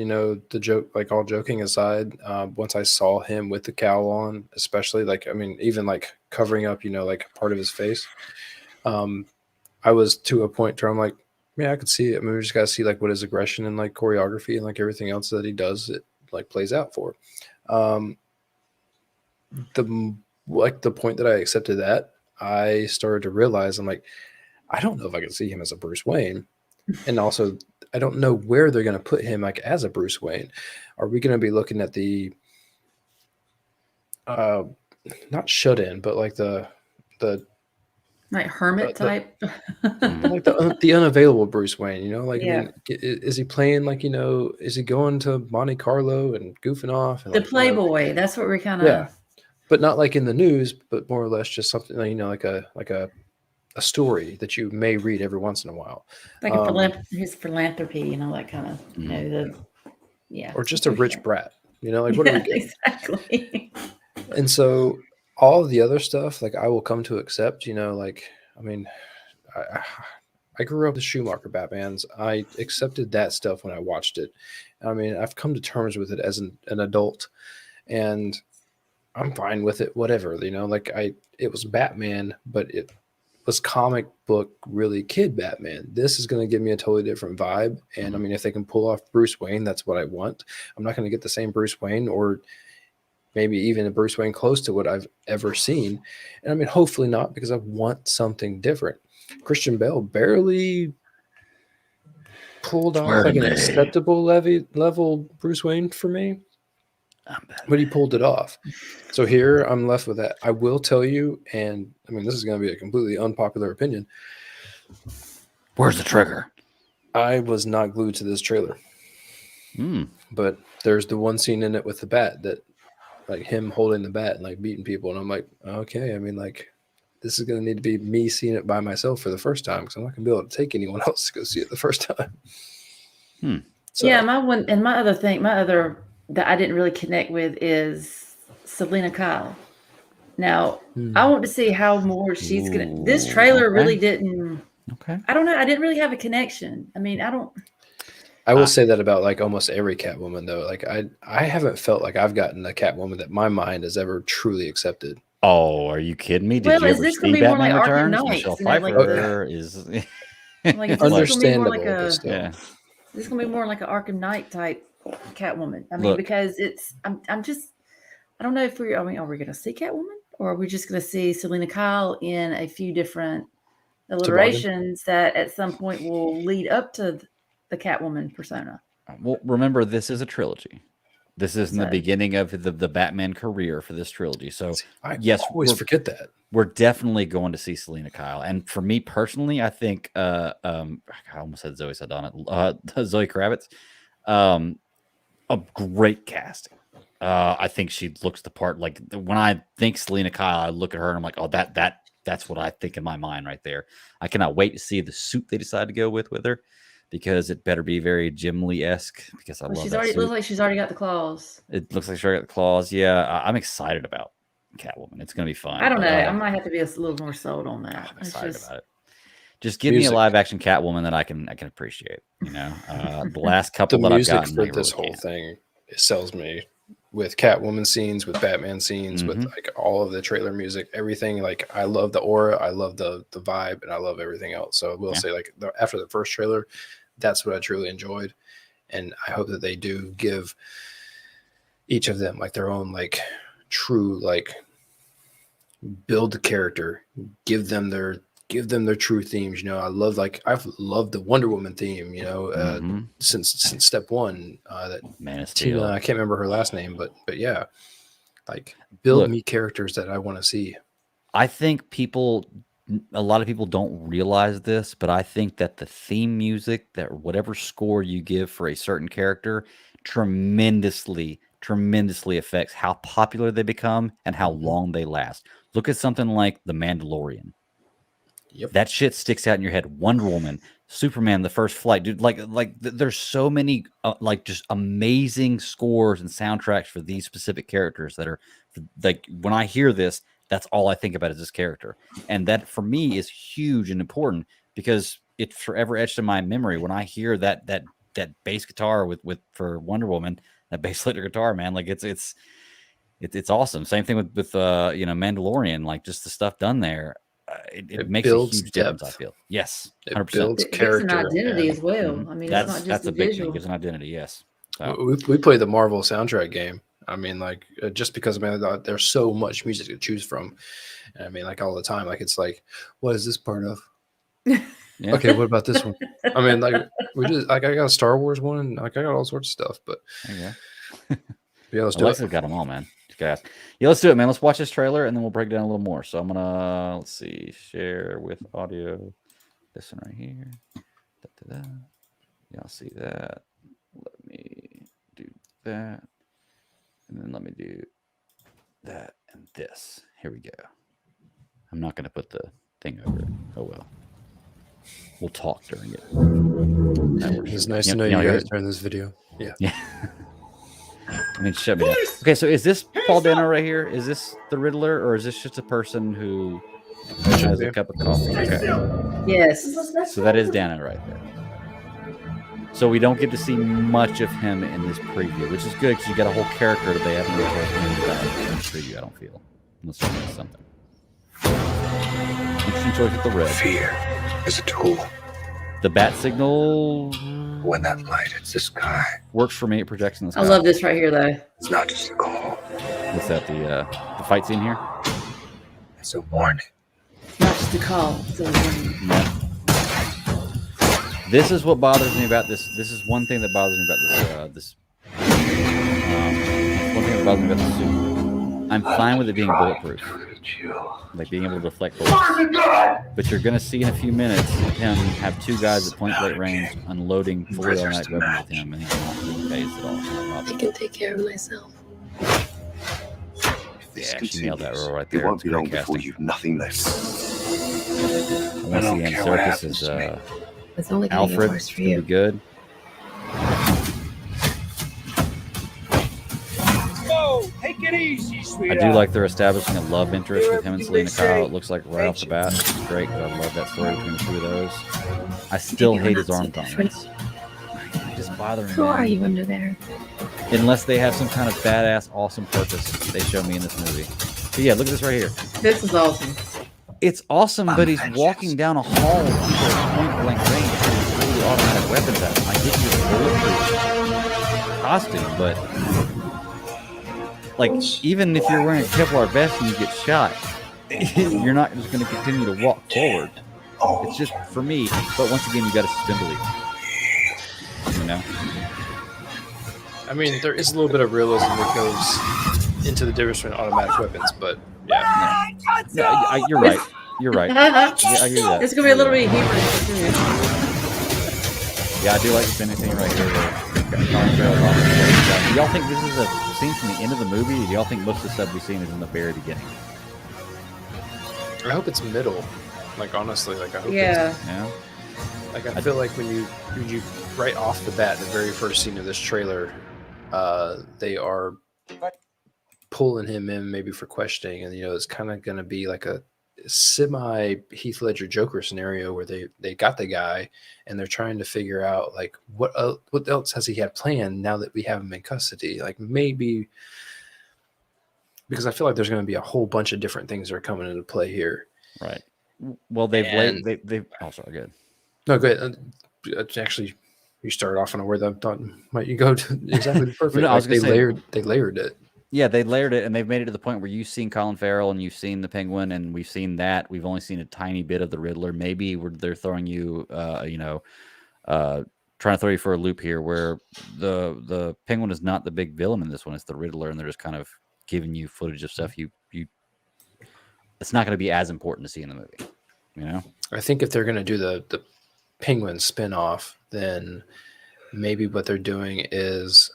the joke, like all joking aside, once I saw him with the cowl on, especially even like covering up, like part of his face, I was to a point where I'm like, yeah, I could see it. I mean, we just got to see like what his aggression and like choreography and like everything else that he does, it like plays out for. The point that I accepted that, I started to realize, I'm like, I don't know if I can see him as a Bruce Wayne. And also, I don't know where they're going to put him like as a Bruce Wayne. Are we going to be looking at the not shut in, but like the like hermit type, like the unavailable Bruce Wayne? Yeah. I mean, is he playing like is he going to Monte Carlo and goofing off? And the Playboy. That's what we're kind of. Yeah, but not like in the news, but more or less just something like a story that you may read every once in a while, like his philanthropy and all that kind of, or just a rich brat, like what do we get? Exactly. And so all of the other stuff, like I will come to accept, like, I mean, I grew up with Schumacher Batmans. I accepted that stuff when I watched it. I mean, I've come to terms with it as an adult, and I'm fine with it, whatever, like it was Batman, but it was comic book, really kid Batman. This is going to give me a totally different vibe. And I mean, if they can pull off Bruce Wayne, that's what I want. I'm not going to get the same Bruce Wayne, or maybe even a Bruce Wayne close to what I've ever seen. And I mean, hopefully not, because I want something different. Christian Bale barely pulled off like an acceptable level Bruce Wayne for me. But he pulled it off. So here I'm left with that. I will tell you, and I mean, this is going to be a completely unpopular opinion. Where's the trigger? I was not glued to this trailer. But there's the one scene in it with the bat, that like him holding the bat and like beating people. And I'm like, okay, I mean, like this is going to need to be me seeing it by myself for the first time because I'm not going to be able to take anyone else to go see it the first time. So, yeah, my other that I didn't really connect with is Selena Kyle. Now, I want to see how more she's going to. This trailer really didn't. Okay. I don't know. I didn't really have a connection. I mean, I will say that about like almost every Catwoman though. Like I haven't felt like I've gotten a Catwoman that my mind has ever truly accepted. Oh, are you kidding me? Did Well, you is ever this gonna see be more Batman like Arkham Returns? Knight, Michelle isn't it, like Pfeiffer is like is this Understandable, gonna be more like but a still. yeah. this is gonna be more like an Arkham Knight type Catwoman. I mean, Look. because I'm just I don't know if are we gonna see Catwoman or are we just gonna see Selena Kyle in a few different alliterations that at some point will lead up to the Catwoman persona. Well, remember, this is a trilogy. This is in the So- beginning of the Batman career for this trilogy. So, I yes, always forget that. we're definitely going to see Selena Kyle. And for me personally, I think I almost said Zoe Saldana, Zoe Kravitz, a great casting. I think she looks the part. Like when I think Selena Kyle, I look at her and I'm like, oh, that's what I think in my mind right there. I cannot wait to see the suit they decide to go with her, because it better be very Jim Lee-esque, because I love she's that already suit. looks like she's already got the claws. It looks like she already got the claws. Yeah, I'm excited about Catwoman. It's going to be fun. I don't know. I might have to be a little more sold on that. I'm It's excited just, about it. Just give me a Music. live action Catwoman that I can appreciate. You know, the last couple The that I've music gotten, for I this really whole can't. thing, it sells me with Catwoman scenes, with Batman scenes, with like all of the trailer music, everything. Like I love the aura, I love the vibe, and I love everything else. So I will say, like after the first trailer, that's what I truly enjoyed, and I hope that they do give each of them like their own like true like build the character, give them their true themes. You know, I've loved the Wonder Woman theme, you know, since step one. That Man of Steel. Tina, I can't remember her last name, but yeah, like build me characters that I want to see. I think a lot of people don't realize this, but I think that the theme music, that whatever score you give for a certain character, tremendously affects how popular they become and how long they last. Look at something like The Mandalorian. Yep. That shit sticks out in your head. Wonder Woman, Superman, The First Flight, dude. There's so many like just amazing scores and soundtracks for these specific characters that are like, when I hear this, that's all I think about is this character. And that for me is huge and important because it's forever etched in my memory. When I hear that bass guitar with for Wonder Woman, that bass later guitar, man, like it's awesome. Same thing with you know, Mandalorian, like just the stuff done there. It makes a huge difference, I feel. Yes, 100%. It builds it gives character, an identity as well. I mean, it's not just that's the a big visual. thing. It gives an identity. Yes. So. We play the Marvel soundtrack game. I mean, like just because there's so much music to choose from. And I mean, like all the time, like it's like, what is this part of? Yeah. Okay, what about this one? I mean, like we just like I got a Star Wars one, and like I got all sorts of stuff. But yeah, let's do Alexa's got them all, man. Guys, yeah, let's do it, man. Let's watch this trailer and then we'll break down a little more. So I'm gonna let's see, share with audio. This one right here. Da-da-da. Y'all see that? Let me do that, and then let me do that and this. Here we go. I'm not gonna put the thing over it. Oh well. We'll talk during it. It's nice to know you guys during this video. Yeah. Yeah. I mean, shut me down. Okay, so is this Paul Dano right here? Is this the Riddler, or is this just a person who has a cup of coffee? Okay. Yes. So that is Dano right there. So we don't get to see much of him in this preview, which is good because you got a whole character that they haven't really told anything about in this preview, I don't feel. Unless they miss something. Interesting choice with the red. Fear is a tool. The bat signal When that light hits the sky, works for me. It projects in the sky. I love this right here, though. it's not just a call, What's that? The fight scene here? it's a warning. Not just a call. It's a warning. Yeah. This is what bothers me about this. This is one thing that bothers me about this. One thing that bothers me about this suit. I'm fine with it being bulletproof, like being able to deflect bullets. But you're going to see in a few minutes him have two guys at point blank range unloading fully automatic weapons with him, and he's not being phased at all. I can take care of myself. this Yeah, she nailed that continues, role right it there. won't It's be great long before casting. you've nothing left. I want to I don't see Andy care what Serkis happens as to me. It's only going to get Alfred. worse It's for gonna you. be good. Whoa, take it easy, I sweetheart. do like they're establishing a love interest with him and Selena Kyle. It looks like right off the bat. It's great because I love that story between the two of those. I still Maybe hate we're his not so arm different. gauntlets. They just bother me. Who are man. you under there? Unless they have some kind of badass, awesome purpose they show me in this movie. But yeah, look at this right here. This is awesome. It's awesome, but he's Vengeance. walking down a hall with people at point blank range shooting fully automatic weapons at him. I get you a bulletproof costume, but like even if you're wearing a Kevlar vest and you get shot, you're not just going to continue to walk forward. It's just for me. But once again, you got to suspend belief. You know. I mean, there is a little bit of realism that goes into the difference between automatic weapons, but yeah. No, you're right. You're right. Yeah, I agree with that. It's gonna be a little bit humorous too. Yeah, I do like this anything right here. Do y'all think this is a scene from the end of the movie? Or do y'all think most of the stuff we've seen is in the very beginning? I hope it's middle. Like honestly, like I hope Yeah. Yeah. like I feel like when you right off the bat, the very first scene of this trailer, they are pulling him in maybe for questioning, and it's kind of going to be like a semi Heath Ledger Joker scenario where they got the guy and they're trying to figure out like what else has he had planned now that we have him in custody, like maybe because I feel like there's going to be a whole bunch of different things that are coming into play here. Right. Well, they've oh, sorry, good. No, good. Actually, you started off on a word that I thought might you go to exactly perfect. No, I was Like, gonna say- they layered it. Yeah, they layered it, and they've made it to the point where you've seen Colin Farrell and you've seen the Penguin, and we've seen that. We've only seen a tiny bit of the Riddler. Maybe they're throwing you, trying to throw you for a loop here, where the Penguin is not the big villain in this one; it's the Riddler, and they're just kind of giving you footage of stuff you. It's not going to be as important to see in the movie, you know. I think if they're going to do the Penguin spinoff, then maybe what they're doing is,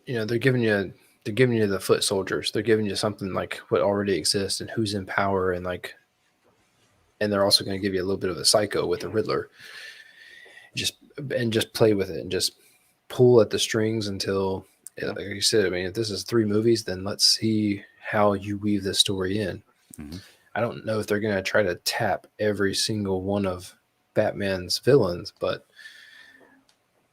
they're giving you the foot soldiers. They're giving you something like what already exists and who's in power, and they're also going to give you a little bit of a psycho with the Riddler. Just play with it and just pull at the strings until, like you said, I mean, if this is 3 movies, then let's see how you weave this story in. Mm-hmm. I don't know if they're going to try to tap every single one of Batman's villains, but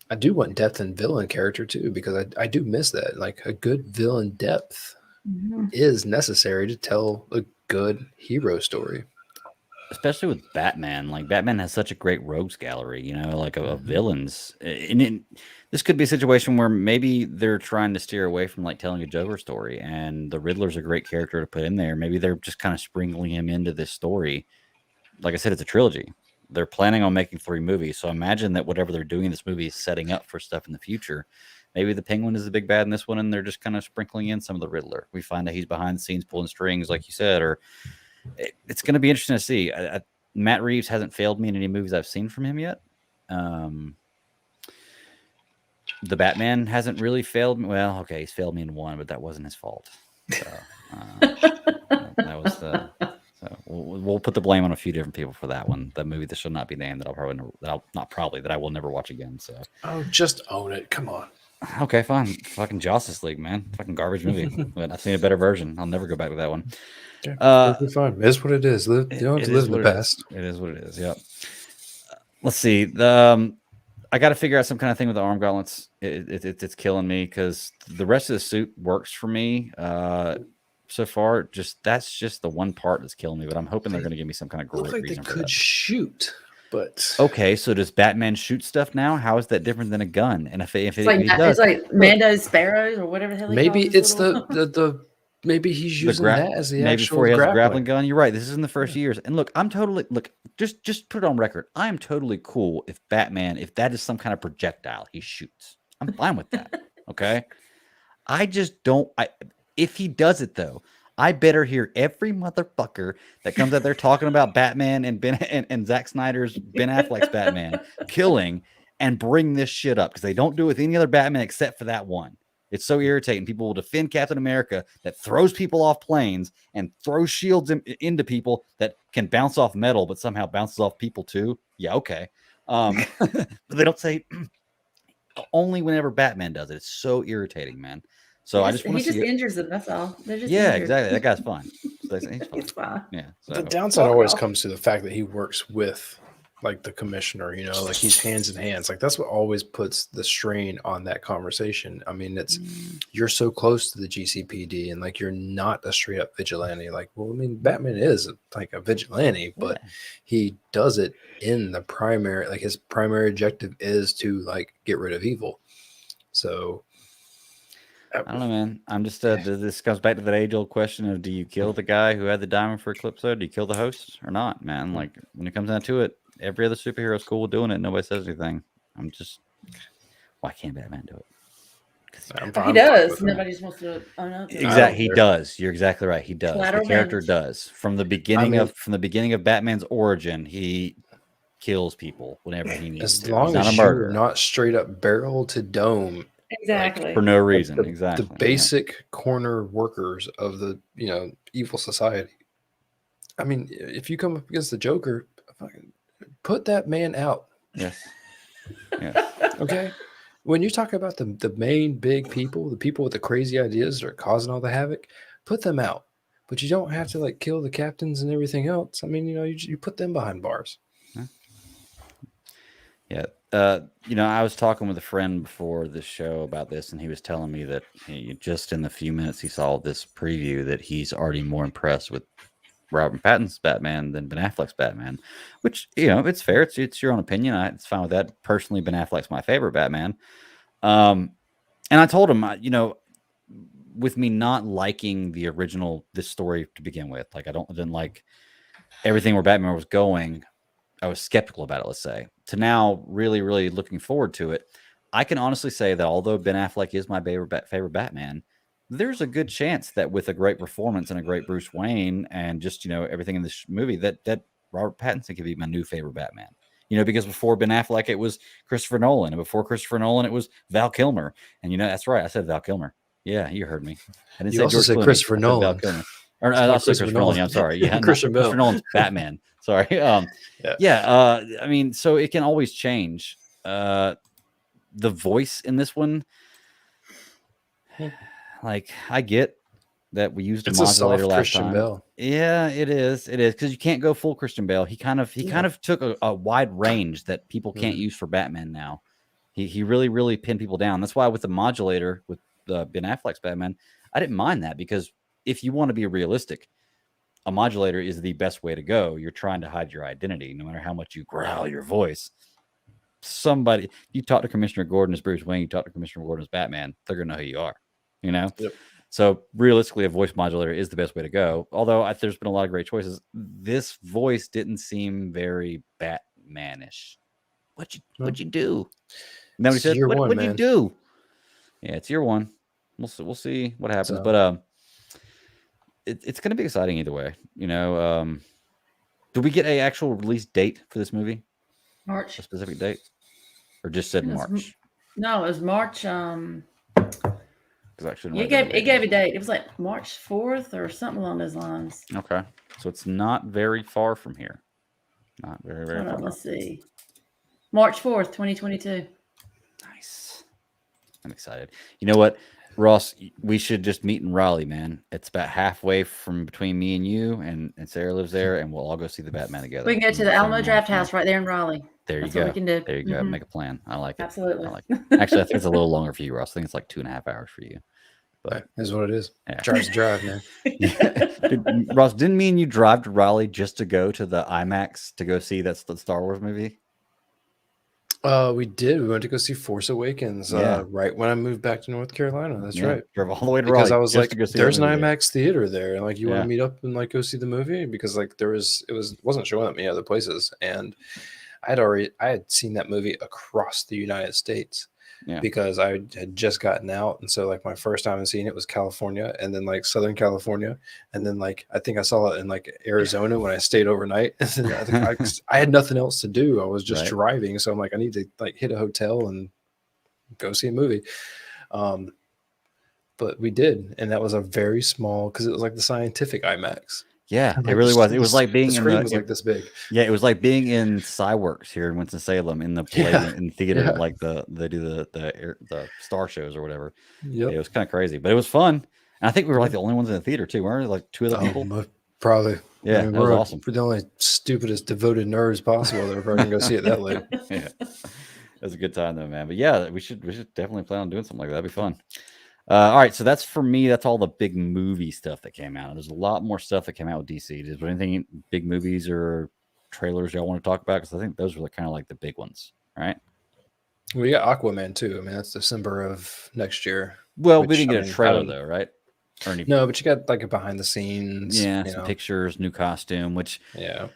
I do want depth in villain character too, because I do miss that. Like a good villain depth is necessary to tell a good hero story. Especially with Batman, like Batman has such a great rogues gallery, like of villains. And this could be a situation where maybe they're trying to steer away from like telling a Joker story, and the Riddler's a great character to put in there. Maybe they're just kind of sprinkling him into this story. Like I said, it's a trilogy. They're planning on making 3 movies, so imagine that whatever they're doing in this movie is setting up for stuff in the future. Maybe the Penguin is the big bad in this one, and they're just kind of sprinkling in some of the Riddler. We find that he's behind the scenes pulling strings, like you said, or it's going to be interesting to see. Matt Reeves hasn't failed me in any movies I've seen from him yet. The Batman hasn't really failed me. Well, okay, he's failed me in one, but that wasn't his fault. So, that was the. So we'll put the blame on a few different people for that one. That movie that shall not be named that I will never watch again. So Just own it. Come on. Okay, fine. Fucking Justice League, man. Fucking garbage movie. But I've seen a better version. I'll never go back to that one. Perfectly fine. It's what it is. You don't have to live in the past. It is what it is. Yep. Let's see. I got to figure out some kind of thing with the arm gauntlets. It's killing me because the rest of the suit works for me. So far, that's just the one part that's killing me. But I'm hoping they're going to give me some kind of great Look like they reason for could that. shoot, but Okay, so does Batman shoot stuff now? How is that different than a gun? And if It's does, like Mando's sparrows or whatever the hell. maybe he calls it's his little- the maybe he's using that as the maybe actual before he has a grappling. grappling gun. You're right. This is in the first years. And look, just put it on record. I am totally cool if Batman, if that is some kind of projectile he shoots. I'm fine with that. Okay. I just don't. If he does it though, I better hear every motherfucker that comes out there talking about Batman and Zack Snyder's Ben Affleck's Batman killing and bring this shit up because they don't do it with any other Batman except for that one. It's so irritating. People will defend Captain America that throws people off planes and throws shields into people that can bounce off metal, but somehow bounces off people too. Yeah, okay. But they don't say only whenever Batman does it. It's so irritating, man. So I just want to see it. Injures them. That's all. They're just Yeah, injured. exactly. That guy's fine. So he's fine. It's fine. Yeah. So The downside Walk always off. comes to the fact that he works with like the commissioner, you know, like he's hands in hands. Like that's what always puts the strain on that conversation. I mean, it's you're so close to the GCPD and like you're not a straight up vigilante. Like, well, I mean, Batman is like a vigilante, but he does it in the primary, like his primary objective is to like get rid of evil. So I don't know, man. I'm just this comes back to that age-old question of do you kill the guy who had the diamond for Eclipso? Do you kill the host or not, man? Like when it comes down to it, every other superhero is cool with doing it. Nobody says anything. I'm just, why can't Batman do it? He does. Nobody just wants to own up. Exactly, he does. You're exactly right. He does. Collateral The character damage. does. From the beginning of Batman's origin, he kills people whenever he needs as to. long He's not as a you're murderer not straight up barrel to dome, Exactly. for no reason. the, Exactly. the basic corner workers of the evil society. I mean, if you come up against the Joker, fucking put that man out. Yes. Yes. Okay. When you talk about the main big people, the people with the crazy ideas that are causing all the havoc, put them out. But you don't have to like kill the captains and everything else. I mean, you put them behind bars. Yeah. I was talking with a friend before this show about this, and he was telling me that just in the few minutes he saw this preview that he's already more impressed with Robert Pattinson's Batman than Ben Affleck's Batman, which, it's fair. It's your own opinion. It's fine with that. Personally, Ben Affleck's my favorite Batman. And I told him, with me not liking the original, this story to begin with, like I didn't like everything where Batman was going. I was skeptical about it, let's say, to now really, really looking forward to it. I can honestly say that although Ben Affleck is my favorite Batman, there's a good chance that with a great performance and a great Bruce Wayne and just, everything in this movie, that Robert Pattinson could be my new favorite Batman. Because before Ben Affleck, it was Christopher Nolan. And before Christopher Nolan, it was Val Kilmer. And, that's right. I said Val Kilmer. Yeah, you heard me. I didn't You say also George said Clooney. Christopher I said Nolan. Val Kilmer. Or I said Christopher Nolan. I'm sorry. Yeah, Christian Bale. Christopher Nolan's Batman. Sorry. I mean, so it can always change. The voice in this one, like, I get that we used a modulator last Christian time. Bale. Yeah, it is because you can't go full Christian Bale. He kind of took a wide range that people can't use for Batman now. He really, really pinned people down. That's why with the modulator with Ben Affleck's Batman, I didn't mind that, because if you want to be realistic, a modulator is the best way to go. You're trying to hide your identity, no matter how much you growl your voice. You talk to Commissioner Gordon as Bruce Wayne, you talk to Commissioner Gordon as Batman, they're gonna know who you are. Yep. So realistically, a voice modulator is the best way to go. Although there's been a lot of great choices. This voice didn't seem very Batmanish. What'd you do? And then he said, "What'd you do?" Yeah, it's year one. We'll see what happens. But it's going to be exciting either way. Do we get a actual release date for this movie? March. A specific date, or just said March? No, it was March. It gave a date. It was like March 4th or something along those lines. Okay, so it's not very far from here. Not very, very far. Let's see. March 4th, 2022. Nice. I'm excited. You know what, Ross? We should just meet in Raleigh, man. It's about halfway from between me and you, and Sarah lives there, and we'll all go see the Batman together. We can go to the Alamo Draft House right there in Raleigh. There you That's go. what we can do. There you go. Make a plan. I like it. Absolutely. I like it. Actually, I think it's a little longer for you, Ross. I think it's like 2.5 hours for you. But is what it is. Yeah. Drive's drive, man. Ross, didn't me and you drive to Raleigh just to go to the IMAX to go see the Star Wars movie? We did. We went to go see Force Awakens right when I moved back to North Carolina. That's right. Drove all the way to because Raleigh I was like, there's an movie. IMAX theater there, and like you want to meet up and like go see the movie, because like it wasn't showing up many other places, and I had seen that movie across the United States. Yeah. Because I had just gotten out, and so like my first time seeing it was California, and then like Southern California, and then like I think I saw it in like Arizona when I stayed overnight. And I had nothing else to do. I was just driving, so I'm like, I need to like hit a hotel and go see a movie. but we did, and that was a very small because it was like the scientific IMAX. Yeah, And, it really was. It the was like being the in screen the was like this big. yeah, it was like being in Cyworks here in Winston-Salem in the play Yeah, in theater, yeah. like they do the star shows or whatever. Yep. It was kind of crazy, but it was fun. And I think we were like the only ones in the theater too, weren't we? Like two other people. Probably. Yeah, that was awesome. We're the only stupidest devoted nerds possible that are probably gonna go see it that late. Yeah, it was a good time though, man. But yeah, we should definitely plan on doing something like that. That'd be fun. All right, so that's for me. That's all the big movie stuff that came out. There's a lot more stuff that came out with DC. Is there anything big movies or trailers y'all want to talk about? Because I think those were kind of like the big ones, right? We got Aquaman too. I mean, that's December of next year. Well, Which, we didn't I get mean, a trailer I don't- though, right? Or any, No, but you got like a behind the scenes. yeah, you some know. pictures, new costume. Which, Yeah.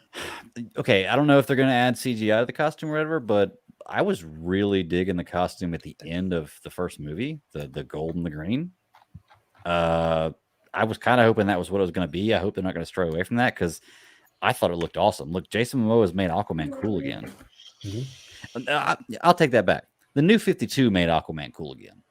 okay, I don't know if they're going to add CGI to the costume or whatever, but I was really digging the costume at the end of the first movie, the gold and the green. I was kind of hoping that was what it was going to be. I hope they're not going to stray away from that because I thought it looked awesome. Look, Jason Momoa has made Aquaman cool again. I'll take that back. The new 52 made Aquaman cool again.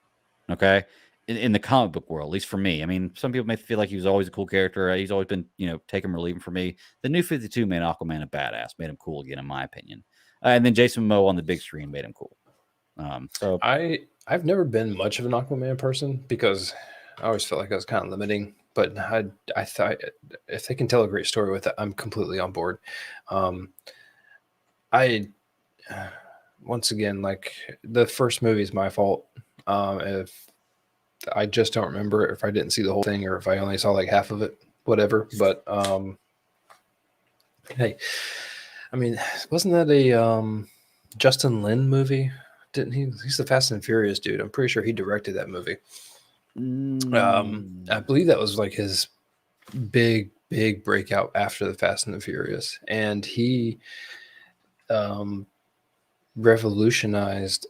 Okay. In the comic book world, at least for me. I mean, some people may feel like he was always a cool character. He's always been, take him or leave him for me. The new 52 made Aquaman a badass, made him cool again, in my opinion. And then Jason Momoa on the big screen made him cool. So I've never been much of an Aquaman person because I always felt like I was kind of limiting. But I thought if they can tell a great story with it, I'm completely on board. Once again, like the first movie is my fault. If I just don't remember if I didn't see the whole thing or if I only saw like half of it, whatever. But hey, I mean, wasn't that a Justin Lin movie? Didn't he? He's the Fast and Furious dude. I'm pretty sure he directed that movie. I believe that was like his big breakout after the Fast and the Furious, and he revolutionized.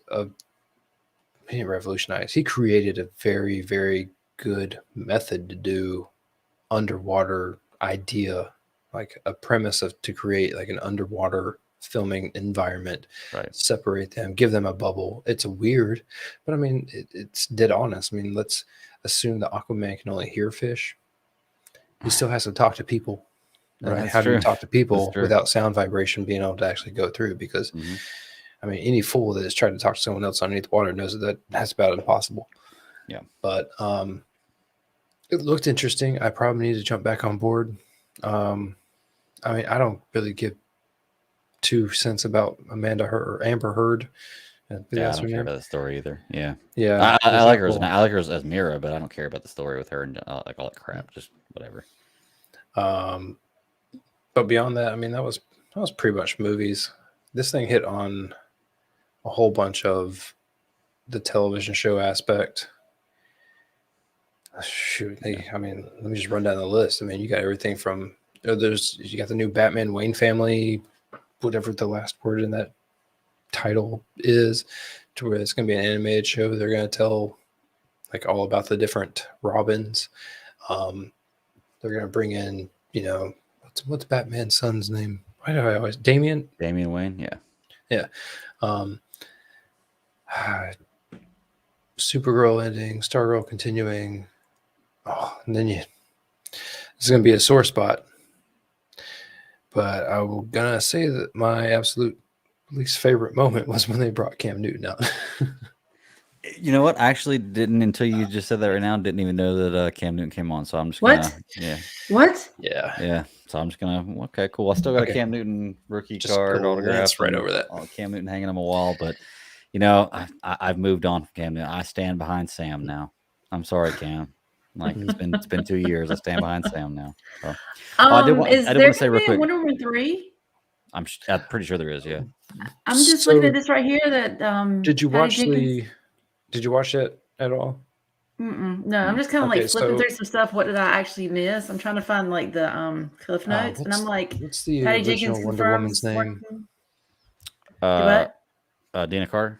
He created a very, very good method to do underwater idea, like a premise to create like an underwater filming environment, right. Separate them, give them a bubble. It's weird, but I mean, it's dead honest. I mean, let's assume that Aquaman can only hear fish. He still has to talk to people, right? That's How do you true. talk to people That's true. without sound vibration being able to actually go through? Because I mean, any fool that has tried to talk to someone else underneath water knows that that's about impossible. Yeah. But it looked interesting. I probably need to jump back on board. I mean, I don't really give 2 cents about Amber Heard. I don't care about the story either. Yeah. Yeah. I like her as Mira, but I don't care about the story with her and like all that crap. Just whatever. But beyond that, I mean, that was pretty much movies. This thing hit on a whole bunch of the television show aspect. Shoot, I mean, let me just run down the list. I mean, you got everything from you got the new Batman Wayne family, whatever the last word in that title is, to where it's going to be an animated show. They're going to tell like all about the different Robins. They're going to bring in, what's Batman's son's name? Why do I always Damian Wayne? Yeah. Supergirl ending, Stargirl continuing. Oh, and then it's going to be a sore spot. But I'm going to say that my absolute least favorite moment was when they brought Cam Newton out. You know what? I actually didn't until you just said that right now. Didn't even know that Cam Newton came on. So I'm just gonna, What? Yeah. So I'm just gonna. Okay, cool. I still got a Cam Newton rookie card autograph. That's right over that. Cam Newton hanging on my wall, but I've moved on from Cam Newton. I stand behind Sam now. I'm sorry, Cam. Like it's been 2 years. I stand behind Sam now. So. I did want to say real quick. Wonder Woman 3? I'm pretty sure there is. Yeah. I'm just looking at this right here. That Did you watch Did you watch it at all? No, I'm just kind of like flipping through some stuff. What did I actually miss? I'm trying to find like the cliff notes, and I'm like, what's the Patty original Jenkins Wonder Woman's confirms name? Dina Carter.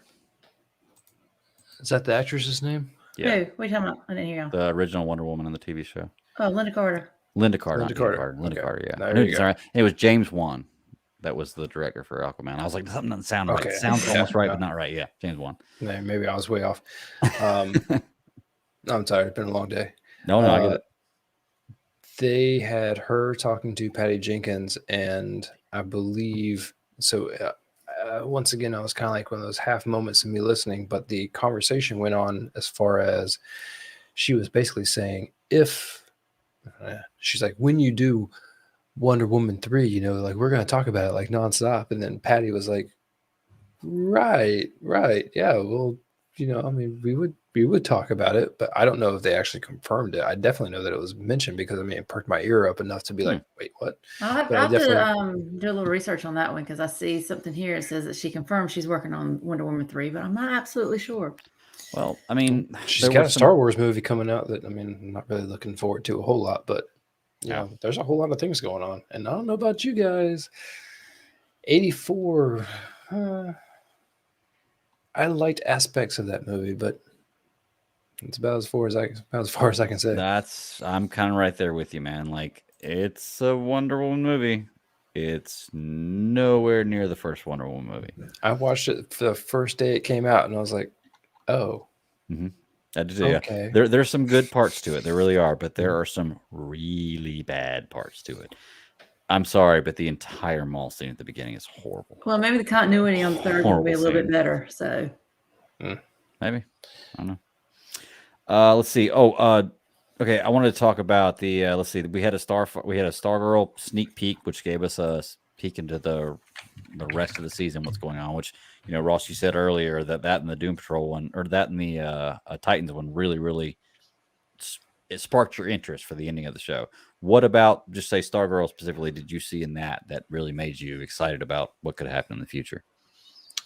Is that the actress's name? Yeah. Who? What are you talking about? I didn't hear you. The original Wonder Woman on the TV show. Oh, Linda Carter. Linda Carter. Yeah. There you go. It was James Wan. That was the director for Aquaman. I was like, something doesn't sound right. It sounds almost right, but not right. Yeah, James Wan. Maybe I was way off. I'm tired. It's been a long day. No, I get it. They had her talking to Patty Jenkins, and I believe so. Once again, I was kind of like one of those half moments of me listening, but the conversation went on as far as she was basically saying, if she's like, when you do Wonder Woman 3, like we're going to talk about it like nonstop. And then Patty was like, right. Yeah. Well, I mean, we would talk about it, but I don't know if they actually confirmed it. I definitely know that it was mentioned because it perked my ear up enough to be like, wait, what? I'll have But I to definitely- do a little research on that one because I see something here. It says that she confirmed she's working on Wonder Woman 3, but I'm not absolutely sure. Well, I mean, she's got a Star Wars movie coming out that I'm not really looking forward to a whole lot, but you know, there's a whole lot of things going on. And I don't know about you guys. 84. I liked aspects of that movie, but it's about as far as I can say. I'm kind of right there with you, man. Like, it's a Wonder Woman movie. It's nowhere near the first Wonder Woman movie. I watched it the first day it came out, and I was like, "Oh, I did, okay." Yeah. There's some good parts to it. There really are, but there are some really bad parts to it. I'm sorry, but the entire mall scene at the beginning is horrible. Well, maybe the continuity on the third will be a little bit better. So maybe, I don't know. Let's see. Okay. I wanted to talk about the. Let's see. We had a Stargirl sneak peek, which gave us a peek into the rest of the season, what's going on. Which, Ross, you said earlier that and the Doom Patrol one, or that and the Titans one, really it sparked your interest for the ending of the show. What about, just say, Stargirl specifically, did you see in that really made you excited about what could happen in the future?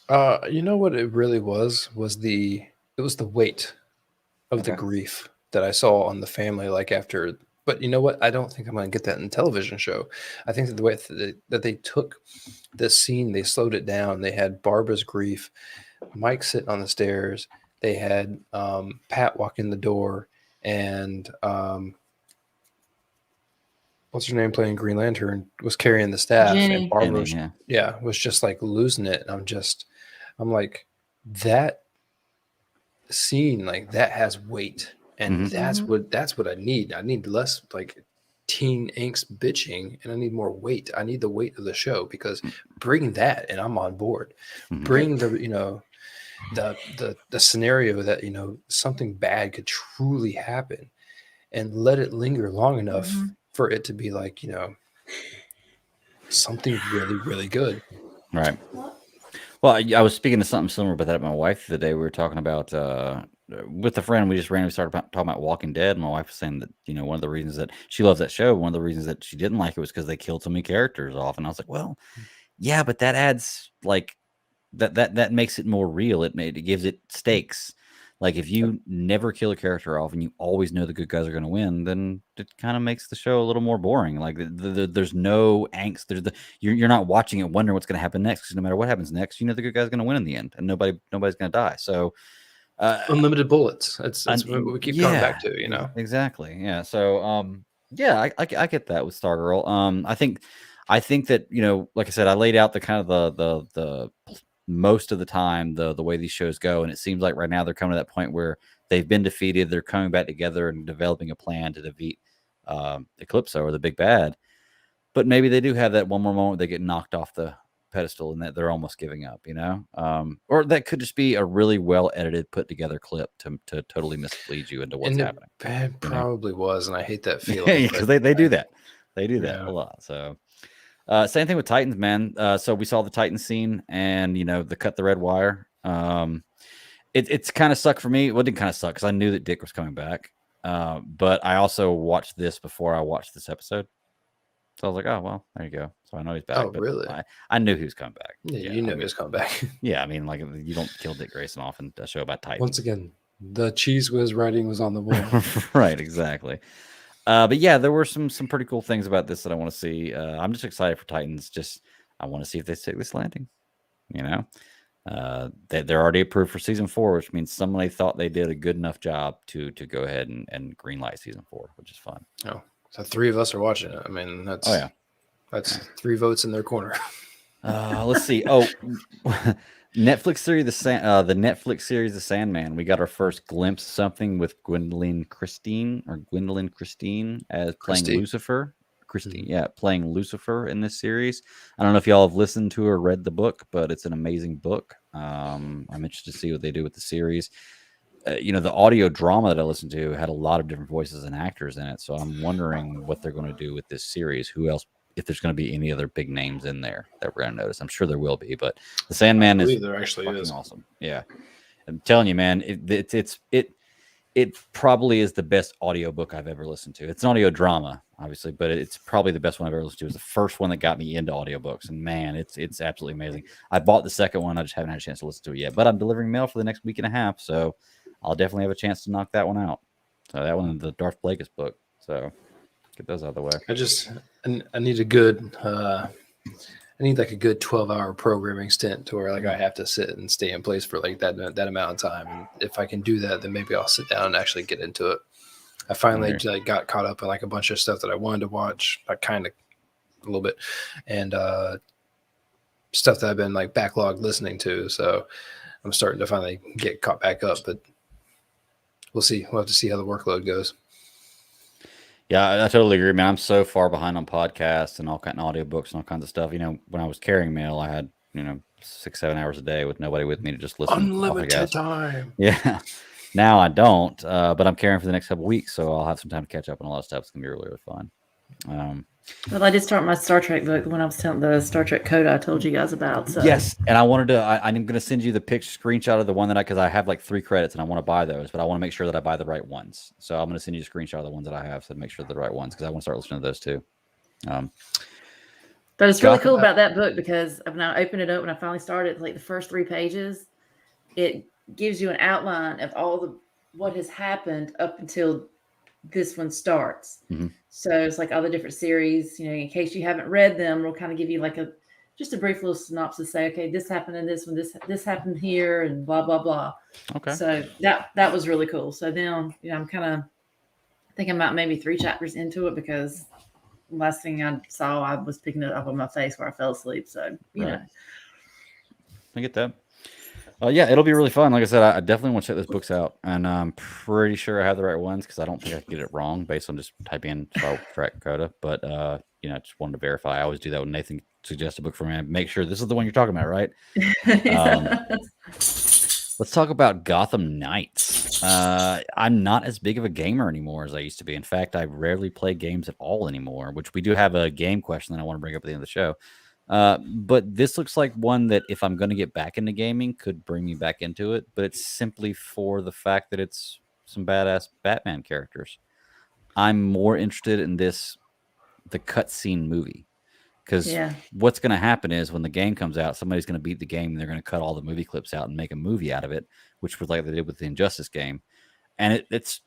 You know what it really was the weight of the grief that I saw on the family, like after. But you know what? I don't think I'm going to get that in the television show. I think that the way that they took this scene, they slowed it down. They had Barbara's grief, Mike sitting on the stairs. They had Pat walk in the door, and what's her name playing Green Lantern was carrying the staff, Jenny. and Barbara, Jenny, was just like losing it. And I'm like, that scene, like that has weight, and that's what I need. I need less like teen angst bitching, and I need more weight. I need the weight of the show, because bring that and I'm on board. Bring the the scenario that something bad could truly happen, and let it linger long enough for it to be like something really, really good. Right. Well, I was speaking to something similar about that with my wife the day. We were talking about with a friend. We just randomly started talking about Walking Dead. And my wife was saying that one of the reasons that she loves that show, one of the reasons that she didn't like it was because they killed so many characters off. And I was like, well, yeah, but that adds like that makes it more real. It gives it stakes. Like, if you never kill a character off and you always know the good guys are going to win, then it kind of makes the show a little more boring. Like, there's no angst. You're not watching it wondering what's going to happen next, because no matter what happens next, the good guy's going to win in the end, and nobody's going to die. So unlimited bullets. It's what we keep coming back to. Exactly. Yeah. So I get that with Stargirl. I think that like I said, I laid out the kind of the most of the time the way these shows go, and it seems like right now they're coming to that point where they've been defeated, they're coming back together and developing a plan to defeat Eclipso, or the big bad. But maybe they do have that one more moment they get knocked off the pedestal and that they're almost giving up, or that could just be a really well edited, put together clip to totally mislead you into what's happening. It probably was, and I hate that feeling. Because they do that. They do that a lot. So same thing with Titans, man. So we saw the Titans scene, and the cut the red wire. It's kind of sucked for me. Well, it didn't kind of suck because I knew that Dick was coming back. But I also watched this before I watched this episode, so I was like, oh well, there you go. So I know he's back. Oh, really? I knew he was coming back. Yeah, you knew he was coming back. Yeah, I mean, like, you don't kill Dick Grayson off in a show about Titans. Once again, the cheese whiz writing was on the wall. Right, exactly. But yeah, there were some pretty cool things about this that I want to see. I'm just excited for Titans. I want to see if they stick this landing. They're already approved for season 4, which means somebody thought they did a good enough job to go ahead and greenlight season 4, which is fun. Oh, so 3 of us are watching it. I mean, that's 3 votes in their corner. Let's see. Oh, Netflix series, the Netflix series, The Sandman. We got our first glimpse of something with Gwendolyn Christine as playing Christie. Lucifer. Christine, Mhm. yeah, playing Lucifer in this series. I don't know if y'all have listened to or read the book, but it's an amazing book. I'm interested to see what they do with the series. The audio drama that I listened to had a lot of different voices and actors in it. So I'm wondering what they're going to do with this series. Who else, if there's going to be any other big names in there that we're going to notice. I'm sure there will be, but The I Sandman is believe there actually fucking is. awesome. Yeah. I'm telling you, man, it probably is the best audiobook I've ever listened to. It's an audio drama, obviously, but it's probably the best one I've ever listened to. It was the first one that got me into audiobooks, and man, it's absolutely amazing. I bought the second one. I just haven't had a chance to listen to it yet, but I'm delivering mail for the next week and a half, so I'll definitely have a chance to knock that one out. So that one and the Darth Plagueis book. So get those out of the way. I need a good I need like a good 12-hour programming stint to where like I have to sit and stay in place for like that amount of time. And if I can do that, then maybe I'll sit down and actually get into it. I finally like got caught up in like a bunch of stuff that I wanted to watch, like kind of a little bit, and stuff that I've been like backlogged listening to. So I'm starting to finally get caught back up, but we'll see. We'll have to see how the workload goes. Yeah, I totally agree, man. I'm so far behind on podcasts and all kinds of audiobooks and all kinds of stuff. When I was carrying mail, I had 6-7 hours a day with nobody with me to just listen. Unlimited time. Yeah. Now I don't, but I'm carrying for the next couple weeks, so I'll have some time to catch up on a lot of stuff. It's gonna be really, really fun. Well, I did start my Star Trek book when I was telling the Star Trek Coda I told you guys about. So. Yes, and I'm going to send you the screenshot of the one because I have like 3 credits and I want to buy those, but I want to make sure that I buy the right ones. So I'm going to send you a screenshot of the ones that I have, so make sure they're the right ones because I want to start listening to those too. But it's really cool about that book because when I opened it up and I finally started, like the first 3 pages, it gives you an outline of all what has happened up until this one starts. Mm-hmm. So it's like all the different series, in case you haven't read them, we'll kind of give you like just a brief little synopsis, say, okay, this happened in this one, this happened here, and blah, blah, blah. Okay. So that was really cool. So now, I'm kind of thinking about maybe 3 chapters into it because last thing I saw, I was picking it up on my face where I fell asleep. So, you know. I get that. Yeah, it'll be really fun. Like I said, I definitely want to check those books out, and I'm pretty sure I have the right ones because I don't think I can get it wrong based on just typing in Star Trek Coda. But I just wanted to verify. I always do that when Nathan suggests a book for me. I make sure this is the one you're talking about, right? Let's talk about Gotham Knights. I'm not as big of a gamer anymore as I used to be. In fact, I rarely play games at all anymore. Which we do have a game question that I want to bring up at the end of the show. But this looks like one that if I'm going to get back into gaming could bring me back into it, but it's simply for the fact that it's some badass Batman characters. I'm more interested in the cutscene movie because what's going to happen is when the game comes out, somebody's going to beat the game and they're going to cut all the movie clips out and make a movie out of it, which was like they did with the Injustice game. And it's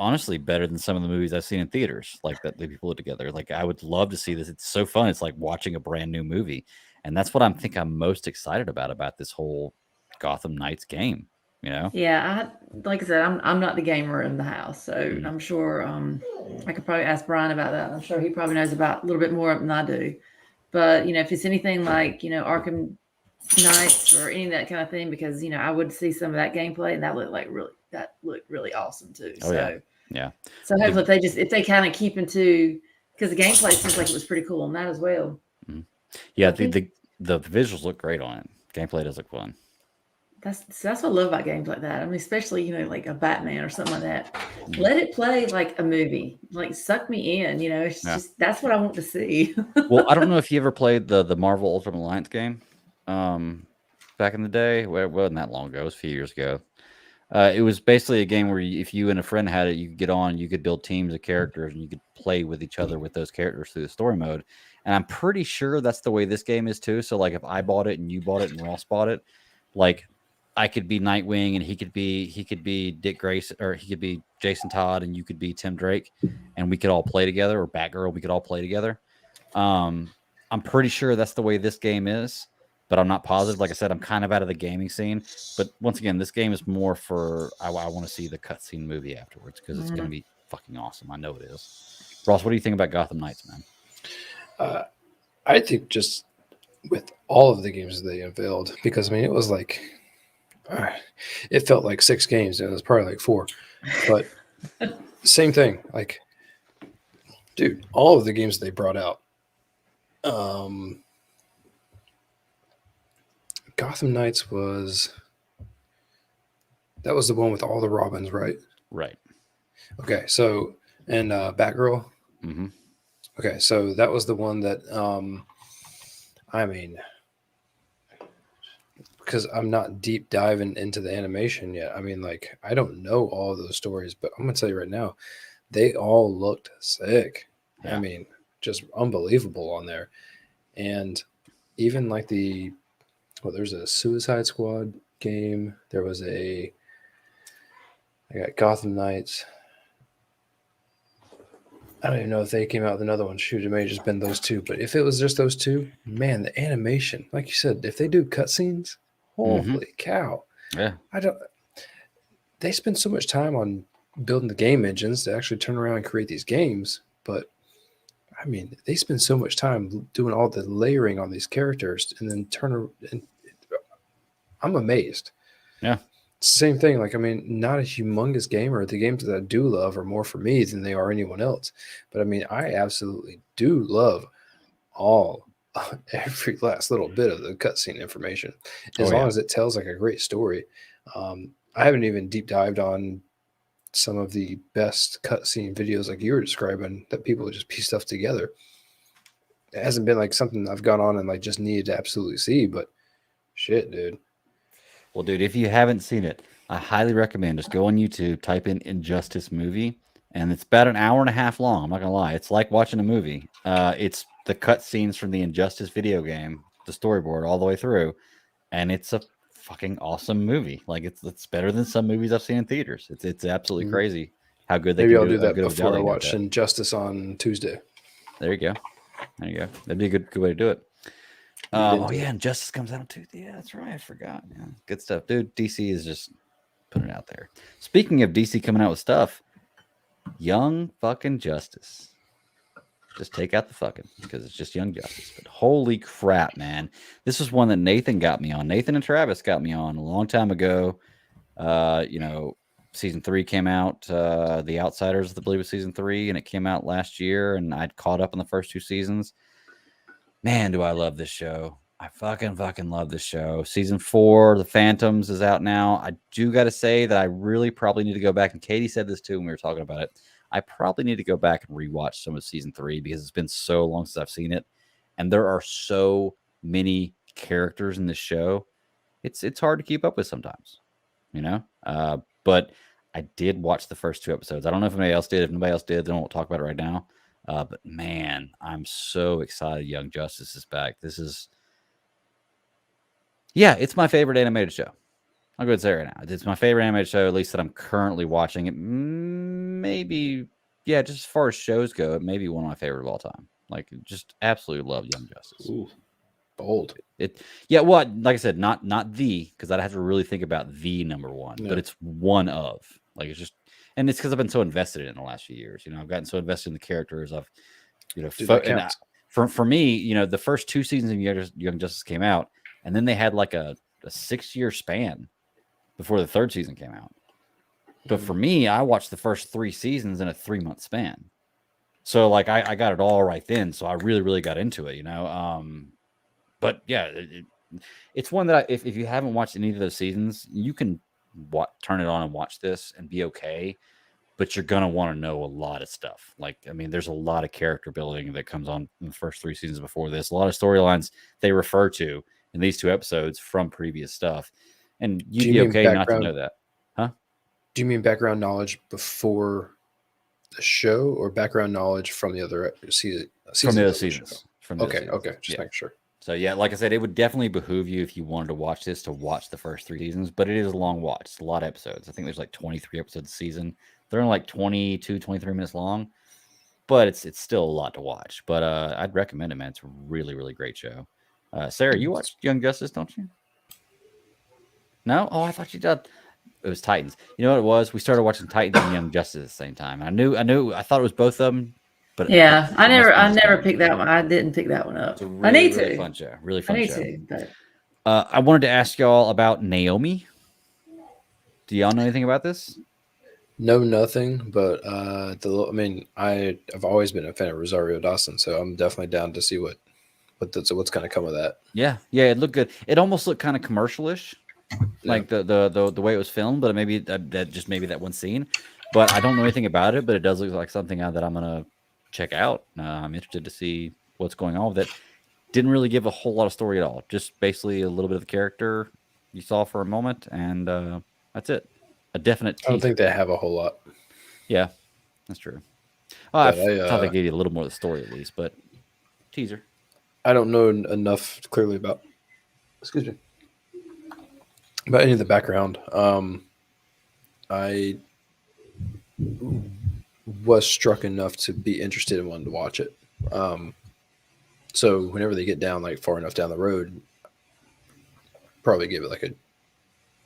honestly better than some of the movies I've seen in theaters, like that they put together. Like I would love to see this. It's so fun. It's like watching a brand new movie, and that's what I'm most excited about this whole Gotham Knights game. Yeah, like I said, I'm not the gamer in the house, so I'm sure I could probably ask Brian about that. I'm sure he probably knows about a little bit more than I do. But if it's anything like Arkham Knights or any of that kind of thing, because I would see some of that gameplay, and that looked really awesome too. Yeah. So hopefully if they kind of keep into, because the gameplay seems like it was pretty cool on that as well. Mm-hmm. Yeah, the visuals look great on it. Gameplay does look fun. That's what I love about games like that. I mean, especially like a Batman or something like that. Let it play like a movie, like suck me in. It's just that's what I want to see. Well, I don't know if you ever played the Marvel Ultimate Alliance game back in the day. Well, it wasn't that long ago. It was a few years ago. It was basically a game where if you and a friend had it, you could get on, you could build teams of characters, and you could play with each other with those characters through the story mode. And I'm pretty sure that's the way this game is too. So like if I bought it and you bought it and Ross bought it, like I could be Nightwing and he could be Dick Grayson, or he could be Jason Todd and you could be Tim Drake, and we could all play together, or Batgirl, we could all play together. I'm pretty sure that's the way this game is. But I'm not positive. Like I said, I'm kind of out of the gaming scene. But once again, this game is more for I want to see the cutscene movie afterwards because it's going to be fucking awesome. I know it is. Ross, what do you think about Gotham Knights, man? I think just with all of the games that they unveiled, because I mean, it was like, it felt like 6 games, and it was probably like 4, but same thing. Like, dude, all of the games they brought out. Gotham Knights was the one with all the Robins, right? Right. Okay, so and Batgirl. Mm-hmm. Okay, so that was the one that I mean, because I'm not deep diving into the animation yet. I mean, like, I don't know all of those stories, but I'm gonna tell you right now, they all looked sick. Yeah. I mean, just unbelievable on there. And even like there's a Suicide Squad game. There was I got Gotham Knights. I don't even know if they came out with another one. Shoot, it may have just been those 2. But if it was just those 2, man, the animation, like you said, if they do cutscenes, holy cow. Yeah. They spend so much time on building the game engines to actually turn around and create these games. But I mean, they spend so much time doing all the layering on these characters and then I'm amazed. Yeah. Same thing. Like, I mean, not a humongous gamer. The games that I do love are more for me than they are anyone else. But I mean, I absolutely do love every last little bit of the cutscene information, as long as it tells like a great story. I haven't even deep dived on some of the best cutscene videos like you were describing that people just piece stuff together. It hasn't been like something I've gone on and like just needed to absolutely see, but shit, dude. Well, dude, if you haven't seen it, I highly recommend just go on YouTube, type in Injustice movie, and it's about an hour and a half long. I'm not gonna lie, it's like watching a movie. It's the cutscenes from the Injustice video game, the storyboard all the way through, and it's a fucking awesome movie. Like it's better than some movies I've seen in theaters. It's absolutely crazy how good they Maybe can I'll do a that good of a job before I they can do watch with that. Injustice on Tuesday. There you go. There you go. That'd be a good way to do it. Oh yeah, Injustice comes out on Tuesday. Yeah, that's right. I forgot. Yeah, good stuff, dude. DC is just putting it out there. Speaking of DC coming out with stuff, Young fucking Justice. Just take out the fucking because it's just Young Justice. But holy crap, man! This was one that Nathan got me on. Nathan and Travis got me on a long time ago. Season 3 came out. The Outsiders, I believe, was season 3, and it came out last year. And I'd caught up on the first 2 seasons. Man, do I love this show. I fucking love this show. Season 4, The Phantoms, is out now. I do got to say that I really probably need to go back, and Katie said this too when we were talking about it. I probably need to go back and rewatch some of Season 3 because it's been so long since I've seen it. And there are so many characters in this show. It's hard to keep up with sometimes, you know? But I did watch the first 2 episodes. I don't know if anybody else did. If nobody else did, then I won't talk about it right now. But man, I'm so excited Young Justice is back. It's my favorite animated show. I'll go ahead and say it right now. It's my favorite animated show, at least that I'm currently watching. It maybe, just as far as shows go, it may be one of my favorite of all time. Like, just absolutely love Young Justice. Ooh, bold. Like I said, not the, because I'd have to really think about the number one, but it's one of. Like, it's just, and it's because I've been so invested in it in the last few years. I've gotten so invested in the characters. I've, for me, the first 2 seasons of Young Justice came out, and then they had like a 6-year span before the 3rd season came out. But for me, I watched the first 3 seasons in a 3-month span. So like I got it all right then. So I really, really got into it, But yeah, it's one that if you haven't watched any of those seasons, you can turn it on and watch this and be okay. But you're going to want to know a lot of stuff. Like, I mean, there's a lot of character building that comes on in the first 3 seasons before this. A lot of storylines they refer to in these 2 episodes from previous stuff. And you'd be okay not to know that. Huh? Do you mean background knowledge before the show or background knowledge from the other season? From the other seasons. Okay. Just making sure. So, yeah, like I said, it would definitely behoove you if you wanted to watch this to watch the first 3 seasons. But it is a long watch. It's a lot of episodes. I think there's like 23 episodes a season. They're only like 22, 23 minutes long. But it's still a lot to watch. But I'd recommend it, man. It's a really, really great show. Sarah, you watched Young Justice, don't you? No? Oh, I thought you did. It was Titans. You know what it was? We started watching Titans and Young Justice at the same time. I thought it was both of them. But Yeah, I it must be never just fun. picked that one. I didn't pick that one up. It's a I need really to. fun show. Really I fun need show. to, but I wanted to ask y'all about Naomi. Do y'all know anything about this? No, nothing. But I've always been a fan of Rosario Dawson, so I'm definitely down to see what's going to come of that. Yeah, it looked good. It almost looked kind of commercial-ish, like the way it was filmed, but maybe that one scene. But I don't know anything about it, but it does look like something that I'm gonna check out. I'm interested to see what's going on with it. Didn't really give a whole lot of story at all. Just basically a little bit of the character you saw for a moment, and that's it. A definite I don't teaser. think they have a whole lot. Yeah, that's true. I But thought they gave you a little more of the story at least, but teaser. I don't know enough clearly about. Excuse me. About any of the background. I was struck enough to be interested in wanting to watch it. So whenever they get down like far enough down the road, probably give it like a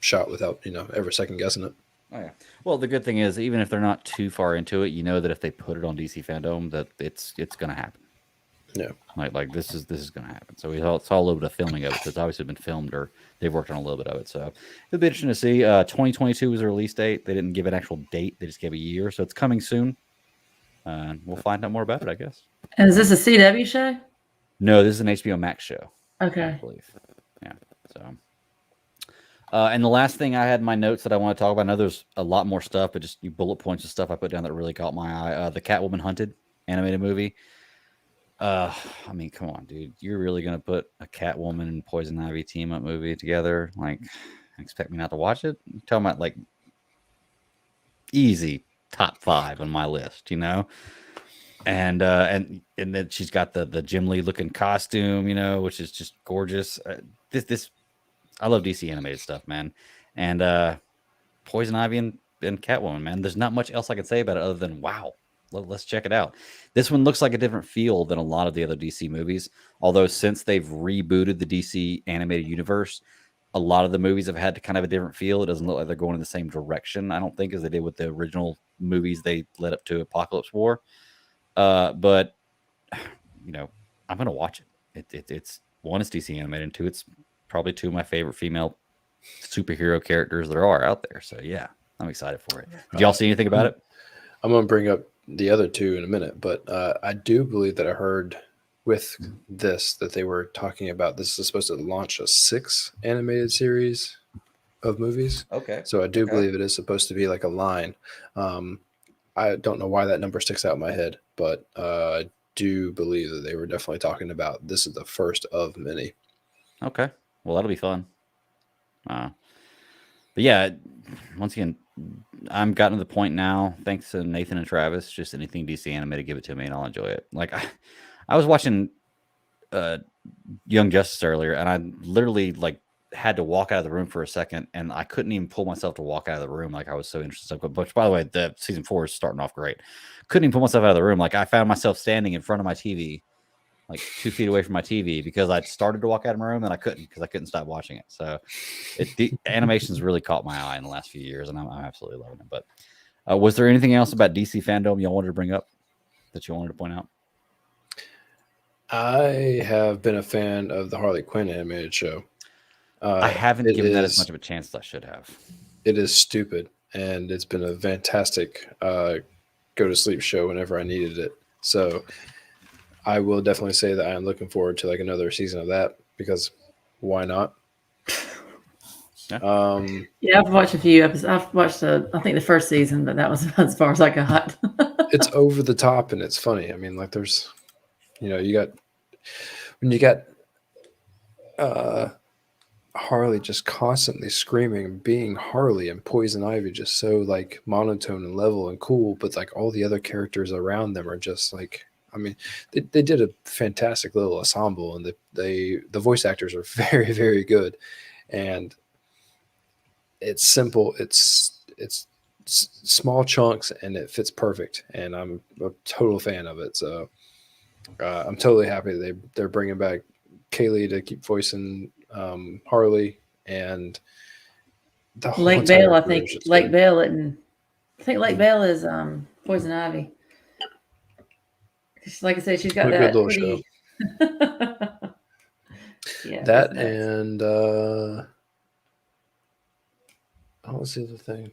shot without ever second guessing it. Oh yeah. Well, the good thing is, even if they're not too far into it, you know that if they put it on DC Fandome, that it's gonna happen. Yeah. Like this is gonna happen. So we saw a little bit of filming of it. So it's obviously been filmed, or they've worked on a little bit of it. So it'll be interesting to see. 2022 was the release date. They didn't give an actual date. They just gave a year. So it's coming soon. We'll find out more about it, I guess. and is this a CW show? No, this is an HBO Max show. Okay. I believe. Yeah. So. And the last thing I had in my notes that I want to talk about, I know there's a lot more stuff, but just you bullet points of stuff I put down that really caught my eye. The Catwoman Hunted animated movie. I mean, come on, dude. You're really going to put a Catwoman and Poison Ivy team up movie together? Like, expect me not to watch it? You're talking about, like, easy top 5 on my list, And then she's got the Jim Lee looking costume, which is just gorgeous. I love DC animated stuff, man. And Poison Ivy and Catwoman, man. There's not much else I can say about it other than wow. Let's check it out. This one looks like a different feel than a lot of the other DC movies. Although since they've rebooted the DC animated universe, a lot of the movies have had kind of a different feel. It doesn't look like they're going in the same direction, I don't think, as they did with the original movies they led up to Apocalypse War. But I'm gonna watch it. It's one, it's DC animated, and two, it's probably 2 of my favorite female superhero characters there are out there. So yeah, I'm excited for it. Did y'all see anything about it? I'm going to bring up the other 2 in a minute, but I do believe that I heard with this that they were talking about this is supposed to launch a 6 animated series of movies. Okay. So I do believe it is supposed to be like a line. I don't know why that number sticks out in my head, but I do believe that they were definitely talking about this is the first of many. Okay. Well, that'll be fun. But yeah, once again, I'm gotten to the point now, thanks to Nathan and Travis, just anything DC animated, give it to me and I'll enjoy it. Like I was watching Young Justice earlier, and I literally had to walk out of the room for a second, and I couldn't even pull myself to walk out of the room. Like I was so interested. But by the way, the season 4 is starting off great. Couldn't even pull myself out of the room. Like I found myself standing in front of my TV, like 2 feet away from my TV, because I started to walk out of my room and I couldn't, because I couldn't stop watching it. So the animation's really caught my eye in the last few years, and I'm absolutely loving it. But was there anything else about DC Fandome y'all wanted to bring up that you wanted to point out? I have been a fan of the Harley Quinn animated show. I haven't given that as much of a chance as I should have. It is stupid, and it's been a fantastic go to sleep show whenever I needed it. So I will definitely say that I am looking forward to another season of that, because why not? Yeah. Yeah, I've watched a few episodes. I've watched I think the first season, but that was as far as I got. It's over the top and it's funny. I mean, there's, you got Harley just constantly screaming and being Harley, and Poison Ivy just so monotone and level and cool, but all the other characters around them are just they did a fantastic little ensemble, and the voice actors are very, very good, and it's simple. It's small chunks, and it fits perfect, and I'm a total fan of it. So I'm totally happy they're bringing back Kaylee to keep voicing Harley, and the whole Lake Bell, I crew think. is just Lake good. Bell, and I think Lake Bell is Poison Ivy. Like I said, she's got What a good that little pretty. Yeah, That it's nuts. and what was the other thing?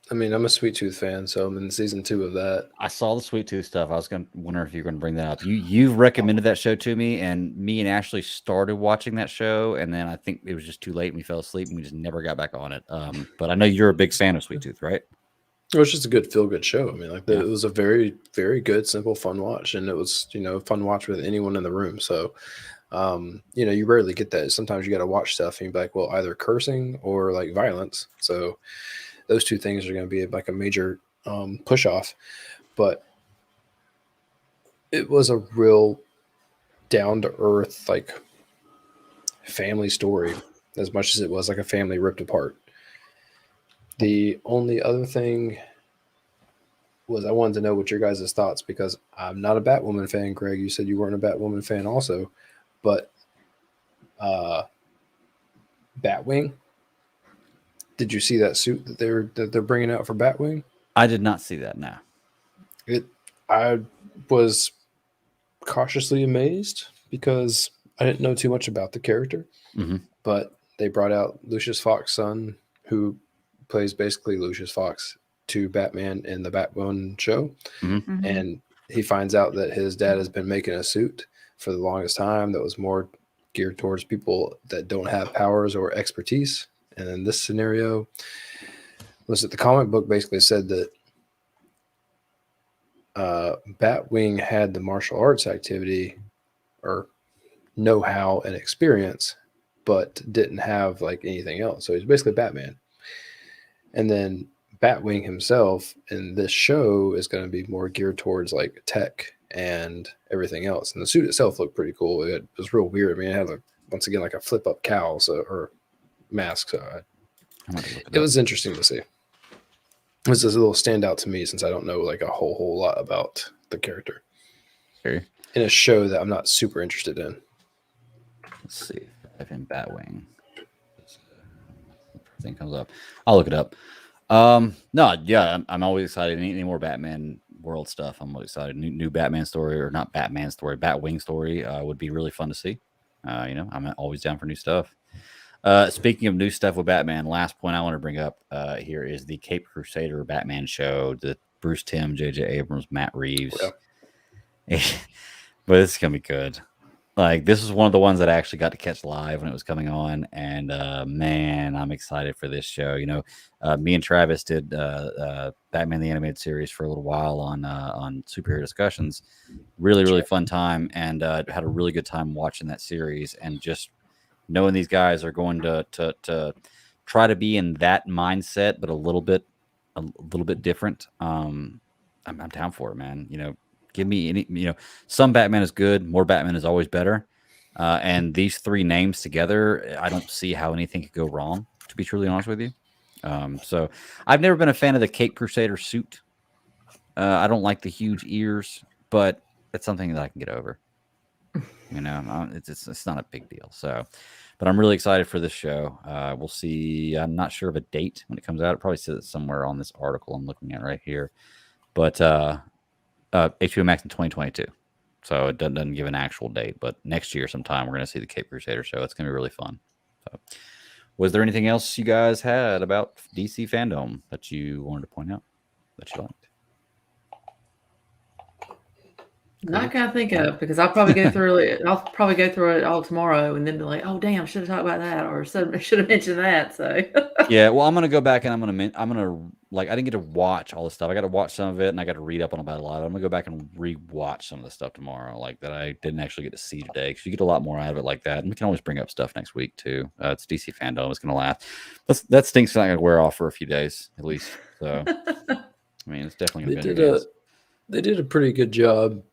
I mean, I'm a Sweet Tooth fan, so I'm in season 2 of that. I saw the Sweet Tooth stuff. I was going to wonder if you're going to bring that up. You've recommended that show to me, and me and Ashley started watching that show, and then I think it was just too late, and we fell asleep, and we just never got back on it. But I know you're a big fan of Sweet Tooth, right? It was just a good feel-good show. I mean, like Yeah. it was a very, very good, simple, fun watch, and it was fun watch with anyone in the room. So, you rarely get that. Sometimes you got to watch stuff and you're like, well, either cursing or like violence. So those two things are going to be like a major push off. But it was a real down to earth like family story, as much as it was like a family ripped apart. The only other thing was I wanted to know what your guys' thoughts, because I'm not a Batwoman fan. Greg, you said you weren't a Batwoman fan also, but Batwing, did you see that suit that they're bringing out for Batwing? I did not see that. No. I was cautiously amazed because I didn't know too much about the character, but they brought out Lucius Fox's son, who plays basically Lucius Fox to Batman in the Batwoman show. And he finds out that his dad has been making a suit for the longest time that was more geared towards people that don't have powers or expertise. And in this scenario, was that the comic book basically said that Batwing had the martial arts activity or know-how and experience, but didn't have like anything else. So he's basically Batman. And then Batwing himself in this show is going to be more geared towards like tech and everything else. And the suit itself looked pretty cool. It was real weird. I mean, it had once again like a flip-up cowl, or mask. So it was interesting to see. It was just a little standout to me since I don't know like a whole lot about the character. Okay. In a show that I'm not super interested in. Let's see if in Batwing thing comes up. I'll look it up. No, yeah, I'm always excited. Any more Batman world stuff, I'm always excited. New Batman story, or not Batman story, Batwing story would be really fun to see. I'm always down for new stuff. Speaking of new stuff with Batman, last point I want to bring up here is the Cape Crusader Batman show, the Bruce Timm, J.J. Abrams, Matt Reeves. Yeah. But it's gonna be good. Like, this is one of the ones that I actually got to catch live when it was coming on, and man, I'm excited for this show. Me and Travis did Batman the Animated Series for a little while on Superhero Discussions. Really fun time, and had a really good time watching that series, and just knowing these guys are going to try to be in that mindset, but a little bit different. I'm down for it, man. Give me any, some Batman is good. More Batman is always better. And these three names together, I don't see how anything could go wrong, to be truly honest with you. So I've never been a fan of the Cape Crusader suit. I don't like the huge ears, but it's something that I can get over. It's not a big deal. So, but I'm really excited for this show. We'll see. I'm not sure of a date when it comes out. It probably says it somewhere on this article I'm looking at right here. But HBO Max in 2022. So it doesn't give an actual date, but next year sometime we're going to see the Cape Crusader show. It's going to be really fun. So, was there anything else you guys had about DC Fandome that you wanted to point out that you liked? Not gonna think of, because I'll probably go through it. I'll probably go through it all tomorrow, and then be like, "Oh, damn, should have talked about that, or should have mentioned that." So yeah, well, I'm gonna go back and I'm gonna like, I didn't get to watch all the stuff. I got to watch some of it, and I got to read up on about a lot. I'm gonna go back and rewatch some of the stuff tomorrow, like that I didn't actually get to see today, because you get a lot more out of it like that. And we can always bring up stuff next week too. It's DC Fandome. It's gonna last. That stink's not gonna wear off for a few days at least. So I mean, it's definitely gonna be. They did a pretty good job.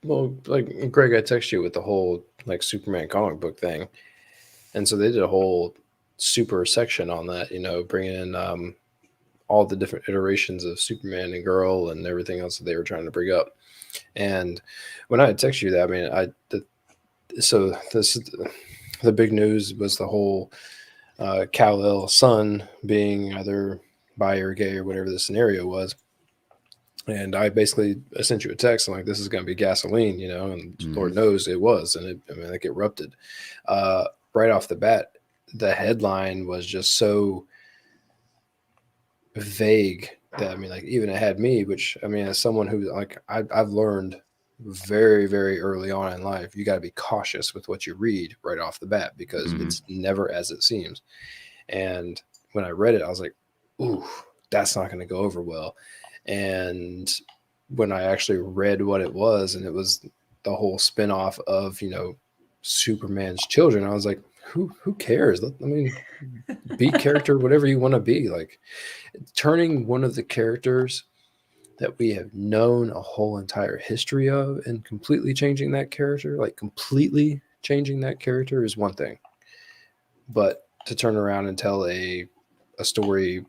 Well, like Greg, I texted you with the whole like Superman comic book thing, and so they did a whole super section on that. Bringing in all the different iterations of Superman and Girl and everything else that they were trying to bring up. And when I had texted you that, I mean, the big news was the whole Kal-El son being either bi or gay or whatever the scenario was. And I basically sent you a text. I'm like, this is going to be gasoline, you know, and Lord knows it was. And it erupted. Right off the bat, the headline was just so vague that, I mean, like, even it had me, which, I mean, as someone who, like, I've learned very, very early on in life, you got to be cautious with what you read right off the bat, because it's never as it seems. And when I read it, I was like, ooh, that's not going to go over well. And when I actually read what it was, and it was the whole spinoff of, you know, Superman's children, I was like, who cares? I mean, be character, whatever you want to be. Like, turning one of the characters that we have known a whole entire history of and completely changing that character, like completely changing that character, is one thing. But to turn around and tell a story,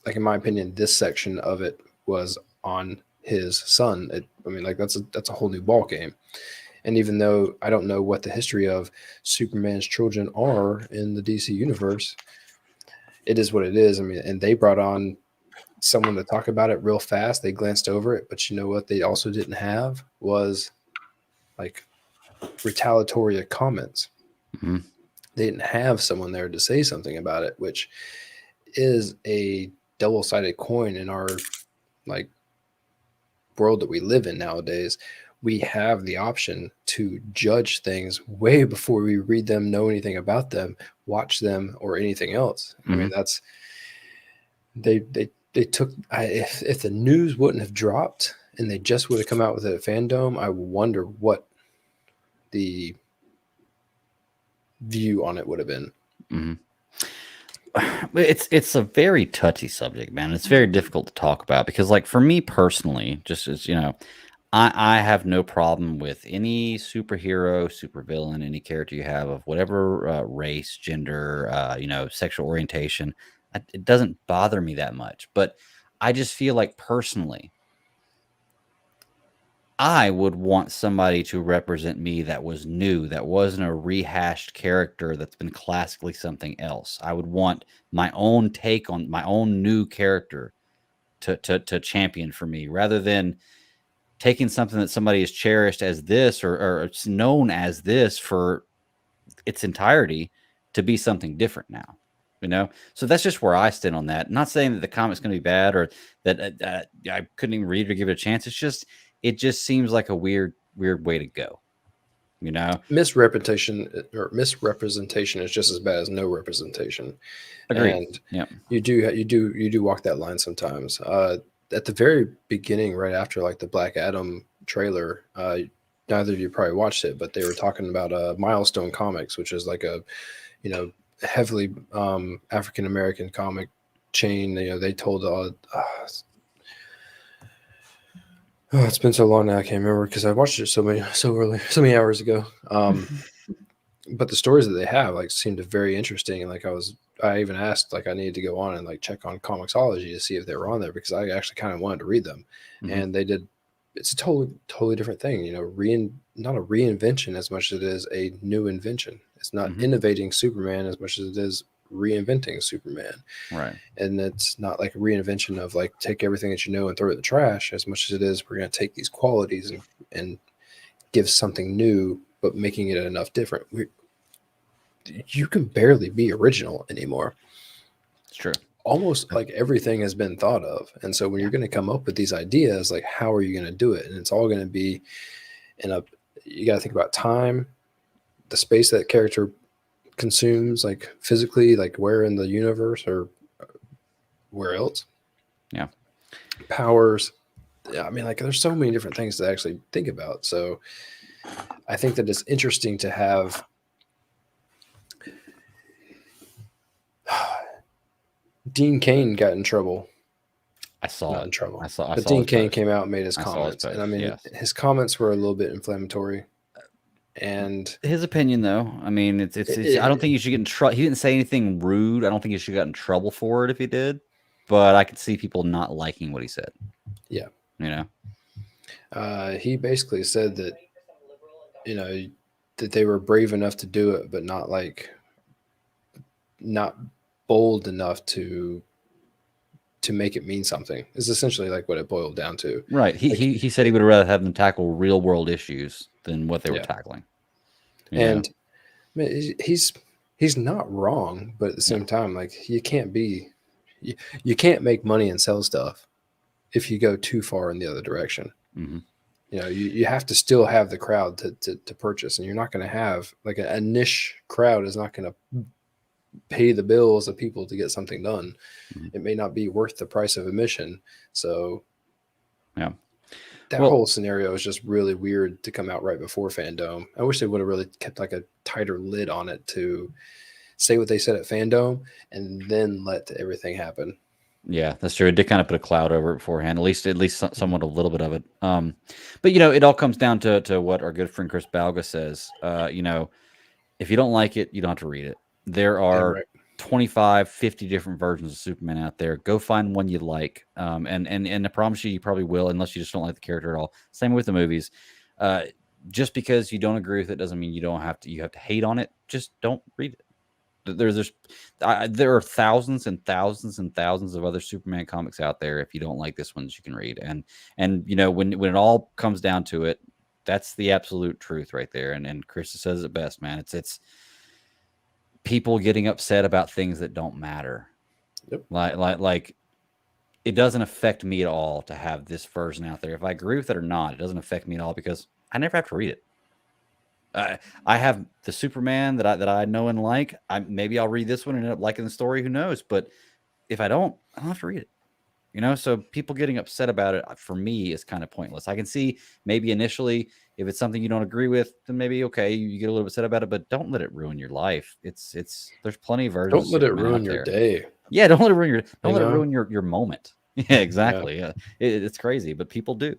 like, in my opinion, this section of it was on his son. I mean, like, that's a whole new ball game. And even though I don't know what the history of Superman's children are in the DC universe, it is what it is. I mean, and they brought on someone to talk about it real fast. They glanced over it, but you know what they also didn't have was, like, retaliatory comments. They didn't have someone there to say something about it, which is a double-sided coin in our, like, world that we live in nowadays. We have the option to judge things way before we read them, know anything about them, watch them, or anything else. I mean, that's they took. If the news wouldn't have dropped and they just would have come out with it at Fandome, I wonder what the view on it would have been. It's a very touchy subject, man. It's very difficult to talk about because, like, for me personally, just as you know, I have no problem with any superhero, supervillain, any character you have of whatever race, gender, you know, sexual orientation. It doesn't bother me that much, but I just feel like personally, I would want somebody to represent me that was new, that wasn't a rehashed character that's been classically something else. I would want my own take on my own new character to champion for me, rather than taking something that somebody has cherished as this or it's known as this for its entirety to be something different now, you know? So that's just where I stand on that. I'm not saying that the comic's going to be bad or that I couldn't even read it or give it a chance. It just seems like a weird way to go, you know? Misrepresentation is just as bad as no representation. Agreed. And yeah, you do walk that line sometimes. At the very beginning, right after, like, the Black Adam trailer, neither of you probably watched it, but they were talking about Milestone Comics, which is like a, you know, heavily African American comic chain. You know, they told it's been so long now, I can't remember because I watched it so many hours ago. But the stories that they have, like, seemed very interesting, and, like, I even asked, like, I needed to go on and, like, check on Comixology to see if they were on there, because I actually kind of wanted to read them. And they did. It's a totally different thing, you know, not a reinvention as much as it is a new invention. It's not innovating Superman as much as it is reinventing Superman. right. And it's not like a reinvention of, like, take everything that you know and throw it in the trash, as much as it is we're going to take these qualities and give something new, but making it enough different. You can barely be original anymore. It's true. Almost like everything has been thought of. And so when you're going to come up with these ideas, like, how are you going to do it? And it's all going to be you got to think about time, the space that character consumes, like, physically, like, where in the universe or where else. Yeah. Powers. Yeah, I mean, like, there's so many different things to actually think about. So I think that it's interesting to have Dean Cain got in trouble. Not in trouble. But Dean Cain came out and made his comments. Post, and I mean, yes. His comments were a little bit inflammatory. And his opinion, though, I mean, it's I don't think you should get in trouble. He didn't say anything rude. I don't think he should have gotten in trouble for it if he did. But I could see people not liking what he said. Yeah. You know? He basically said that, you know, that they were brave enough to do it, but not bold enough to make it mean something. Is essentially like what it boiled down to. Right. He said he would rather have them tackle real world issues than what they were Yeah. tackling. And I mean, he's not wrong, but at the same time, like you can't make money and sell stuff if you go too far in the other direction. Mm-hmm. You know, you have to still have the crowd to purchase, and you're not going to have like a niche crowd is not going to pay the bills of people to get something done. Mm-hmm. It may not be worth the price of admission. So yeah, that whole scenario is just really weird to come out right before Fandome. I wish they would have really kept like a tighter lid on it to say what they said at Fandome and then let everything happen. Yeah, that's true. It did kind of put a cloud over it beforehand, at least somewhat a little bit of it. But you know, it all comes down to what our good friend Chris Balga says. You know, if you don't like it, you don't have to read it. There are 25, 50 different versions of Superman out there. Go find one you like. And I promise you probably will, unless you just don't like the character at all. Same with the movies. Just because you don't agree with it doesn't mean you have to hate on it. Just don't read it. There are thousands and thousands and thousands of other Superman comics out there. If you don't like this one, that you can read. And you know, when it all comes down to it, that's the absolute truth right there. And Chris says it best, man. It's people getting upset about things that don't matter. Yep. Like it doesn't affect me at all to have this version out there. If I agree with it or not, it doesn't affect me at all because I never have to read it. I have the Superman that I know and like. Maybe I'll read this one and end up liking the story. Who knows? But if I don't have to read it. You know, so people getting upset about it for me is kind of pointless. I can see maybe initially if it's something you don't agree with, then maybe okay, you get a little upset about it, but don't let it ruin your life. It's there's plenty of versions. Don't let it ruin your day. Yeah, don't let it ruin your moment. Yeah, exactly. Yeah, it's crazy, but people do.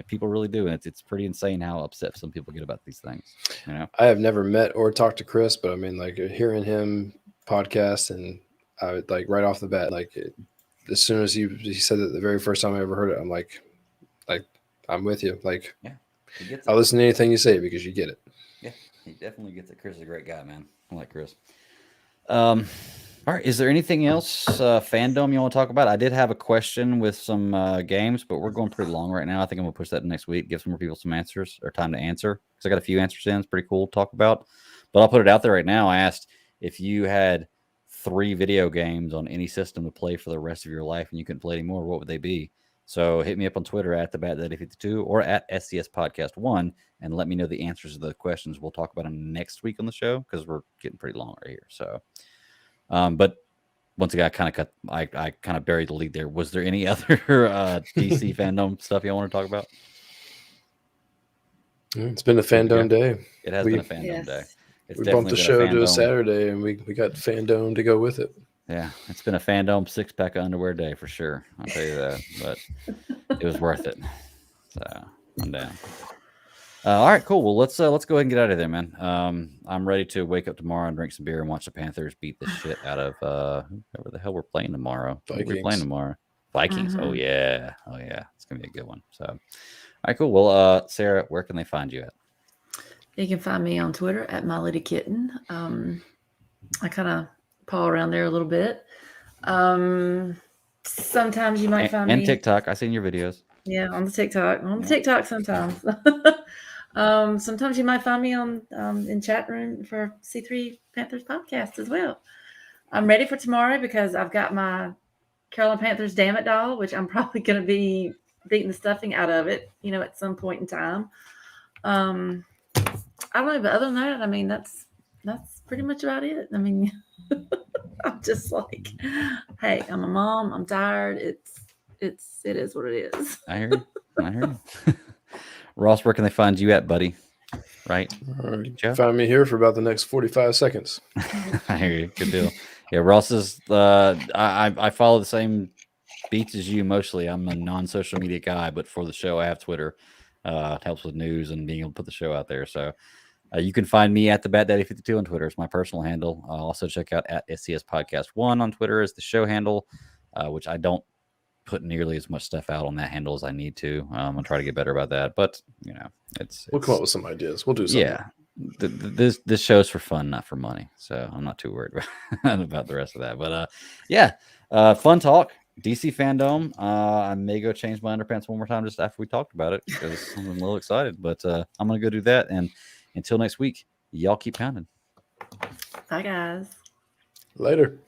People really do, and it's pretty insane how upset some people get about these things. You know, I have never met or talked to Chris, but I mean, like hearing him podcast, and I would like right off the bat, like as soon as he said it the very first time I ever heard it, I'm like I'm with you. Like, yeah, he gets it. I'll listen to anything you say because you get it. Yeah, he definitely gets it. Chris is a great guy, man. I like Chris. All right. Is there anything else Fandome you want to talk about? I did have a question with some games, but we're going pretty long right now. I think I'm gonna push that next week. Give some more people some answers or time to answer because I got a few answers in. It's pretty cool to talk about. But I'll put it out there right now. I asked if you had 3 video games on any system to play for the rest of your life and you couldn't play anymore, what would they be? So hit me up on Twitter at @TheBatDaddy52 or at SCS Podcast 1 and let me know the answers to the questions. We'll talk about them next week on the show because we're getting pretty long right here. So, but once again, I kind of buried the lead there. Was there any other DC Fandome stuff you want to talk about? It's been a Fandome day. It has been a Fandome day. It's we bumped the show to a Saturday, and we got Fandome to go with it. Yeah, it's been a Fandome 6-pack of underwear day for sure. I'll tell you that, but it was worth it. So I'm down. All right, cool. Well, let's go ahead and get out of there, man. I'm ready to wake up tomorrow and drink some beer and watch the Panthers beat the shit out of whoever the hell we're playing tomorrow. We're playing tomorrow. Vikings. Oh yeah. It's gonna be a good one. So, all right, cool. Well, Sarah, where can they find you at? You can find me on Twitter at MyLadyKitten. I kind of paw around there a little bit. Sometimes you might find me. And TikTok. I seen your videos. Yeah, on the TikTok. TikTok sometimes. Sometimes you might find me on in chat room for C3 Panthers podcast as well. I'm ready for tomorrow because I've got my Carolina Panthers Damn It doll, which I'm probably going to be beating the stuffing out of it, at some point in time. I don't know, but other than that, I mean, that's pretty much about it. I mean, I'm just like, hey, I'm a mom. I'm tired. It is what it is. I hear you. Ross, where can they find you at, buddy? Right? All right. Find me here for about the next 45 seconds. I hear you. Good deal. Yeah, Ross is, I follow the same beats as you mostly. I'm a non-social media guy, but for the show, I have Twitter. It helps with news and being able to put the show out there. So you can find me at TheBatDaddy52 on Twitter. It's my personal handle. Also check out at SCS Podcast 1 on Twitter as the show handle, which I don't put nearly as much stuff out on that handle as I need to. I'll try to get better about that, but we'll come up with some ideas. We'll do something. this show's for fun, not for money. So I'm not too worried about the rest of that. But fun talk. DC Fandome. I may go change my underpants one more time just after we talked about it because I'm a little excited. But I'm gonna go do that. And until next week, y'all keep pounding. Bye, guys. Later.